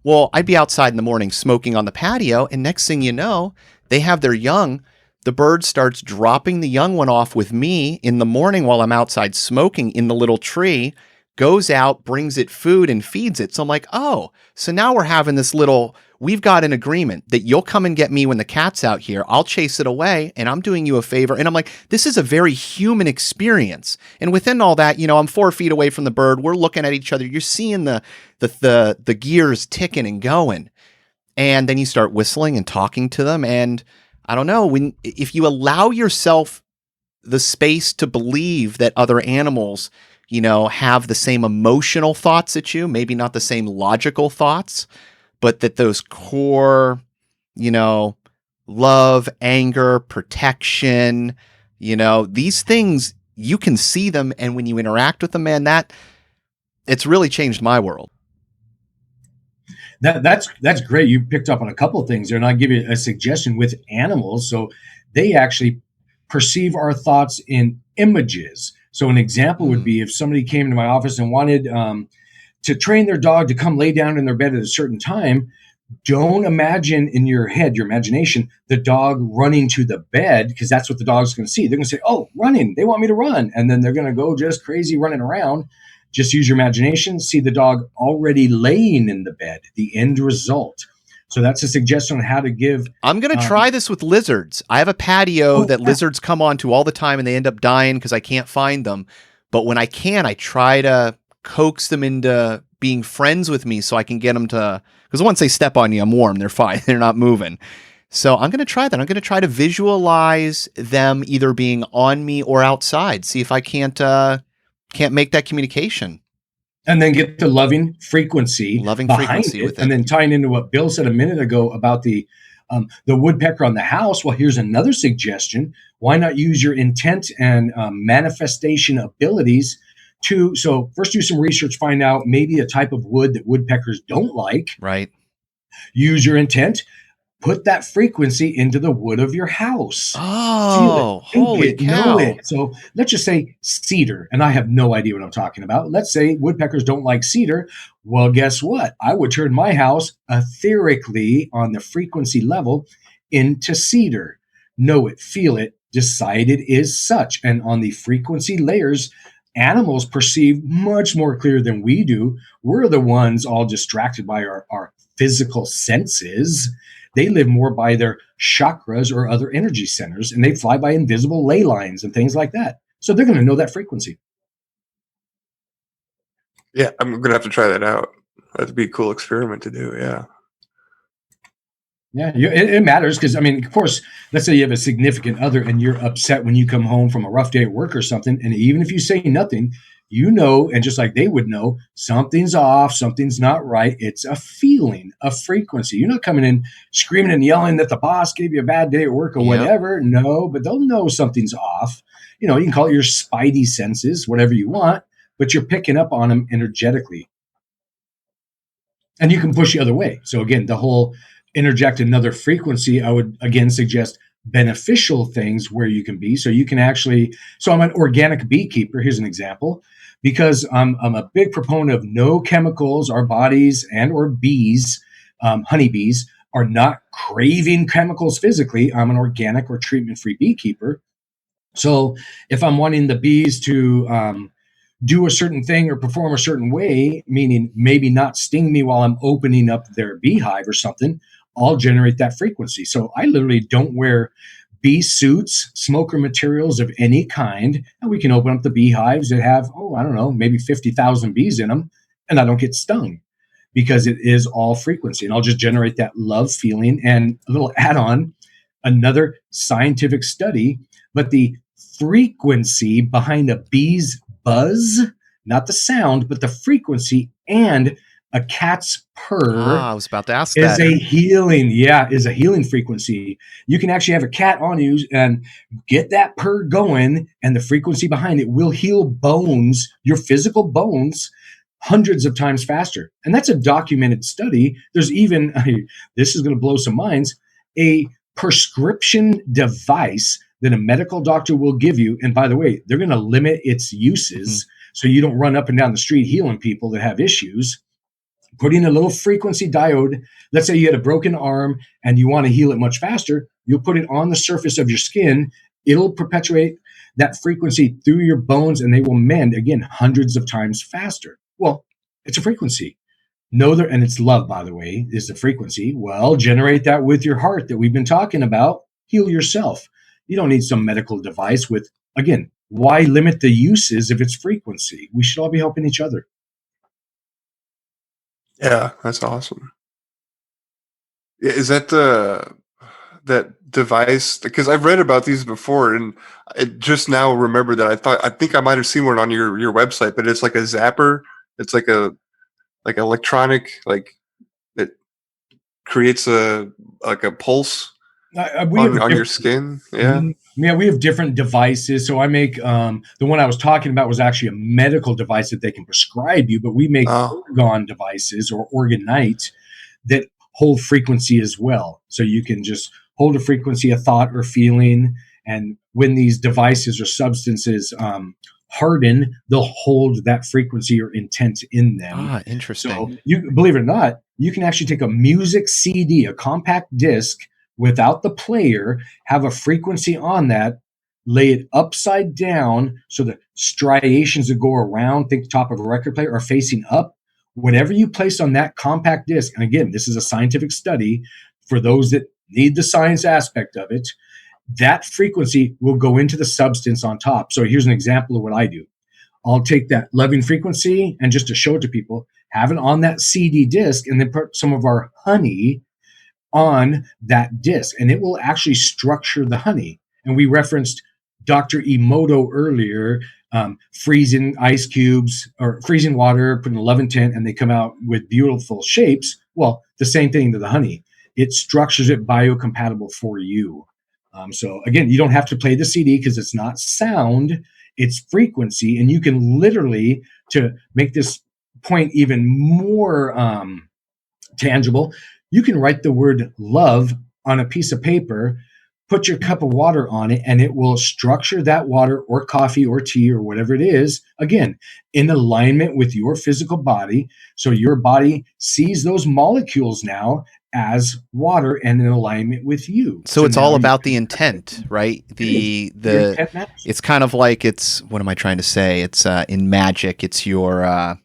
Well, I'd be outside in the morning smoking on the patio, and next thing you know, they have their young. The bird starts dropping the young one off with me in the morning while I'm outside smoking in the little tree, goes out, brings it food and feeds it. So I'm like, oh, so now we're having this we've got an agreement that you'll come and get me when the cat's out here. I'll chase it away and I'm doing you a favor. And I'm like, this is a very human experience. And within all that, I'm 4 feet away from the bird. We're looking at each other. You're seeing the gears ticking and going. And then you start whistling and talking to them. And I don't know, if you allow yourself the space to believe that other animals, have the same emotional thoughts at you, maybe not the same logical thoughts, but that those core, love, anger, protection, these things, you can see them. And when you interact with them, man, it's really changed my world. That's great. You picked up on a couple of things there, and I'll give you a suggestion with animals. So they actually perceive our thoughts in images. So an example would be if somebody came to my office and wanted to train their dog to come lay down in their bed at a certain time, don't imagine in your head, your imagination, the dog running to the bed, because that's what the dog's going to see. They're going to say, oh, running. They want me to run. And then they're going to go just crazy running around. Just use your imagination. See the dog already laying in the bed, the end result. So that's a suggestion on how to give. I'm going to try this with lizards. I have a patio that lizards come onto all the time, and they end up dying because I can't find them. But when I can, I try to coax them into being friends with me so I can get them to, because once they step on you, I'm warm. They're fine. They're not moving. So I'm going to try that. I'm going to try to visualize them either being on me or outside. See if I can't make that communication. And then get the loving frequency with it. And then tying into what Bill said a minute ago about the woodpecker on the house. Well, here's another suggestion. Why not use your intent and manifestation abilities so first do some research, find out maybe a type of wood that woodpeckers don't like. Right. Use your intent. Put that frequency into the wood of your house. Oh, holy cow. Know it. So let's just say cedar, and I have no idea what I'm talking about. Let's say woodpeckers don't like cedar. Well, guess what? I would turn my house etherically on the frequency level into cedar. Know it, feel it, decide it is such. And on the frequency layers, animals perceive much more clear than we do. We're the ones all distracted by our physical senses. They live more by their chakras or other energy centers, and they fly by invisible ley lines and things like that. So they're going to know that frequency. Yeah, I'm going to have to try that out. That'd be a cool experiment to do, yeah. Yeah, it matters because, of course, let's say you have a significant other and you're upset when you come home from a rough day at work or something, and even if you say nothing, and just like they would know, something's off, something's not right. It's a feeling, a frequency. You're not coming in screaming and yelling that the boss gave you a bad day at work or whatever. No, but they'll know something's off. You can call it your spidey senses, whatever you want, but you're picking up on them energetically. And you can push the other way. So again, the whole interject another frequency, I would again suggest beneficial things where you can be. So you can so I'm an organic beekeeper. Here's an example. Because I'm a big proponent of no chemicals. Our bodies and or bees, honeybees, are not craving chemicals physically. I'm an organic or treatment-free beekeeper. So if I'm wanting the bees to do a certain thing or perform a certain way, meaning maybe not sting me while I'm opening up their beehive or something, I'll generate that frequency. So I literally don't wear bee suits, smoker materials of any kind, and we can open up the beehives that have, I don't know, maybe 50,000 bees in them, and I don't get stung because it is all frequency. And I'll just generate that love feeling. And a little add-on, another scientific study, but the frequency behind a bee's buzz, not the sound, but the frequency, and a cat's purr. I was about to ask is that. Is a healing frequency. You can actually have a cat on you and get that purr going, and the frequency behind it will heal bones, your physical bones, hundreds of times faster. And that's a documented study. There's even, this is going to blow some minds, a prescription device that a medical doctor will give you. And by the way, they're going to limit its uses so you don't run up and down the street healing people that have issues. Putting a little frequency diode, let's say you had a broken arm and you want to heal it much faster, you'll put it on the surface of your skin. It'll perpetuate that frequency through your bones and they will mend, again, hundreds of times faster. Well, it's a frequency. And it's love, by the way, is the frequency. Well, generate that with your heart that we've been talking about. Heal yourself. You don't need some medical device with, again, why limit the uses if it's frequency? We should all be helping each other. Yeah, that's awesome. Is that that device? Because I've read about these before, and I just now remember that I think I might have seen one on your website, but it's like a zapper. It's like electronic, like it creates a pulse on your skin. Yeah. Yeah, we have different devices. So I make the one I was talking about was actually a medical device that they can prescribe you, but we make orgon devices or orgonite that hold frequency as well. So you can just hold a frequency, a thought or feeling. And when these devices or substances harden, they'll hold that frequency or intent in them. Interesting. So you believe it or not, you can actually take a music CD, a compact disc, without the player, have a frequency on that, lay it upside down so the striations that go around, think the top of a record player, are facing up. Whatever you place on that compact disc, and again, this is a scientific study for those that need the science aspect of it, that frequency will go into the substance on top. So here's an example of what I do. I'll take that loving frequency and just to show it to people, have it on that CD disc and then put some of our honey on that disc, and it will actually structure the honey. And we referenced Dr. Emoto earlier, freezing ice cubes or freezing water, putting a love intent, and they come out with beautiful shapes. Well, the same thing to the honey. It structures it biocompatible for you. So again, you don't have to play the CD because it's not sound, it's frequency. And you can literally, to make this point even more tangible, you can write the word love on a piece of paper, put your cup of water on it, and it will structure that water or coffee or tea or whatever it is, again, in alignment with your physical body. So your body sees those molecules now as water and in alignment with you. So it's all about the intent, right? It's kind of like what am I trying to say? It's in magic, it's your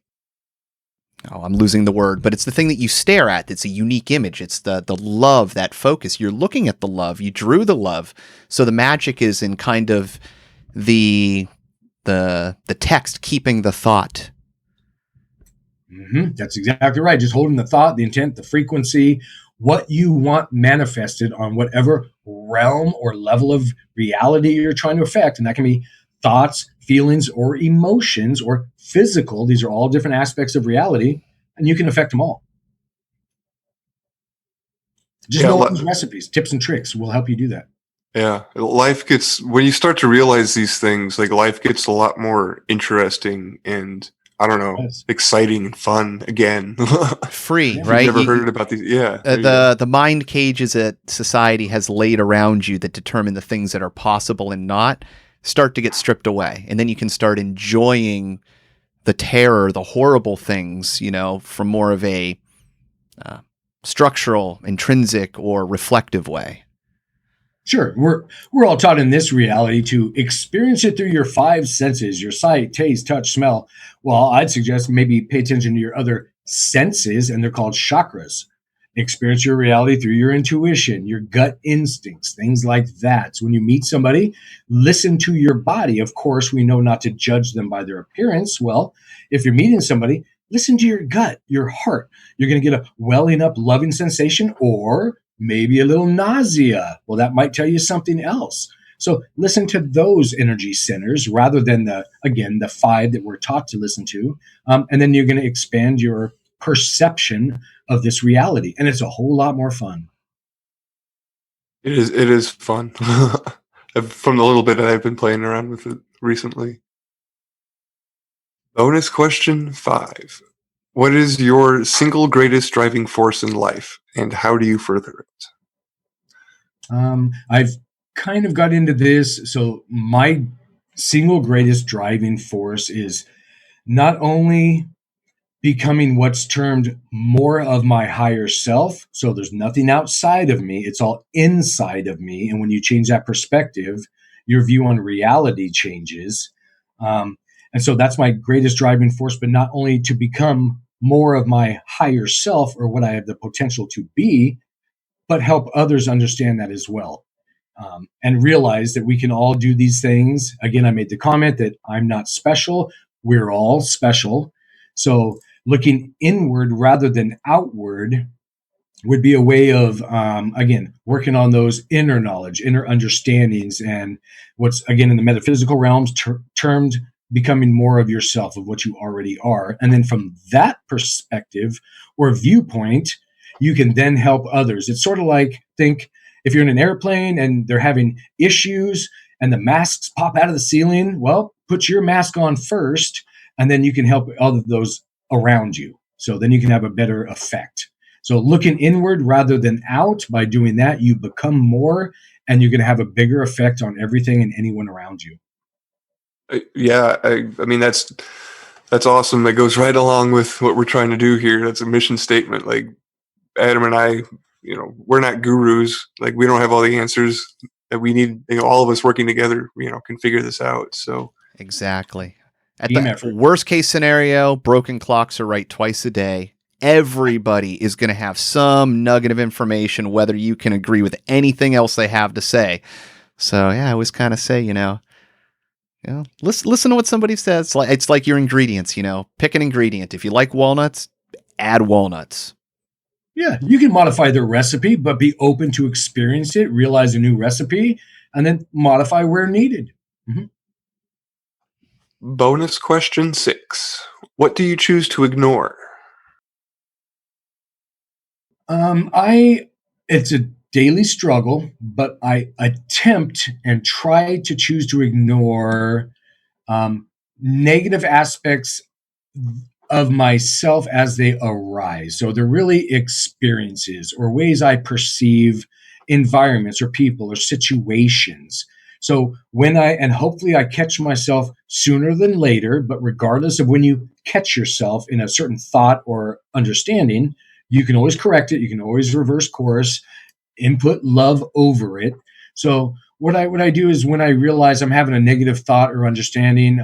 I'm losing the word, but it's the thing that you stare at. It's a unique image. It's the love, that focus. You're looking at the love. You drew the love. So the magic is in kind of the text keeping the thought. Mm-hmm. That's exactly right. Just holding the thought, the intent, the frequency, what you want manifested on whatever realm or level of reality you're trying to affect. And that can be thoughts, feelings, or emotions, or physical. These are all different aspects of reality, and you can affect them all. Just know those recipes, tips, and tricks will help you do that. Yeah. When you start to realize these things, like life gets a lot more interesting and, I don't know, exciting and fun again. Free, right? You've never heard about these. Yeah. The mind cages that society has laid around you that determine the things that are possible and not start to get stripped away. And then you can start enjoying the terror, the horrible things, from more of a structural, intrinsic, or reflective way. Sure. We're all taught in this reality to experience it through your five senses, your sight, taste, touch, smell. Well, I'd suggest maybe pay attention to your other senses, and they're called chakras. experience your reality through your intuition, your gut instincts, things like that. So when you meet somebody, listen to your body. Of course, we know not to judge them by their appearance. Well, if you're meeting somebody, listen to your gut, your heart. You're going to get a welling up, loving sensation, or maybe a little nausea. Well, that might tell you something else. So listen to those energy centers rather than the 5 that we're taught to listen to. And then you're going to expand your perception of this reality. And it's a whole lot more fun. It is fun. From the little bit that I've been playing around with it recently. Bonus question 5. What is your single greatest driving force in life, and how do you further it? I've kind of got into this. So my single greatest driving force is not only becoming what's termed more of my higher self. So there's nothing outside of me, it's all inside of me. And when you change that perspective, your view on reality changes. And so that's my greatest driving force, but not only to become more of my higher self or what I have the potential to be, but help others understand that as well. And realize that we can all do these things. Again, I made the comment that I'm not special. We're all special. So looking inward rather than outward would be a way of, again, working on those inner knowledge, inner understandings, and what's, again, in the metaphysical realms termed becoming more of yourself, of what you already are. And then from that perspective or viewpoint, you can then help others. It's sort of like, think if you're in an airplane and they're having issues and the masks pop out of the ceiling, well, put your mask on first, and then you can help all of those around you. So then you can have a better effect. So looking inward rather than out, by doing that, you become more, and you're going to have a bigger effect on everything and anyone around you. Yeah, I mean, that's awesome. That goes right along with what we're trying to do here. That's a mission statement. Like Adam and I, we're not gurus. Like, we don't have all the answers that we need. All of us working together, can figure this out. So exactly. At the worst case scenario, broken clocks are right twice a day. Everybody is going to have some nugget of information, whether you can agree with anything else they have to say. So yeah, I always kind of say, listen to what somebody says. It's like your ingredients, pick an ingredient. If you like walnuts, add walnuts. Yeah, you can modify the recipe, but be open to experience it, realize a new recipe, and then modify where needed. Mm-hmm. Bonus question 6. What do you choose to ignore? It's a daily struggle, but I attempt and try to choose to ignore negative aspects of myself as they arise. So they're really experiences or ways I perceive environments or people or situations. So and hopefully I catch myself sooner than later, but regardless of when you catch yourself in a certain thought or understanding, you can always correct it. You can always reverse course, input love over it. So what I do is, when I realize I'm having a negative thought or understanding,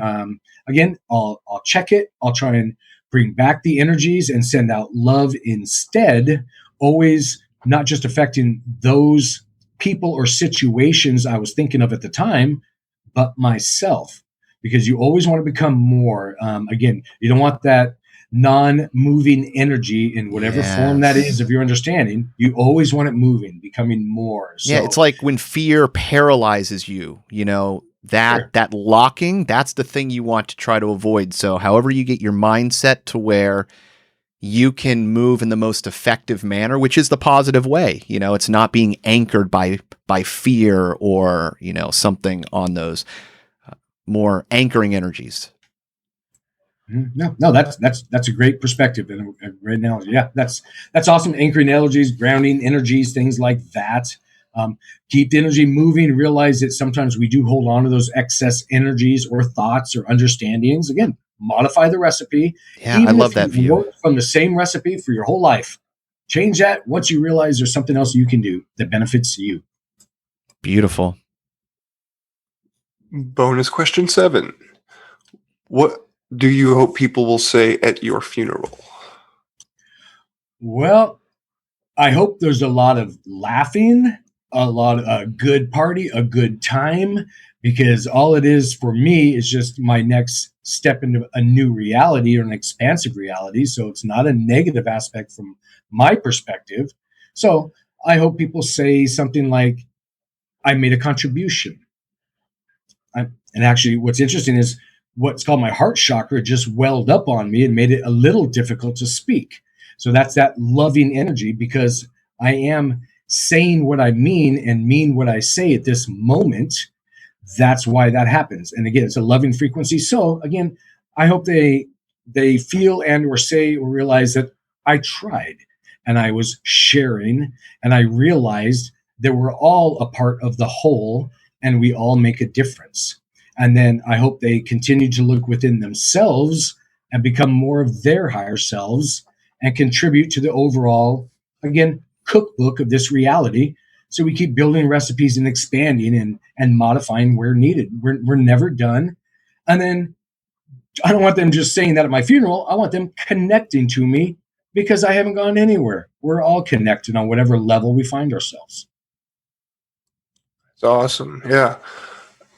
again, I'll check it. I'll try and bring back the energies and send out love instead, always not just affecting those people or situations I was thinking of at the time, but myself, because you always want to become more. Again, you don't want that non-moving energy in whatever form that is of your understanding. You always want it moving, becoming more. So, yeah, it's like when fear paralyzes you, that locking, that's the thing you want to try to avoid. So however you get your mindset to where you can move in the most effective manner, which is the positive way, it's not being anchored by fear or, something on those more anchoring energies. No, that's a great perspective and a great analogy. Yeah, that's awesome. Anchoring energies, grounding energies, things like that. Keep the energy moving. Realize that sometimes we do hold on to those excess energies or thoughts or understandings. Again, modify the recipe. Yeah, I love that view. Work from the same recipe for your whole life. Change that once you realize there's something else you can do that benefits you. Beautiful. Bonus question 7. What do you hope people will say at your funeral? Well, I hope there's a lot of laughing, a lot of a good party, a good time, because all it is for me is just my next step into a new reality or an expansive reality. So it's not a negative aspect from my perspective. So I hope people say something like, I made a contribution. And actually, what's interesting is what's called my heart chakra just welled up on me and made it a little difficult to speak. So that's that loving energy, because I am saying what I mean what I say at this moment. That's why that happens. And again, it's a loving frequency. So again, I hope they feel and or say or realize that I tried and I was sharing and I realized that we're all a part of the whole and we all make a difference. And then I hope they continue to look within themselves and become more of their higher selves and contribute to the overall, again, cookbook of this reality. So we keep building recipes and expanding and modifying where needed. We're never done. And then I don't want them just saying that at my funeral. I want them connecting to me because I haven't gone anywhere. We're all connected on whatever level we find ourselves. It's awesome. Yeah.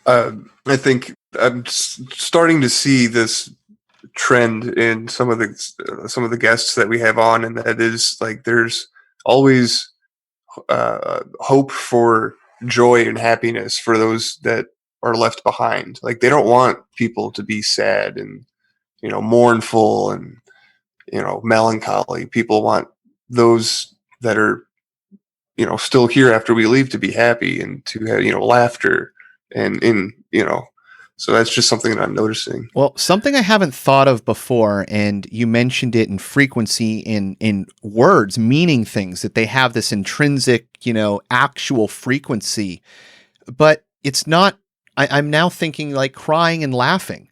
I think I'm starting to see this trend in some of the guests that we have on, and that is like there's always hope for joy and happiness for those that are left behind. Like they don't want people to be sad and mournful and melancholy. People want those that are still here after we leave to be happy and to have laughter and so that's just something that I'm noticing. Well, something I haven't thought of before, and you mentioned it in frequency, in words meaning things, that they have this intrinsic, actual frequency, but it's not, I'm now thinking like crying and laughing.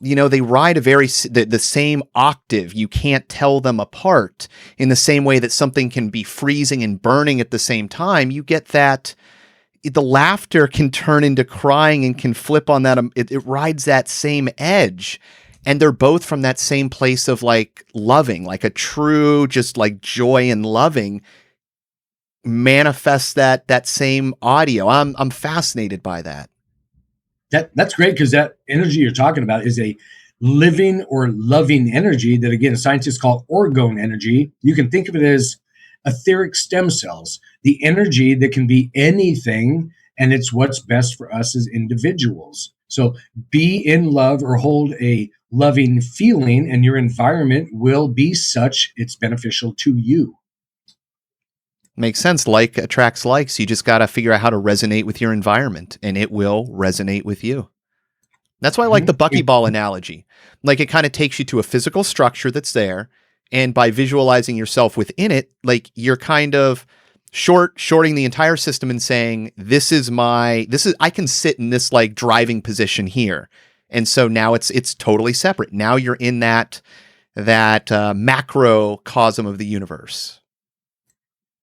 They ride the same octave. You can't tell them apart in the same way that something can be freezing and burning at the same time. You get that. The laughter can turn into crying and can flip on that. It rides that same edge, and they're both from that same place of like loving, like a true, just like joy and loving manifests that same audio. I'm fascinated by that. That's great, because that energy you're talking about is a living or loving energy that, again, scientists call orgone energy. You can think of it as etheric stem cells, the energy that can be anything, and it's what's best for us as individuals. So be in love or hold a loving feeling, and your environment will be such it's beneficial to you. Makes sense. Like attracts like. So you just got to figure out how to resonate with your environment, and it will resonate with you. That's why I like the buckyball analogy. Like it kind of takes you to a physical structure that's there, and by visualizing yourself within it, like you're kind of shorting the entire system and saying, I can sit in this like driving position here. And so now it's totally separate. Now you're in that macrocosm of the universe.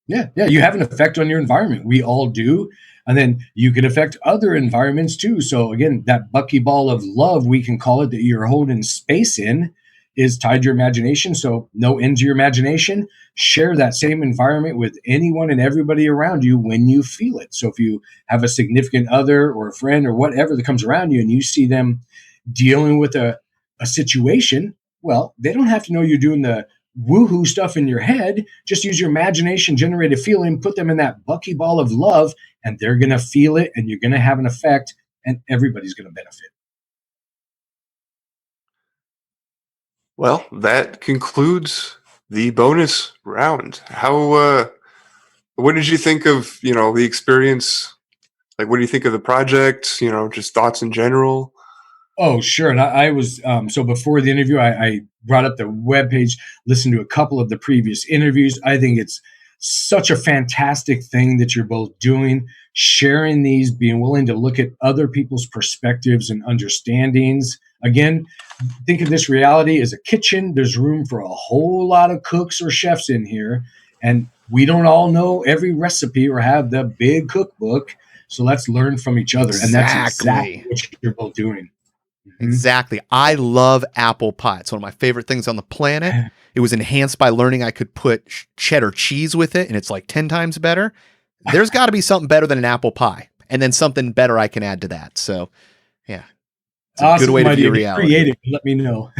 Yeah. You have an effect on your environment. We all do. And then you can affect other environments too. So again, that buckyball of love, we can call it, that you're holding space in, is tied to your imagination. So no end to your imagination. Share that same environment with anyone and everybody around you when you feel it. So if you have a significant other or a friend or whatever that comes around you and you see them dealing with a situation, well, they don't have to know you're doing the woohoo stuff in your head. Just use your imagination, generate a feeling, put them in that buckyball of love, and they're going to feel it, and you're going to have an effect, and everybody's going to benefit. Well, that concludes the bonus round. What did you think of, the experience? Like, what do you think of the project? Just thoughts in general? Oh, sure. And I was, so before the interview, I brought up the webpage, listened to a couple of the previous interviews. I think it's such a fantastic thing that you're both doing, sharing these, being willing to look at other people's perspectives and understandings. Again, think of this reality as a kitchen. There's room for a whole lot of cooks or chefs in here. And we don't all know every recipe or have the big cookbook. So let's learn from each other. And that's exactly what you're both doing. Exactly. I love apple pie. It's one of my favorite things on the planet. it was enhanced by learning I could put cheddar cheese with it, and it's like 10 times better. There's got to be something better than an apple pie, and then something better I can add to that. So, yeah, it's a good way to view reality. Creative. Let me know.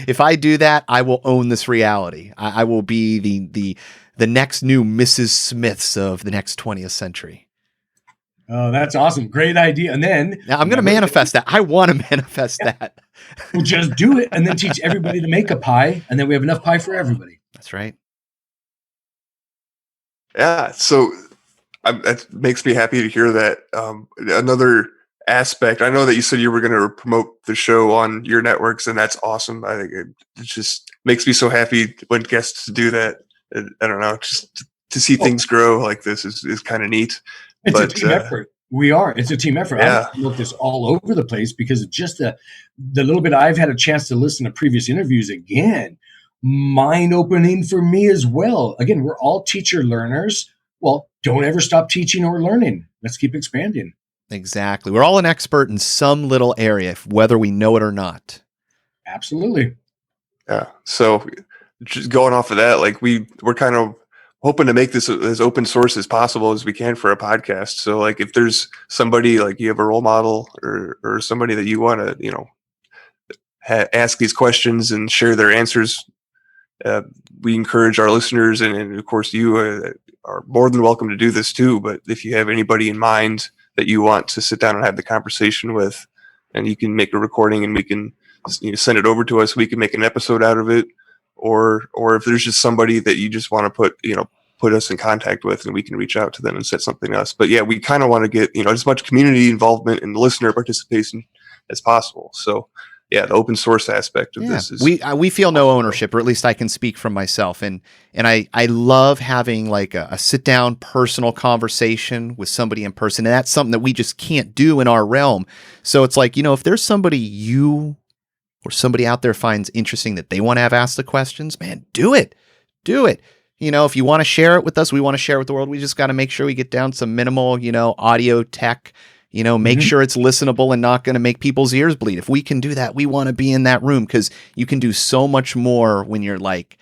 If I do that, I will own this reality. I will be the next new Mrs. Smiths of the next 20th century. Oh, that's awesome. Great idea. And then now I'm going to manifest that. I want to manifest that. We'll just do it and then teach everybody to make a pie. And then we have enough pie for everybody. That's right. Yeah. So that makes me happy to hear that. Another aspect, I know that you said you were going to promote the show on your networks, and that's awesome. I think it just makes me so happy when guests do that. I don't know, just to see things grow like this is kind of neat. It's a team effort. It's a team effort. Yeah. I've looked this all over the place because just the little bit I've had a chance to listen to previous interviews again, mind opening for me as well. Again, we're all teacher learners. Well, don't ever stop teaching or learning. Let's keep expanding. Exactly. We're all an expert in some little area, whether we know it or not. Absolutely. Yeah. So just going off of that, like we're kind of hoping to make this as open source as possible as we can for a podcast. So like if there's somebody, like you have a role model or somebody that you want to, ask these questions and share their answers, we encourage our listeners and of course you are more than welcome to do this too. But if you have anybody in mind that you want to sit down and have the conversation with, and you can make a recording and we can send it over to us, we can make an episode out of it. Or if there's just somebody that you just want to put us in contact with, and we can reach out to them and set something else. But yeah, we kind of want to get, as much community involvement and listener participation as possible. So yeah, the open source aspect of this is we feel no ownership, or at least I can speak from myself. And I love having like a sit down personal conversation with somebody in person. And that's something that we just can't do in our realm. So it's like, if there's somebody you or somebody out there finds interesting that they want to have asked the questions, man, do it. If you want to share it with us, we want to share it with the world. We just got to make sure we get down some minimal, audio tech, make sure it's listenable and not going to make people's ears bleed. If we can do that, we want to be in that room, because you can do so much more when you're like,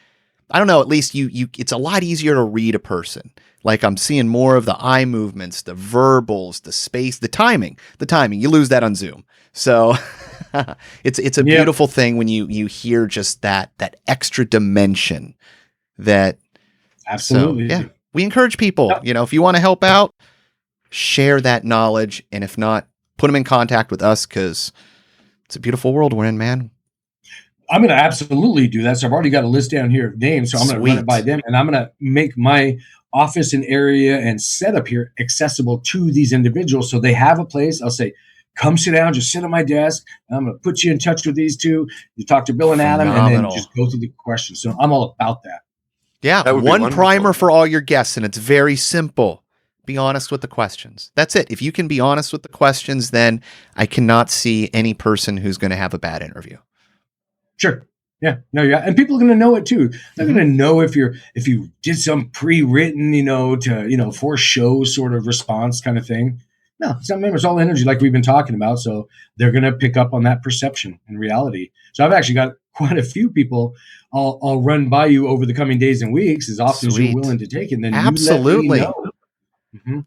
I don't know, at least it's a lot easier to read a person. Like I'm seeing more of the eye movements, the verbals, the space, the timing. You lose that on Zoom. So it's a beautiful thing when you hear just that extra dimension that. Absolutely. So, yeah, we encourage people, if you want to help out, share that knowledge. And if not, put them in contact with us, because it's a beautiful world we're in, man. I'm going to absolutely do that. So I've already got a list down here of names. So I'm going to run it by them, and I'm going to make my office and area and setup here accessible to these individuals. So they have a place. I'll say, come sit down, just sit at my desk. I'm going to put you in touch with these two. You talk to Bill and Adam, and then just go through the questions. So I'm all about that. Yeah, one primer for all your guests, and it's very simple. Be honest with the questions. That's it. If you can be honest with the questions, then I cannot see any person who's going to have a bad interview. Sure. Yeah. No, yeah. And people are going to know it too. They're going to know if you did some pre-written, for show sort of response kind of thing. No, it's all energy like we've been talking about. So they're going to pick up on that perception and reality. So I've actually got quite a few people I'll run by you over the coming days and weeks as often as you're willing to take it. And then absolutely. You let me know. Mm-hmm.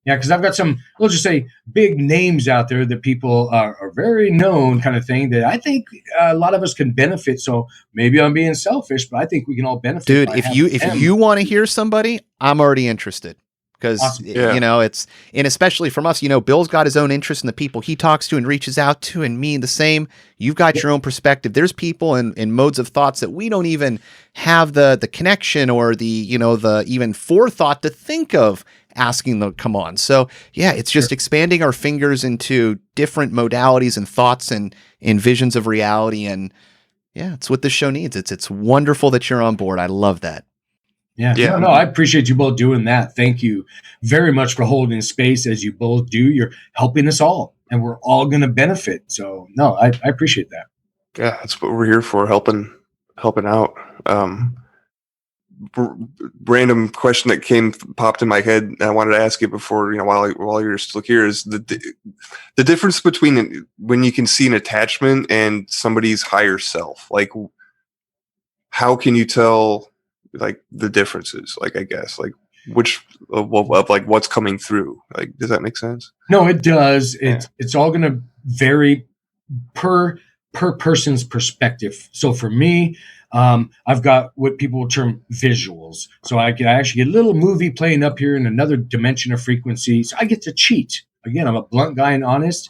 Yeah, because I've got some, we'll just say, big names out there that people are very known kind of thing that I think a lot of us can benefit. So maybe I'm being selfish, but I think we can all benefit. Dude, if you want to hear somebody, I'm already interested. Because, awesome. It's, and especially from us, Bill's got his own interest in the people he talks to and reaches out to, and me the same. You've got your own perspective. There's people in modes of thoughts that we don't even have the connection or the even forethought to think of asking them to come on. So yeah, it's just expanding our fingers into different modalities and thoughts and visions of reality. And yeah, it's what this show needs. It's wonderful that you're on board. I love that. Yeah. No, I appreciate you both doing that. Thank you very much for holding space as you both do. You're helping us all, and we're all going to benefit. So no, I appreciate that. Yeah, that's what we're here for, helping out. random question that popped in my head, and I wanted to ask you before, while you're still here, is the difference between when you can see an attachment and somebody's higher self. Like, how can you tell, like, the differences? Like, I guess, like, which of like what's coming through? Like, does that make sense? No, it does. It's all going to vary per person's perspective. So for me, I've got what people will term visuals. So I actually get a little movie playing up here in another dimension of frequency. So I get to cheat. Again, I'm a blunt guy and honest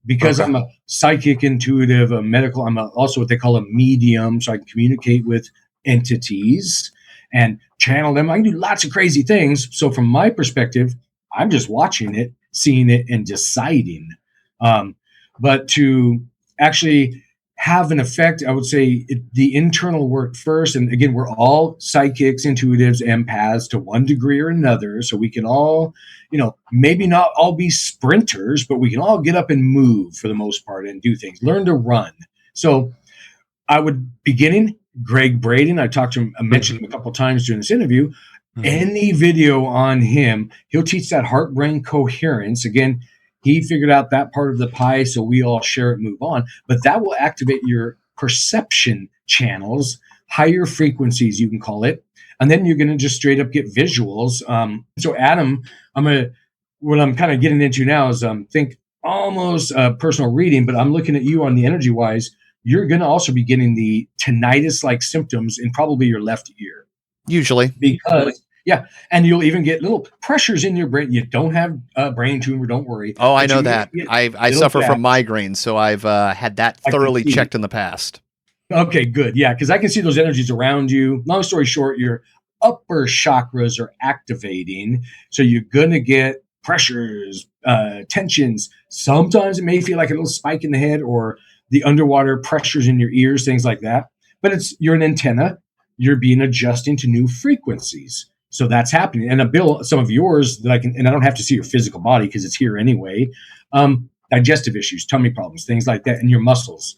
because I'm a psychic, intuitive, a medical. I'm also what they call a medium. So I can communicate with entities and channel them. I can do lots of crazy things. So from my perspective, I'm just watching it, seeing it, and deciding. But to actually have an effect, I would say the internal work first. And again, we're all psychics, intuitives, empaths to one degree or another. So we can all, maybe not all be sprinters, but we can all get up and move for the most part and do things, learn to run. So I would beginning Greg Braden. I mentioned him a couple of times during this interview. Any video on him, he'll teach that heart-brain coherence. Again, he figured out that part of the pie, so we all share it, move on. But that will activate your perception channels, higher frequencies, you can call it. And then you're going to just straight up get visuals. So Adam, what I'm kind of getting into now is think almost personal reading, but I'm looking at you on the energy-wise. You're going to also be getting the tinnitus-like symptoms in probably your left ear. Usually. Because, and you'll even get little pressures in your brain. You don't have a brain tumor, don't worry. Oh, I know that. I suffer from migraines, so I've had that thoroughly checked in the past. Okay, good. Yeah, because I can see those energies around you. Long story short, your upper chakras are activating, so you're going to get pressures, tensions. Sometimes it may feel like a little spike in the head or the underwater pressures in your ears, things like that. But you're an antenna. You're being adjusting to new frequencies. So that's happening. And Bill, some of yours that and I don't have to see your physical body because it's here anyway. Digestive issues, tummy problems, things like that, and your muscles.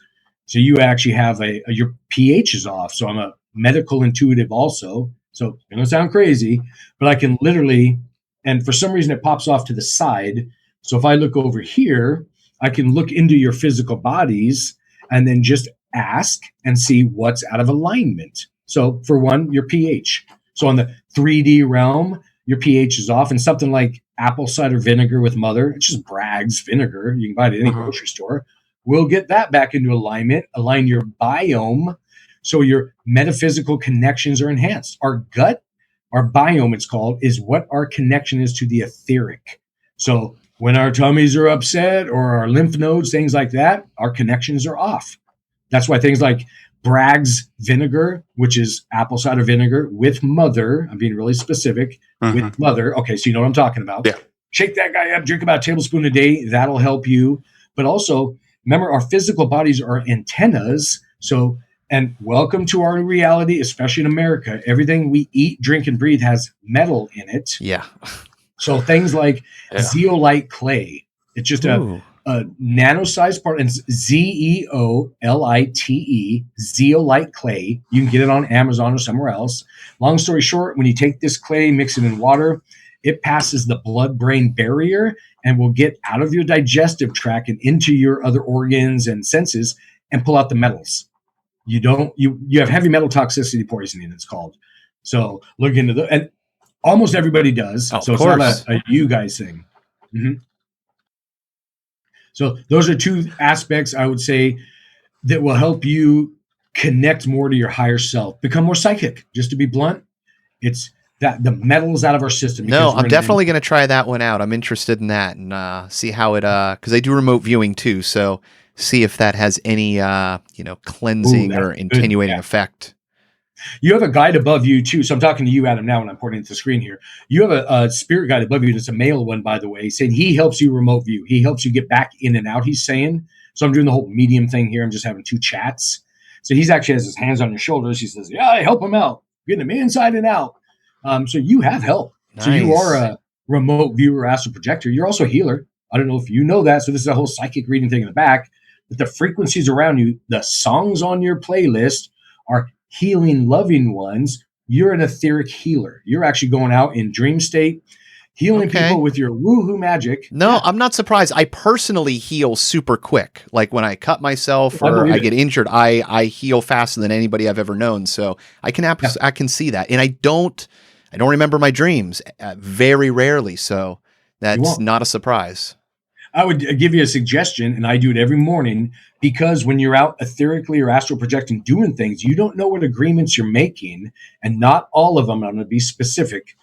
So you actually have your pH is off. So I'm a medical intuitive also. So it's going to sound crazy, but I can literally, and for some reason it pops off to the side. So if I look over here, I can look into your physical bodies and then just ask and see what's out of alignment. So for one, your pH. So on the 3D realm, your pH is off, and something like apple cider vinegar with mother, it's just Bragg's vinegar. You can buy it at any grocery store. We'll get that back into alignment, align your biome so your metaphysical connections are enhanced. Our gut, our biome, it's called, is what our connection is to the etheric. So when our tummies are upset or our lymph nodes, things like that, our connections are off. That's why things like Bragg's vinegar, which is apple cider vinegar with mother, I'm being really specific, with mother. Okay, so you know what I'm talking about. Yeah. Shake that guy up, drink about a tablespoon a day. That'll help you. But also, remember, our physical bodies are antennas. So, and welcome to our reality, especially in America. Everything we eat, drink, and breathe has metal in it. Yeah. So things like zeolite clay. It's just a nano-sized part, and it's ZEOLITE, zeolite clay. You can get it on Amazon or somewhere else. Long story short, when you take this clay, mix it in water, it passes the blood-brain barrier and will get out of your digestive tract and into your other organs and senses and pull out the metals. You have heavy metal toxicity poisoning, it's called. So look into and almost everybody does. Oh, so it's not a you guys thing. So those are two aspects I would say that will help you connect more to your higher self, become more psychic. Just to be blunt, it's that the metals out of our system. No, I'm definitely going to try that one out. I'm interested in that and see how it, because I do remote viewing too. So see if that has any, cleansing or attenuating effect. You have a guide above you too. So I'm talking to you, Adam, now when I'm pointing at the screen here. You have a spirit guide above you. That's a male one, by the way, saying he helps you remote view. He helps you get back in and out, he's saying. So I'm doing the whole medium thing here. I'm just having two chats. So he's actually has his hands on your shoulders. He says, I help him out, getting him inside and out. So you have help. Nice. So you are a remote viewer, astral projector. You're also a healer. I don't know if you know that. So this is a whole psychic reading thing in the back. But the frequencies around you, the songs on your playlist are healing loving ones you're an etheric healer. You're actually going out in dream state, healing people with your woohoo magic. No, I'm not surprised. I personally heal super quick. Like when I cut myself or I get injured, I heal faster than anybody I've ever known. So I can see that. And I don't remember my dreams very rarely. So that's not a surprise. I would give you a suggestion, and I do it every morning, because when you're out etherically or astral projecting doing things, you don't know what agreements you're making, and not all of them, I'm going to be specific,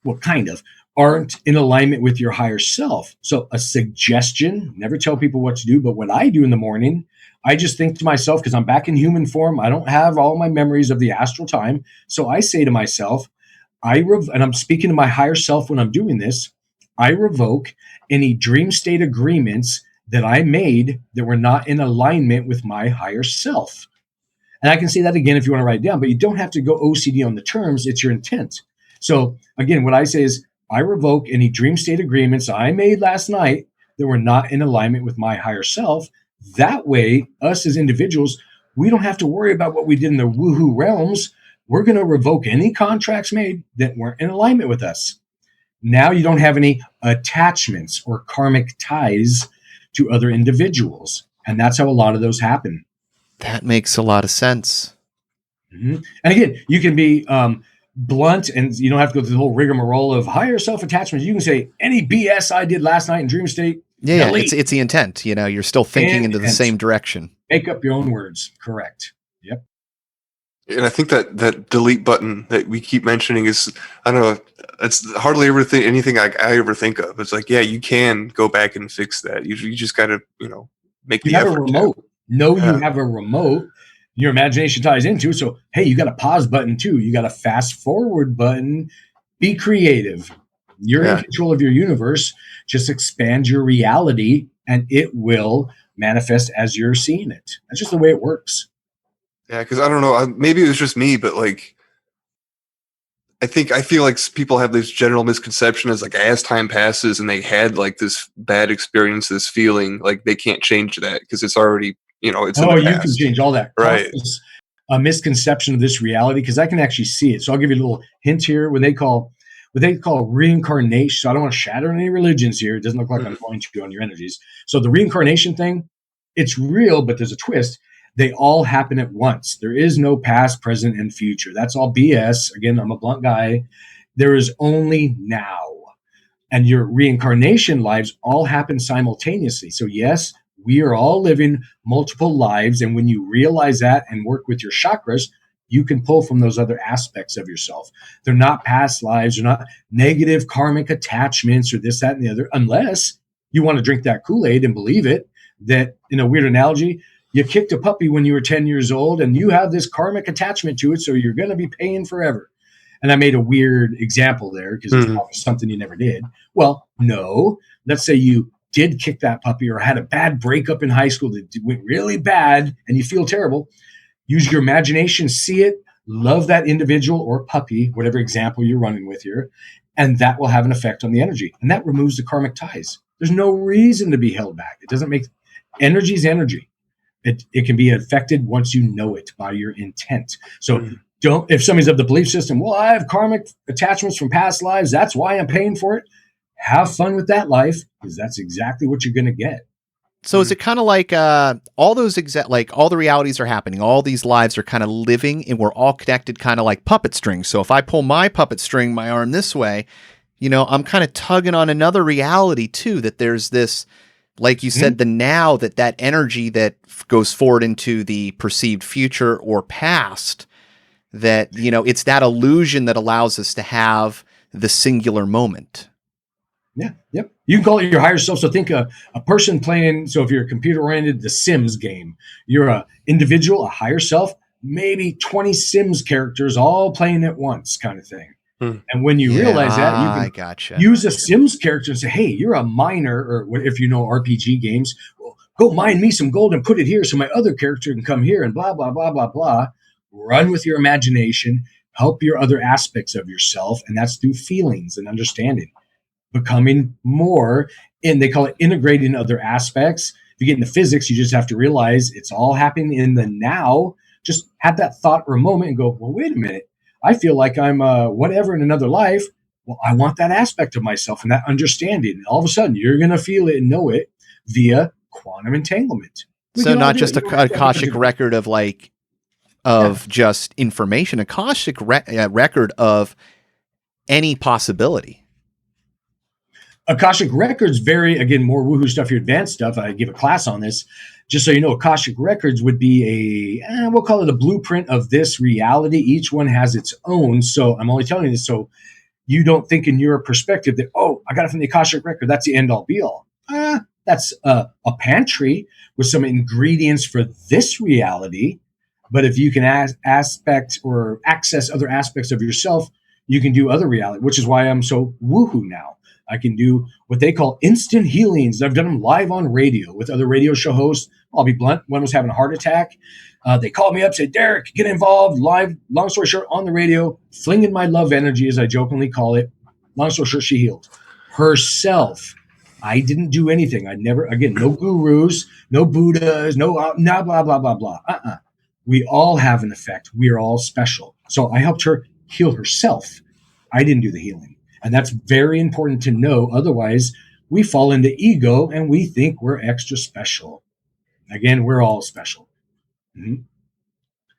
well, kind of, aren't in alignment with your higher self. So a suggestion, never tell people what to do, but what I do in the morning, I just think to myself, because I'm back in human form, I don't have all my memories of the astral time. So I say to myself, and I'm speaking to my higher self when I'm doing this, I revoke any dream state agreements that I made that were not in alignment with my higher self. And I can say that again if you want to write it down, but you don't have to go OCD on the terms. It's your intent. So again, what I say is I revoke any dream state agreements I made last night that were not in alignment with my higher self. That way, us as individuals, we don't have to worry about what we did in the woohoo realms. We're going to revoke any contracts made that weren't in alignment with us. Now you don't have any attachments or karmic ties to other individuals. And that's how a lot of those happen. That makes a lot of sense. Mm-hmm. And again, you can be blunt, and you don't have to go through the whole rigmarole of higher self-attachment. You can say, any BS I did last night in dream state. Yeah, it's the intent. You're still thinking into the same direction. Make up your own words. Correct. Yep. And I think that delete button that we keep mentioning is, I don't know, it's hardly ever anything I ever think of. It's like, yeah, you can go back and fix that. You just got to, make the effort. You have a remote. You have a remote. Your imagination ties into it. So, hey, you got a pause button too. You got a fast forward button. Be creative. You're in control of your universe. Just expand your reality and it will manifest as you're seeing it. That's just the way it works. Yeah, because I don't know, maybe it was just me, but like, I feel like people have this general misconception as like as time passes and they had like this bad experience, this feeling, like they can't change that because it's already, it's in the past. You can change all that. Right. A misconception of this reality, because I can actually see it. So I'll give you a little hint here. What they call reincarnation. So I don't want to shatter any religions here. It doesn't look like I'm going to on your energies. So the reincarnation thing, it's real, but there's a twist. They all happen at once. There is no past, present, and future. That's all BS. Again, I'm a blunt guy. There is only now. And your reincarnation lives all happen simultaneously. So yes, we are all living multiple lives. And when you realize that and work with your chakras, you can pull from those other aspects of yourself. They're not past lives. They're not negative karmic attachments or this, that, and the other, unless you want to drink that Kool-Aid and believe it, that in a weird analogy, you kicked a puppy when you were 10 years old and you have this karmic attachment to it. So you're going to be paying forever. And I made a weird example there because it's probably something you never did. Well, no, let's say you did kick that puppy or had a bad breakup in high school that went really bad and you feel terrible. Use your imagination, see it, love that individual or puppy, whatever example you're running with here, and that will have an effect on the energy. And that removes the karmic ties. There's no reason to be held back. It doesn't make energy is energy. It can be affected once you know it by your intent. So if somebody's of the belief system, well, I have karmic attachments from past lives, that's why I'm paying for it. Have fun with that life, because that's exactly what you're going to get. So is it kind of like all those all the realities are happening, all these lives are kind of living, and we're all connected kind of like puppet strings. So if I pull my puppet string, my arm this way, I'm kind of tugging on another reality too, that there's this, like you said, the now, that energy that goes forward into the perceived future or past, that, it's that illusion that allows us to have the singular moment. Yeah. Yep. You can call it your higher self. So think a person playing. So if you're computer oriented, the Sims game, you're a individual, a higher self, maybe 20 Sims characters all playing at once kind of thing. And when you realize that, you can use a Sims character and say, hey, you're a miner, or if you know RPG games, well, go mine me some gold and put it here so my other character can come here and blah, blah, blah, blah, blah. Run with your imagination, help your other aspects of yourself. And that's through feelings and understanding. Becoming more, and they call it integrating other aspects. If you get into physics, you just have to realize it's all happening in the now. Just have that thought or a moment and go, well, wait a minute. I feel like I'm whatever in another life. Well, I want that aspect of myself and that understanding. And all of a sudden, you're going to feel it and know it via quantum entanglement. So not just a Akashic record of just information, Akashic record of any possibility. Akashic records vary, again, more woohoo stuff, your advanced stuff. I give a class on this. Just so you know, Akashic records would be we'll call it a blueprint of this reality. Each one has its own. So I'm only telling you this so you don't think in your perspective that, oh, I got it from the Akashic record. That's the end all be all. That's a pantry with some ingredients for this reality. But if you can aspect or access other aspects of yourself, you can do other reality, which is why I'm so woohoo now. I can do what they call instant healings. I've done them live on radio with other radio show hosts. I'll be blunt. One was having a heart attack. They called me up, said, Derek, get involved live. Long story short, on the radio, flinging my love energy, as I jokingly call it. Long story short, she healed herself. I didn't do anything. I never, again, no gurus, no Buddhas, no blah, blah, blah, blah. We all have an effect. We are all special. So I helped her heal herself. I didn't do the healing. And that's very important to know. Otherwise, we fall into ego and we think we're extra special. Again, we're all special. Mm-hmm.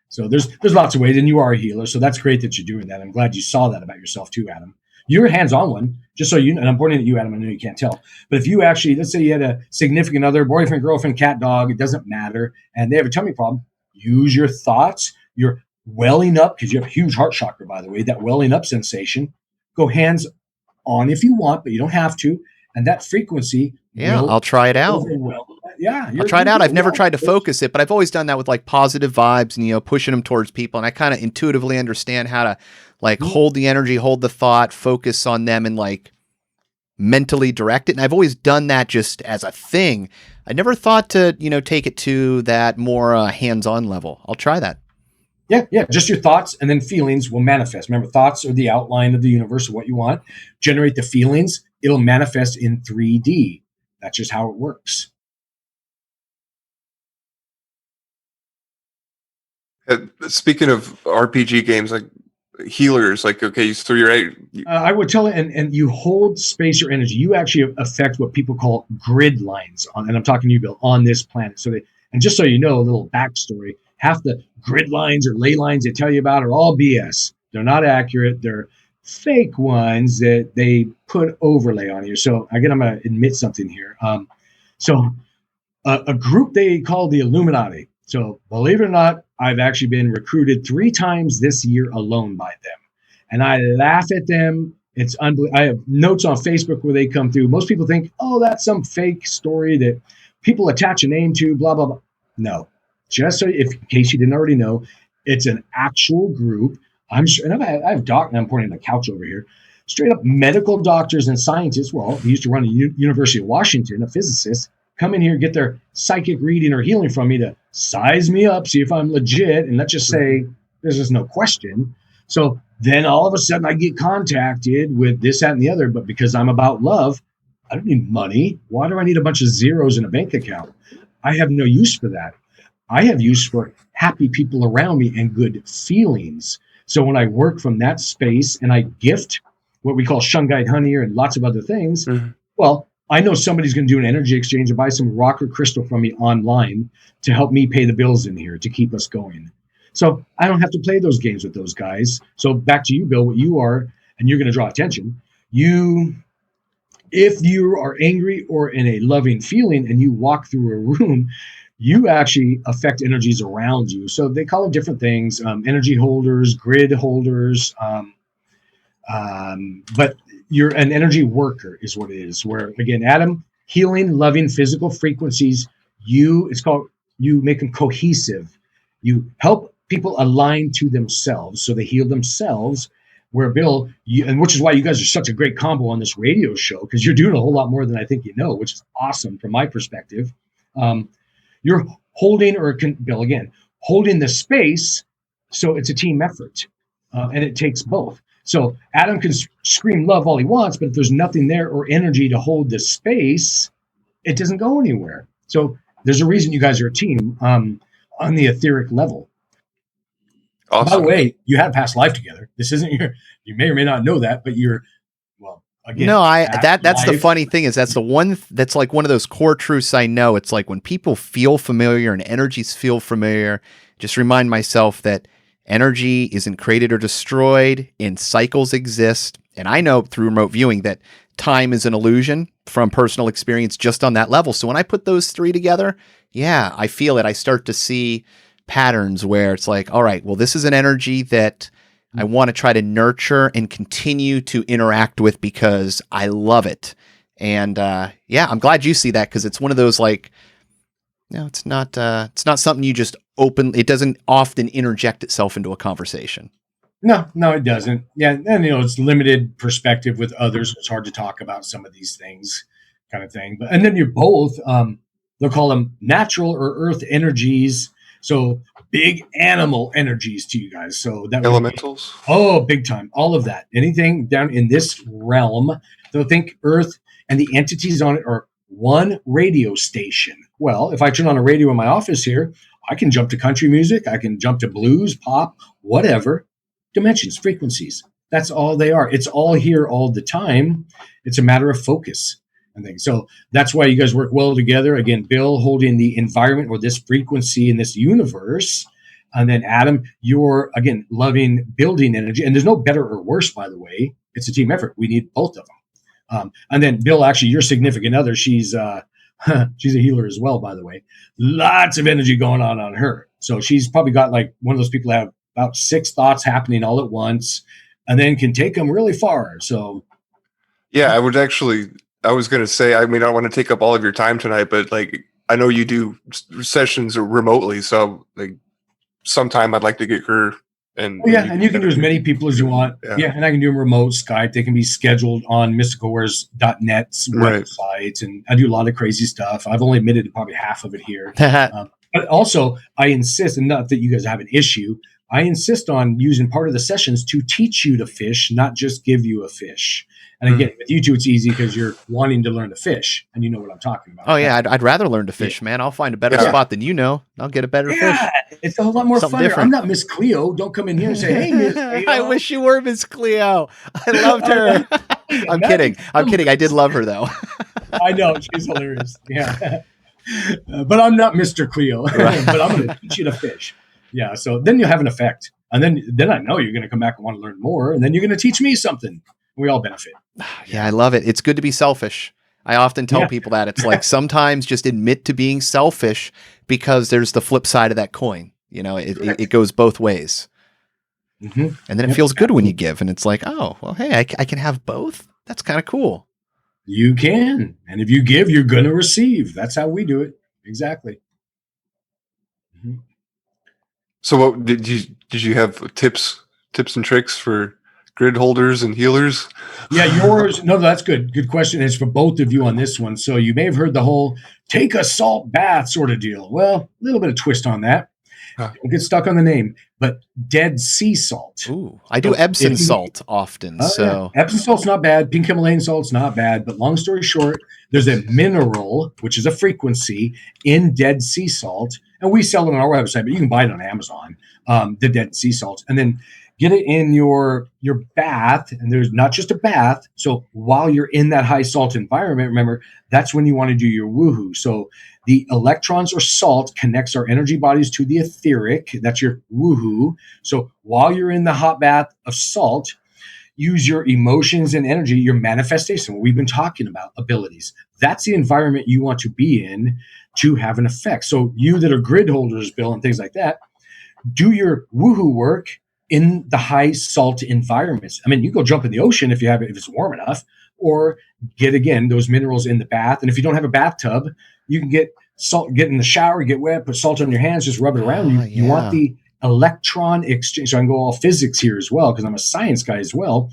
So there's lots of ways, and you are a healer. So that's great that you're doing that. I'm glad you saw that about yourself too, Adam. You're a hands-on one, just so you know, and I'm pointing at you, Adam. I know you can't tell. But if you actually, let's say you had a significant other, boyfriend, girlfriend, cat, dog, it doesn't matter, and they have a tummy problem, use your thoughts, your welling up, because you have a huge heart chakra, by the way, that welling up sensation. Go hands on if you want, but you don't have to. And that frequency. Yeah, I'll try it out. I'll try it out. I've never tried to focus it, but I've always done that with like positive vibes and, pushing them towards people. And I kind of intuitively understand how to hold the energy, hold the thought, focus on them and mentally direct it. And I've always done that just as a thing. I never thought to, take it to that more hands-on level. I'll try that. Yeah. Just your thoughts and then feelings will manifest. Remember, thoughts are the outline of the universe of what you want. Generate the feelings. It'll manifest in 3D. That's just how it works. Speaking of RPG games, like healers, okay, so you're right. I would tell it, and you hold space or energy. You actually affect what people call grid lines and I'm talking to you, Bill, on this planet. So and just so you know, a little backstory, half the grid lines or ley lines they tell you about are all BS. They're not accurate. They're fake ones that they put overlay on you. So again, I'm going to admit something here. So a group they call the Illuminati. So believe it or not, I've actually been recruited 3 times this year alone by them. And I laugh at them. It's unbelievable. I have notes on Facebook where they come through. Most people think, oh, that's some fake story that people attach a name to, blah, blah, blah. No. Just so, in case you didn't already know, it's an actual group. I'm sure, and I have I'm pointing at the couch over here. Straight up medical doctors and scientists. Well, he used to run the University of Washington, a physicist. Come in here, get their psychic reading or healing from me to size me up, see if I'm legit. And let's just say there's just no question. So then all of a sudden I get contacted with this, that, and the other. But because I'm about love, I don't need money. Why do I need a bunch of zeros in a bank account? I have no use for that. I have use for happy people around me and good feelings. So when I work from that space and I gift what we call shungite honey and lots of other things, well, I know somebody's going to do an energy exchange and buy some rock or crystal from me online to help me pay the bills in here to keep us going. So I don't have to play those games with those guys. So back to you, Bill, what you are, and you're going to draw attention. If you are angry or in a loving feeling and you walk through a room, you actually affect energies around you. So they call them different things, energy holders, grid holders, but you're an energy worker is what it is, where, again, Adam, healing, loving physical frequencies, you make them cohesive. You help people align to themselves so they heal themselves, where Bill, and which is why you guys are such a great combo on this radio show, because you're doing a whole lot more than I think you know, which is awesome from my perspective. You're holding, Bill, again, holding the space, so it's a team effort, and it takes both. So Adam can scream love all he wants, but if there's nothing there or energy to hold the space, it doesn't go anywhere. So there's a reason you guys are a team on the etheric level. Awesome. By the way, you had a past life together. This isn't you may or may not know that, but well, again. No, that's the funny thing is that's the one that's like one of those core truths I know. It's like when people feel familiar and energies feel familiar, just remind myself that energy isn't created or destroyed and cycles exist. And I know through remote viewing that time is an illusion from personal experience just on that level. So when I put those three together, yeah, I feel it. I start to see patterns where it's like, all right, well, this is an energy that I want to try to nurture and continue to interact with because I love it. And yeah, I'm glad you see that because it's one of those like, no, it's not something you just open. It doesn't often interject itself into a conversation. No, it doesn't. Yeah, and it's limited perspective with others. It's hard to talk about some of these things, kind of thing. But and then you're both. They'll call them natural or earth energies. So big animal energies to you guys. So that elementals. Big time. All of that. Anything down in this realm. They'll think Earth and the entities on it are one radio station. Well, if I turn on a radio in my office here, I can jump to country music. I can jump to blues, pop, whatever. Dimensions, frequencies. That's all they are. It's all here all the time. It's a matter of focus and things. So that's why you guys work well together. Again, Bill holding the environment or this frequency in this universe. And then Adam, you're, again, loving building energy. And there's no better or worse, by the way. It's a team effort. We need both of them. And then Bill, actually, your significant other, she's a healer as well, by the way. Lots of energy going on her. So she's probably got like one of those people that have about 6 thoughts happening all at once and then can take them really far. So, yeah, I was going to say, I mean, I don't want to take up all of your time tonight, but like, I know you do sessions remotely. So like sometime I'd like to get her and and you can do as many people as you want. Yeah. And I can do them remote Skype. They can be scheduled on mysticalwares.net's website. And I do a lot of crazy stuff. I've only admitted probably half of it here. But also I insist, and not that you guys have an issue, I insist on using part of the sessions to teach you to fish, not just give you a fish. And again, with you two, it's easy because you're wanting to learn to fish, and you know what I'm talking about. Oh yeah, I'd rather learn to fish, man. I'll find a better spot than you know. I'll get a better fish. It's a whole lot more fun. I'm not Miss Cleo. Don't come in here and say, "Hey, Miss Cleo." I wish you were Miss Cleo. I loved her. I'm kidding. I did love her though. I know she's hilarious. Yeah, but I'm not Mr. Cleo. But I'm going to teach you to fish. Yeah, so then you'll have an effect. And then I know you're going to come back and want to learn more. And then you're going to teach me something. We all benefit. Yeah, I love it. It's good to be selfish. I often tell people that. It's like sometimes just admit to being selfish because there's the flip side of that coin. You know, it goes both ways. Mm-hmm. And then it feels good when you give. And it's like, oh, well, hey, I can have both. That's kind of cool. You can. And if you give, you're going to receive. That's how we do it. Exactly. Mm-hmm. So what did you have tips and tricks for grid holders and healers? Yeah, yours. No, that's good. Good question. It's for both of you on this one. So you may have heard the whole take a salt bath sort of deal. Well, a little bit of twist on that. Don't get stuck on the name, but Dead Sea salt. Ooh, I do Epsom salt often. So Epsom salt's not bad. Pink Himalayan salt's not bad. But long story short, there's a mineral, which is a frequency in Dead Sea salt. And we sell it on our website, but you can buy it on Amazon, the Dead Sea salt. And then get it in your bath. And there's not just a bath. So while you're in that high salt environment, remember, that's when you want to do your woohoo. So the electrons or salt connects our energy bodies to the etheric. That's your woohoo. So while you're in the hot bath of salt, use your emotions and energy, your manifestation, what we've been talking about, abilities. That's the environment you want to be in to have an effect. So you that are grid holders, Bill, and things like that, do your woohoo work in the high salt environments. I mean, you go jump in the ocean if it's warm enough, or get, again, those minerals in the bath. And if you don't have a bathtub, you can get salt, get in the shower, get wet, put salt on your hands, just rub it around. You want the electron exchange. So I can go all physics here as well, because I'm a science guy as well.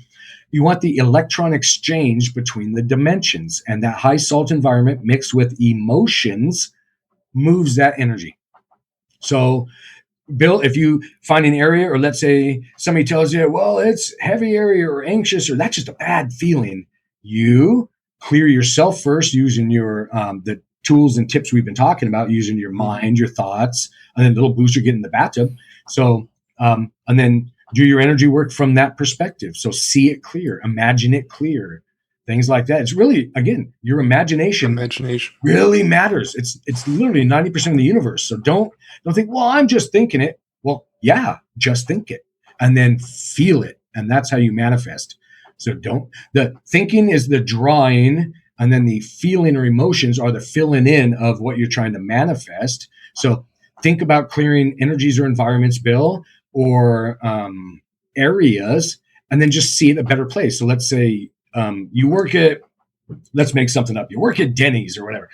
You want the electron exchange between the dimensions, and that high salt environment mixed with emotions moves that energy. So Bill, if you find an area, or let's say somebody tells you, well, it's heavy area or anxious, or that's just a bad feeling, you clear yourself first using your the tools and tips we've been talking about, using your mind, your thoughts, and then a little booster, get in the bathtub. So And then do your energy work from that perspective. So see it clear, imagine it clear, things like that. It's really, again, your imagination really matters. It's literally 90% of the universe. So don't think, well, I'm just thinking it. Well, yeah, just think it and then feel it. And that's how you manifest. So the thinking is the drawing, and then the feeling or emotions are the filling in of what you're trying to manifest. So think about clearing energies or environments, Bill, or areas, and then just see it a better place. So let's say you work at, let's make something up. You work at Denny's or whatever.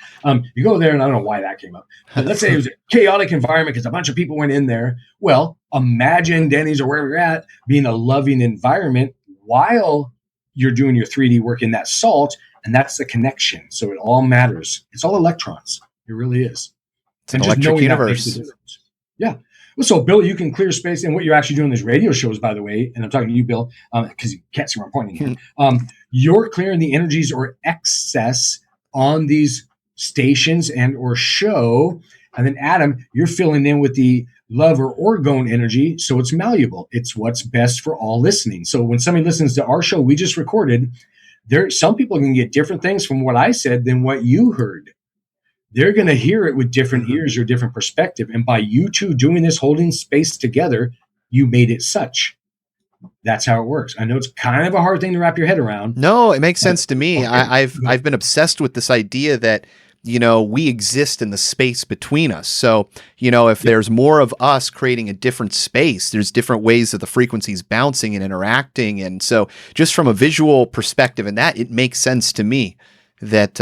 You go there, and I don't know why that came up. But let's say it was a chaotic environment because a bunch of people went in there. Well, imagine Denny's or wherever you're at being a loving environment while you're doing your 3D work in that salt, and that's the connection. So it all matters. It's all electrons. It really is. It's an electric universe. Yeah. So, Bill, you can clear space. And what you're actually doing in these radio shows, by the way, and I'm talking to you, Bill, because you can't see where I'm pointing here. You're clearing the energies or excess on these stations and or show. And then, Adam, you're filling in with the love or orgone energy. So it's malleable. It's what's best for all listening. So when somebody listens to our show we just recorded, some people can get different things from what I said than what you heard. They're going to hear it with different ears or different perspective. And by you two doing this, holding space together, you made it such. That's how it works. I know it's kind of a hard thing to wrap your head around. No, it makes sense to me. I've been obsessed with this idea that, we exist in the space between us. So, if there's more of us creating a different space, there's different ways that the frequencies bouncing and interacting. And so just from a visual perspective and that, it makes sense to me that,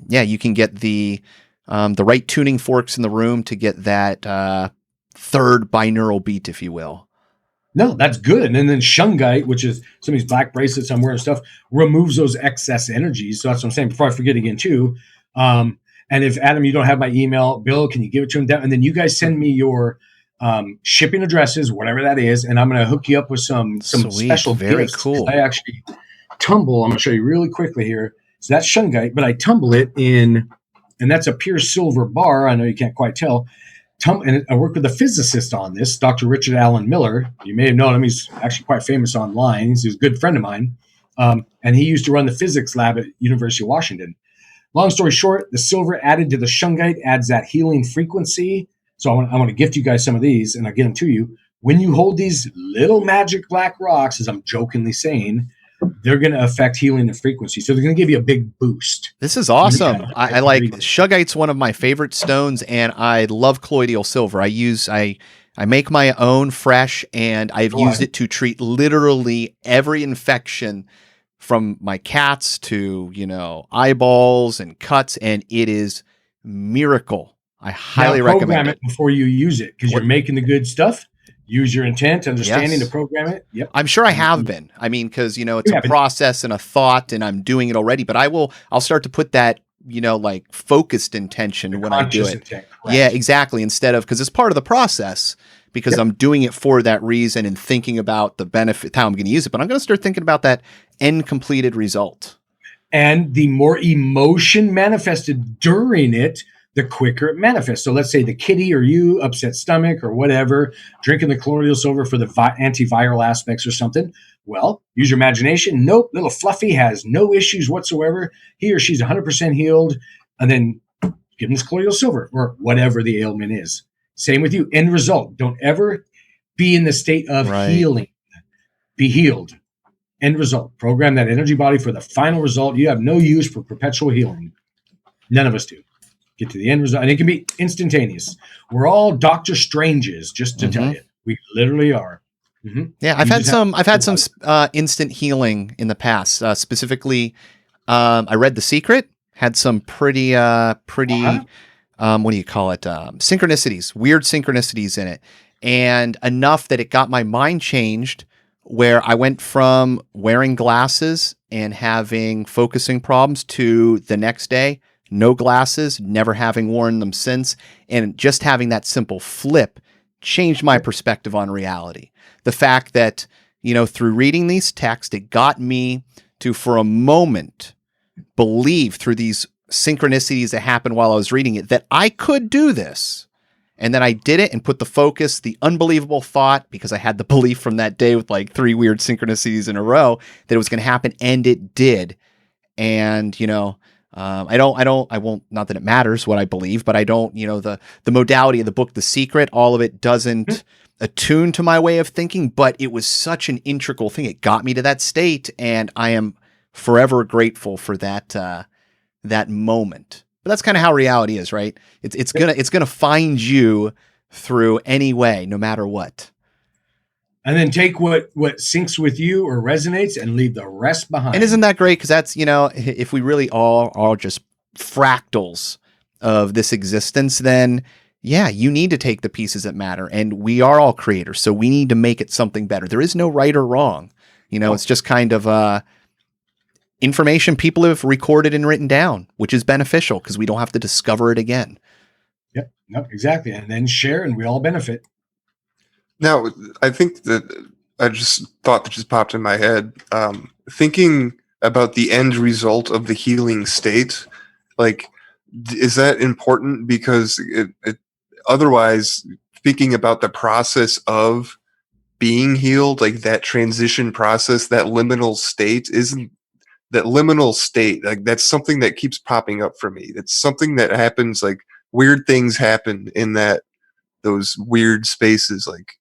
you can get the right tuning forks in the room to get that third binaural beat, if you will. No, that's good. And then shungite, which is some of these black bracelets I'm wearing and stuff, removes those excess energies. So that's what I'm saying before I forget again too. And if, Adam, you don't have my email, Bill, can you give it to him? And then you guys send me your shipping addresses, whatever that is, and I'm going to hook you up with some Sweet, special very gifts. cool. I actually tumble. I'm going to show you really quickly here. So that's shungite, but I tumble it in, and that's a pure silver bar. I know you can't quite tell. And I work with a physicist on this, Dr. Richard Allen Miller. You may have known him. He's actually quite famous online. He's a good friend of mine. And he used to run the physics lab at University of Washington. Long story short, the silver added to the shungite adds that healing frequency. So I want to gift you guys some of these, and I'll get them to you. When you hold these little magic black rocks, as I'm jokingly saying, they're going to affect healing and frequency. So they're going to give you a big boost. This is awesome. I like shungite's one of my favorite stones, and I love colloidal silver. I make my own fresh, and I've used it to treat literally every infection from my cats to, eyeballs and cuts, and it is miracle. I highly recommend it. Before you use it, because you're making the good stuff. Use your intent, understanding to program it. Yep. I'm sure I have been. I mean, because, it's a process and a thought, and I'm doing it already, but I'll start to put that, focused intention when I do it. Intent, yeah, exactly. Instead of, because it's part of the process, because I'm doing it for that reason and thinking about the benefit, how I'm going to use it, but I'm going to start thinking about that end completed result. And the more emotion manifested during it, the quicker it manifests. So let's say the kitty or you, upset stomach or whatever, drinking the colloidal silver for the antiviral aspects or something. Well, use your imagination. Nope, little Fluffy has no issues whatsoever. He or she's 100% healed. And then give them this colloidal silver or whatever the ailment is. Same with you. End result. Don't ever be in the state of healing. Be healed. End result. Program that energy body for the final result. You have no use for perpetual healing. None of us do. Get to the end result. And it can be instantaneous. We're all Dr. Stranges, just to tell you. We literally are. Mm-hmm. Yeah, I've had some instant healing in the past. Specifically, I read The Secret. Had some pretty what do you call it? Synchronicities, weird synchronicities in it, and enough that it got my mind changed. Where I went from wearing glasses and having focusing problems to the next day, no glasses, never having worn them since, and just having that simple flip changed my perspective on reality. The fact that, through reading these texts, it got me to, for a moment, believe through these synchronicities that happened while I was reading it, that I could do this. And then I did it and put the focus, the unbelievable thought, because I had the belief from that day with like 3 weird synchronicities in a row that it was going to happen, and it did. And, I won't, not that it matters what I believe, but I don't, the modality of the book, The Secret, all of it doesn't attune to my way of thinking, but it was such an integral thing. It got me to that state, and I am forever grateful for that moment. But that's kind of how reality is, right? It's gonna find you through any way, no matter what. And then take what syncs with you or resonates and leave the rest behind. And isn't that great? Because that's, if we really all are just fractals of this existence, then yeah, you need to take the pieces that matter. And we are all creators, so we need to make it something better. There is no right or wrong. It's just kind of information people have recorded and written down, which is beneficial because we don't have to discover it again. Yep, no, exactly. And then share, and we all benefit. Now, I think that I just thought that just popped in my head, thinking about the end result of the healing state. Like, is that important? Because it otherwise, thinking about the process of being healed, like that transition process, that liminal state, like that's something that keeps popping up for me. It's something that happens, like weird things happen in those weird spaces, like,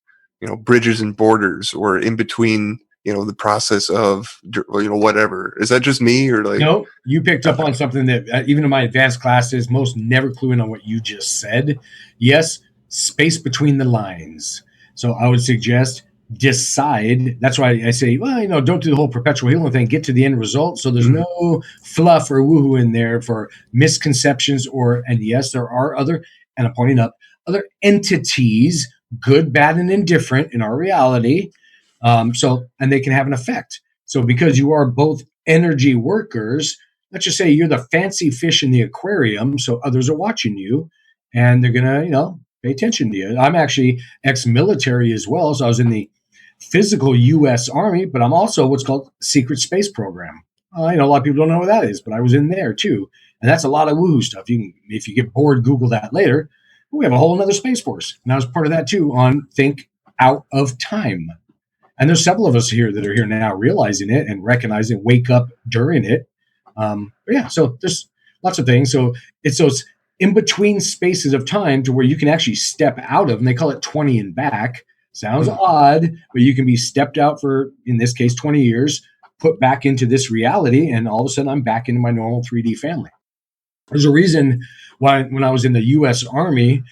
bridges and borders, or in between, the process of, whatever. Is that just me, or like? No, you picked up on something that even in my advanced classes, most never clue in on what you just said. Yes, space between the lines. So I would suggest decide. That's why I say, well, don't do the whole perpetual healing thing. Get to the end result. So there's no fluff or woohoo in there for misconceptions and yes, there are other, and I'm pointing up, other entities, good, bad, and indifferent in our reality. And they can have an effect. So because you are both energy workers, let's just say you're the fancy fish in the aquarium, so others are watching you, and they're going to, pay attention to you. I'm actually ex-military as well, so I was in the physical U.S. Army, but I'm also what's called Secret Space Program. A lot of people don't know what that is, but I was in there too. And that's a lot of woohoo stuff. If you get bored, Google that later. We have a whole another Space Force. And I was part of that too on Think Out of Time. And there's several of us here that are here now realizing it and recognizing, wake up during it. So there's lots of things. So it's those in between spaces of time to where you can actually step out of, and they call it 20 and back. Sounds odd, but you can be stepped out for, in this case, 20 years, put back into this reality, and all of a sudden I'm back into my normal 3D family. There's a reason why when I was in the U.S. Army,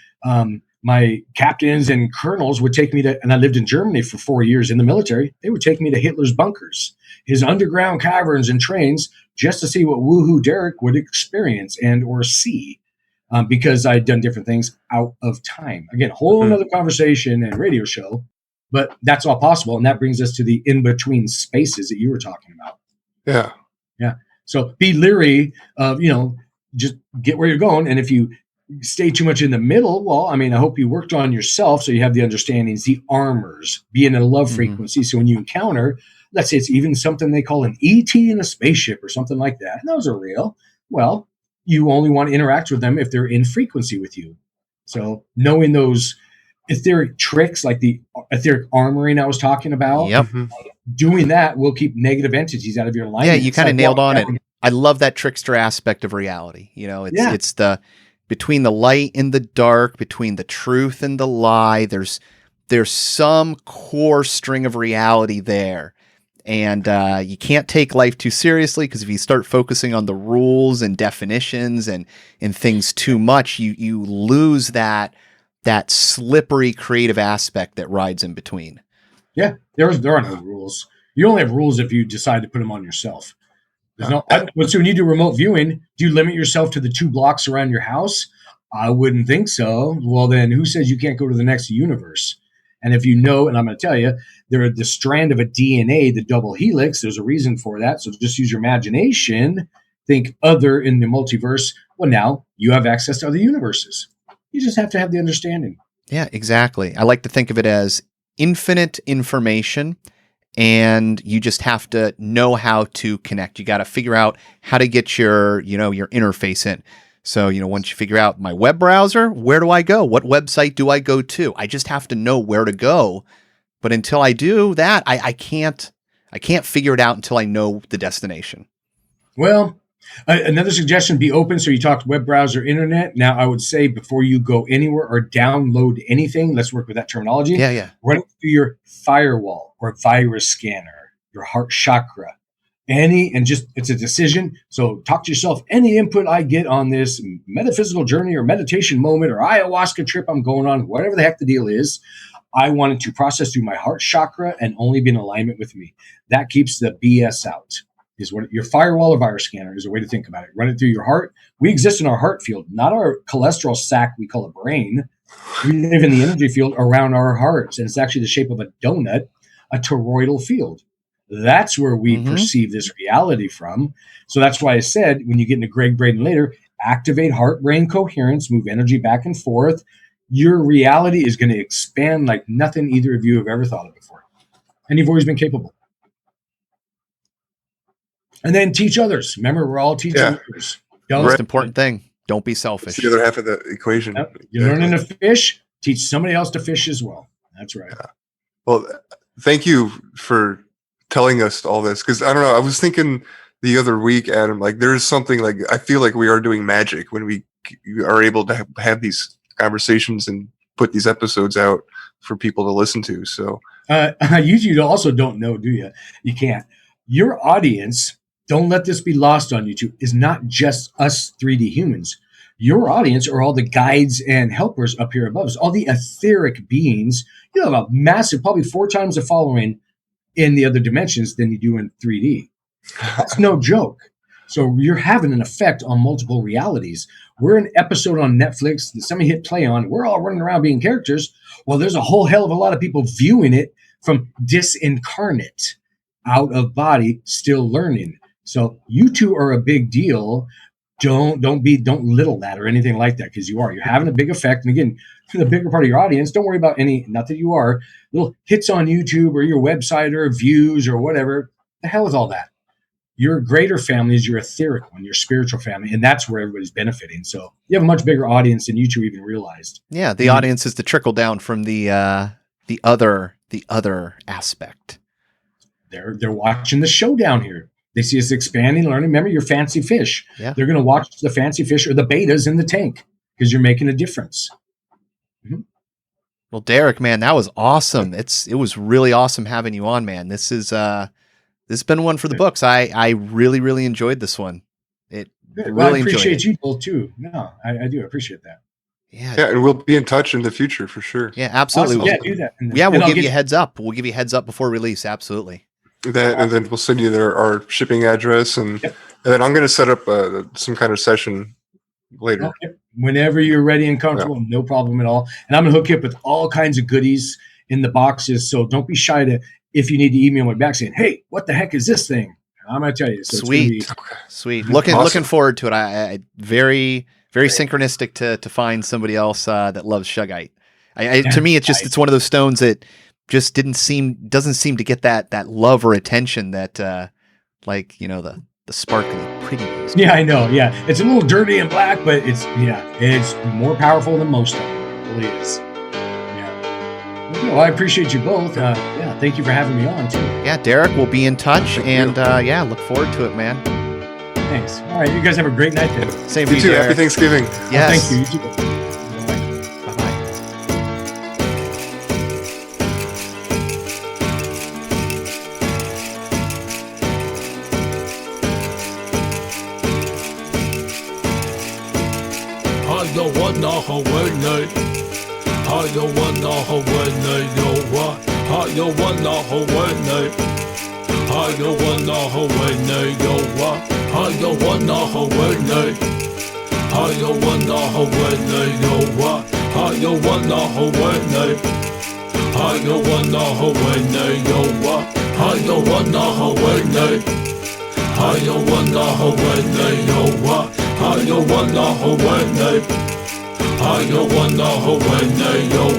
my captains and colonels would take me to, and I lived in Germany for 4 years in the military, they would take me to Hitler's bunkers, his underground caverns and trains, just to see what woohoo Derek would experience and or see. Because I'd done different things out of time. Again, a whole another conversation and radio show, but that's all possible. And that brings us to the in-between spaces that you were talking about. Yeah. Yeah. So be leery of, just get where you're going. And if you stay too much in the middle, well, I hope you worked on yourself so you have the understandings, the armors, be in a love frequency. So when you encounter, let's say it's even something they call an ET in a spaceship or something like that, and those are real, well, you only want to interact with them if they're in frequency with you. So knowing those etheric tricks, like the etheric armoring I was talking about, doing that will keep negative entities out of your life. Yeah, you kind of nailed on it. I love that trickster aspect of reality. It's the between the light and the dark, between the truth and the lie. There's some core string of reality there. And you can't take life too seriously, because if you start focusing on the rules and definitions and things too much, you lose that slippery creative aspect that rides in between. Yeah, there are no rules. You only have rules if you decide to put them on yourself. So when you do remote viewing, do you limit yourself to the 2 blocks around your house? I wouldn't think so. Well, then who says you can't go to the next universe? And if and I'm going to tell you, they're the strand of a DNA, the double helix, there's a reason for that. So just use your imagination, think other in the multiverse. Well, now you have access to other universes. You just have to have the understanding. Yeah, exactly. I like to think of it as infinite information, and you just have to know how to connect. You got to figure out how to get your interface in. So, once you figure out my web browser, where do I go? What website do I go to? I just have to know where to go. But until I do that, I can't figure it out until I know the destination. Well, another suggestion, be open. So you talked web browser, internet. Now, I would say before you go anywhere or download anything, let's work with that terminology. Yeah. Run it through your firewall or virus scanner, your heart chakra. It's a decision. So talk to yourself. Any input I get on this metaphysical journey or meditation moment or ayahuasca trip I'm going on, whatever the heck the deal is, I want it to process through my heart chakra and only be in alignment with me. That keeps the BS out. Is what your firewall or virus scanner is a way to think about it. Run it through your heart. We exist in our heart field, not our cholesterol sac we call a brain. We live in the energy field around our hearts, and it's actually the shape of a donut, a toroidal field. That's where we perceive this reality from. So that's why I said, when you get into Greg Braden later, activate heart-brain coherence, move energy back and forth. Your reality is going to expand like nothing either of you have ever thought of before. And you've always been capable. And then teach others. Remember, we're all teachers. Most important thing. Don't be selfish. It's the other half of the equation. Yep. You're learning to fish. Teach somebody else to fish as well. That's right. Yeah. Well, thank you for telling us all this. Because I don't know. I was thinking the other week, Adam, like there's something like I feel like we are doing magic when we are able to have these conversations and put these episodes out for people to listen to. So you also don't know, do you? You can't. Your audience, don't let this be lost on you two, is not just us 3D humans. Your audience are all the guides and helpers up here above us, all the etheric beings. You have a massive, probably 4 times the following in the other dimensions than you do in 3D. That's no joke. So you're having an effect on multiple realities. We're an episode on Netflix that somebody hit play on. We're all running around being characters. Well, there's a whole hell of a lot of people viewing it from disincarnate, out of body, still learning. So you two are a big deal. Don't little that or anything like that, because you're having a big effect. And again, for the bigger part of your audience, don't worry about not that you are, little hits on YouTube or your website or views or whatever. The hell with all that. Your greater family is your etheric one, your spiritual family, and that's where everybody's benefiting. So you have a much bigger audience than you two even realized. Yeah, the audience is the trickle down from the other aspect. They're watching the show down here. They see us expanding, learning. Remember your fancy fish. Yeah. They're going to watch the fancy fish or the betas in the tank because you're making a difference. Mm-hmm. Well, Derek, man, that was awesome. It was really awesome having you on, man. This has been one for the books. I really, really enjoyed this one. I appreciate you both too. No, I do appreciate that. Yeah, and we'll be in touch in the future for sure. Yeah, absolutely. Awesome. Yeah, do that. We'll give you a heads up. We'll give you a heads up before release. Absolutely. And then we'll send you our shipping address, and then I'm going to set up some kind of session later. Okay. Whenever you're ready and comfortable, no problem at all. And I'm going to hook you up with all kinds of goodies in the boxes. So don't be shy if you need to email me back saying, "Hey, what the heck is this thing?" I'm going to tell you. So Sweet. Looking forward to it. I very, very synchronistic to find somebody else that loves Shugite. To me, it's one of those stones that just doesn't seem to get that love or attention that the sparkly pretty ones. Yeah, I know. Yeah, it's a little dirty and black, but it's more powerful than most of them. It really is. Yeah. Well, I appreciate you both. Thank you for having me on too. Yeah, Derek, we'll be in touch, and look forward to it, man. Thanks. All right, you guys have a great night then. Same for you, too. Derek. Happy Thanksgiving. Yes. Thank you. You too.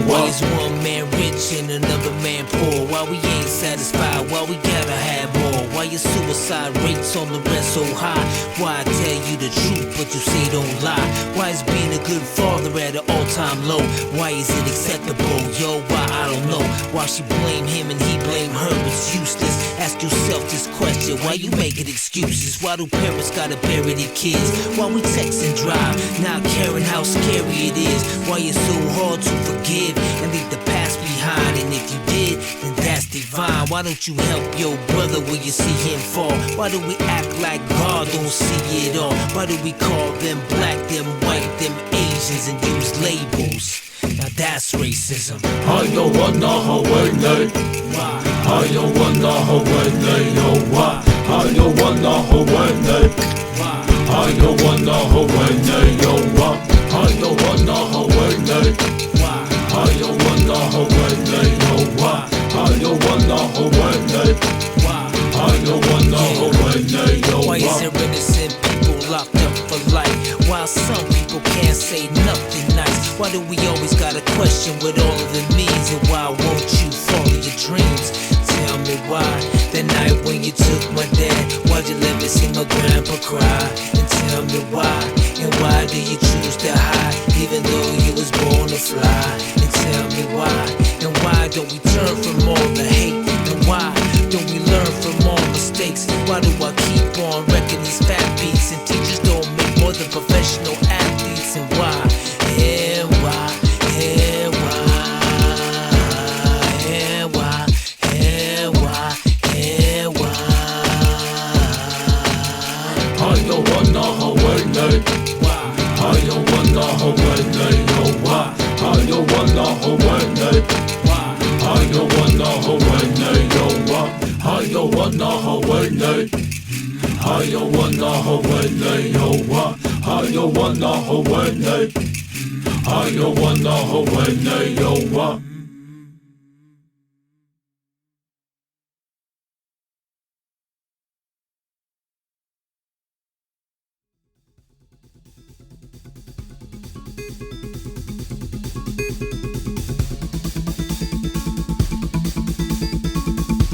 Why is one man rich and another man poor? Why we ain't satisfied? Why we gotta have more? Why your suicide rates on the rest so high? Why I tell you the truth but you say don't lie? she blame him and he blame her, it's useless. Ask yourself this question, why you making excuses? Why do parents gotta bury their kids? Why we text and drive, not caring how scary it is? Why it's so hard to forgive and leave the past behind? And if you did, then that's divine. Why don't you help your brother when you see him fall? Why do we act like God don't see it all? Why do we call them black, them white, them Asians and use labels? Now that's racism. I don't wanna Hawaii. I don't wanna Hawaii. Why? I don't wanna Hawaii. I don't wanna Hawaii. Why? I don't wanna Hawaii. I don't wanna Hawaii. Why? I don't wanna Hawaii. I don't wanna Hawaii. Why is there innocent people locked up for life, while some people can't say nothing nice? Why do we always gotta question what all of it means? And why won't you follow your dreams? Tell me why. That night when you took my dad, why'd you let me see my grandpa cry? And tell me why. And why do you choose to hide, even though you was born to fly? And tell me why. And why don't we turn from all the hate? And why don't we learn from all mistakes? Why do I keep on wrecking these fat beats? And teachers don't make more than professional athletes? And why? And why? And why? And why? And why? And why? I don't wanna Hawaii. I don't wanna Hawaii. Why? I don't wanna Hawaii. I don't wanna Hawaii. Why? I don't wanna Hawaii. I don't wanna Hawaii. Why? I don't wanna Hawaii. I don't wanna Hawaii. Why?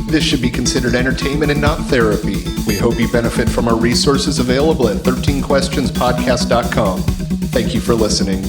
This should be considered entertainment and not therapy. We hope you benefit from our resources available at 13questionspodcast.com. Thank you for listening.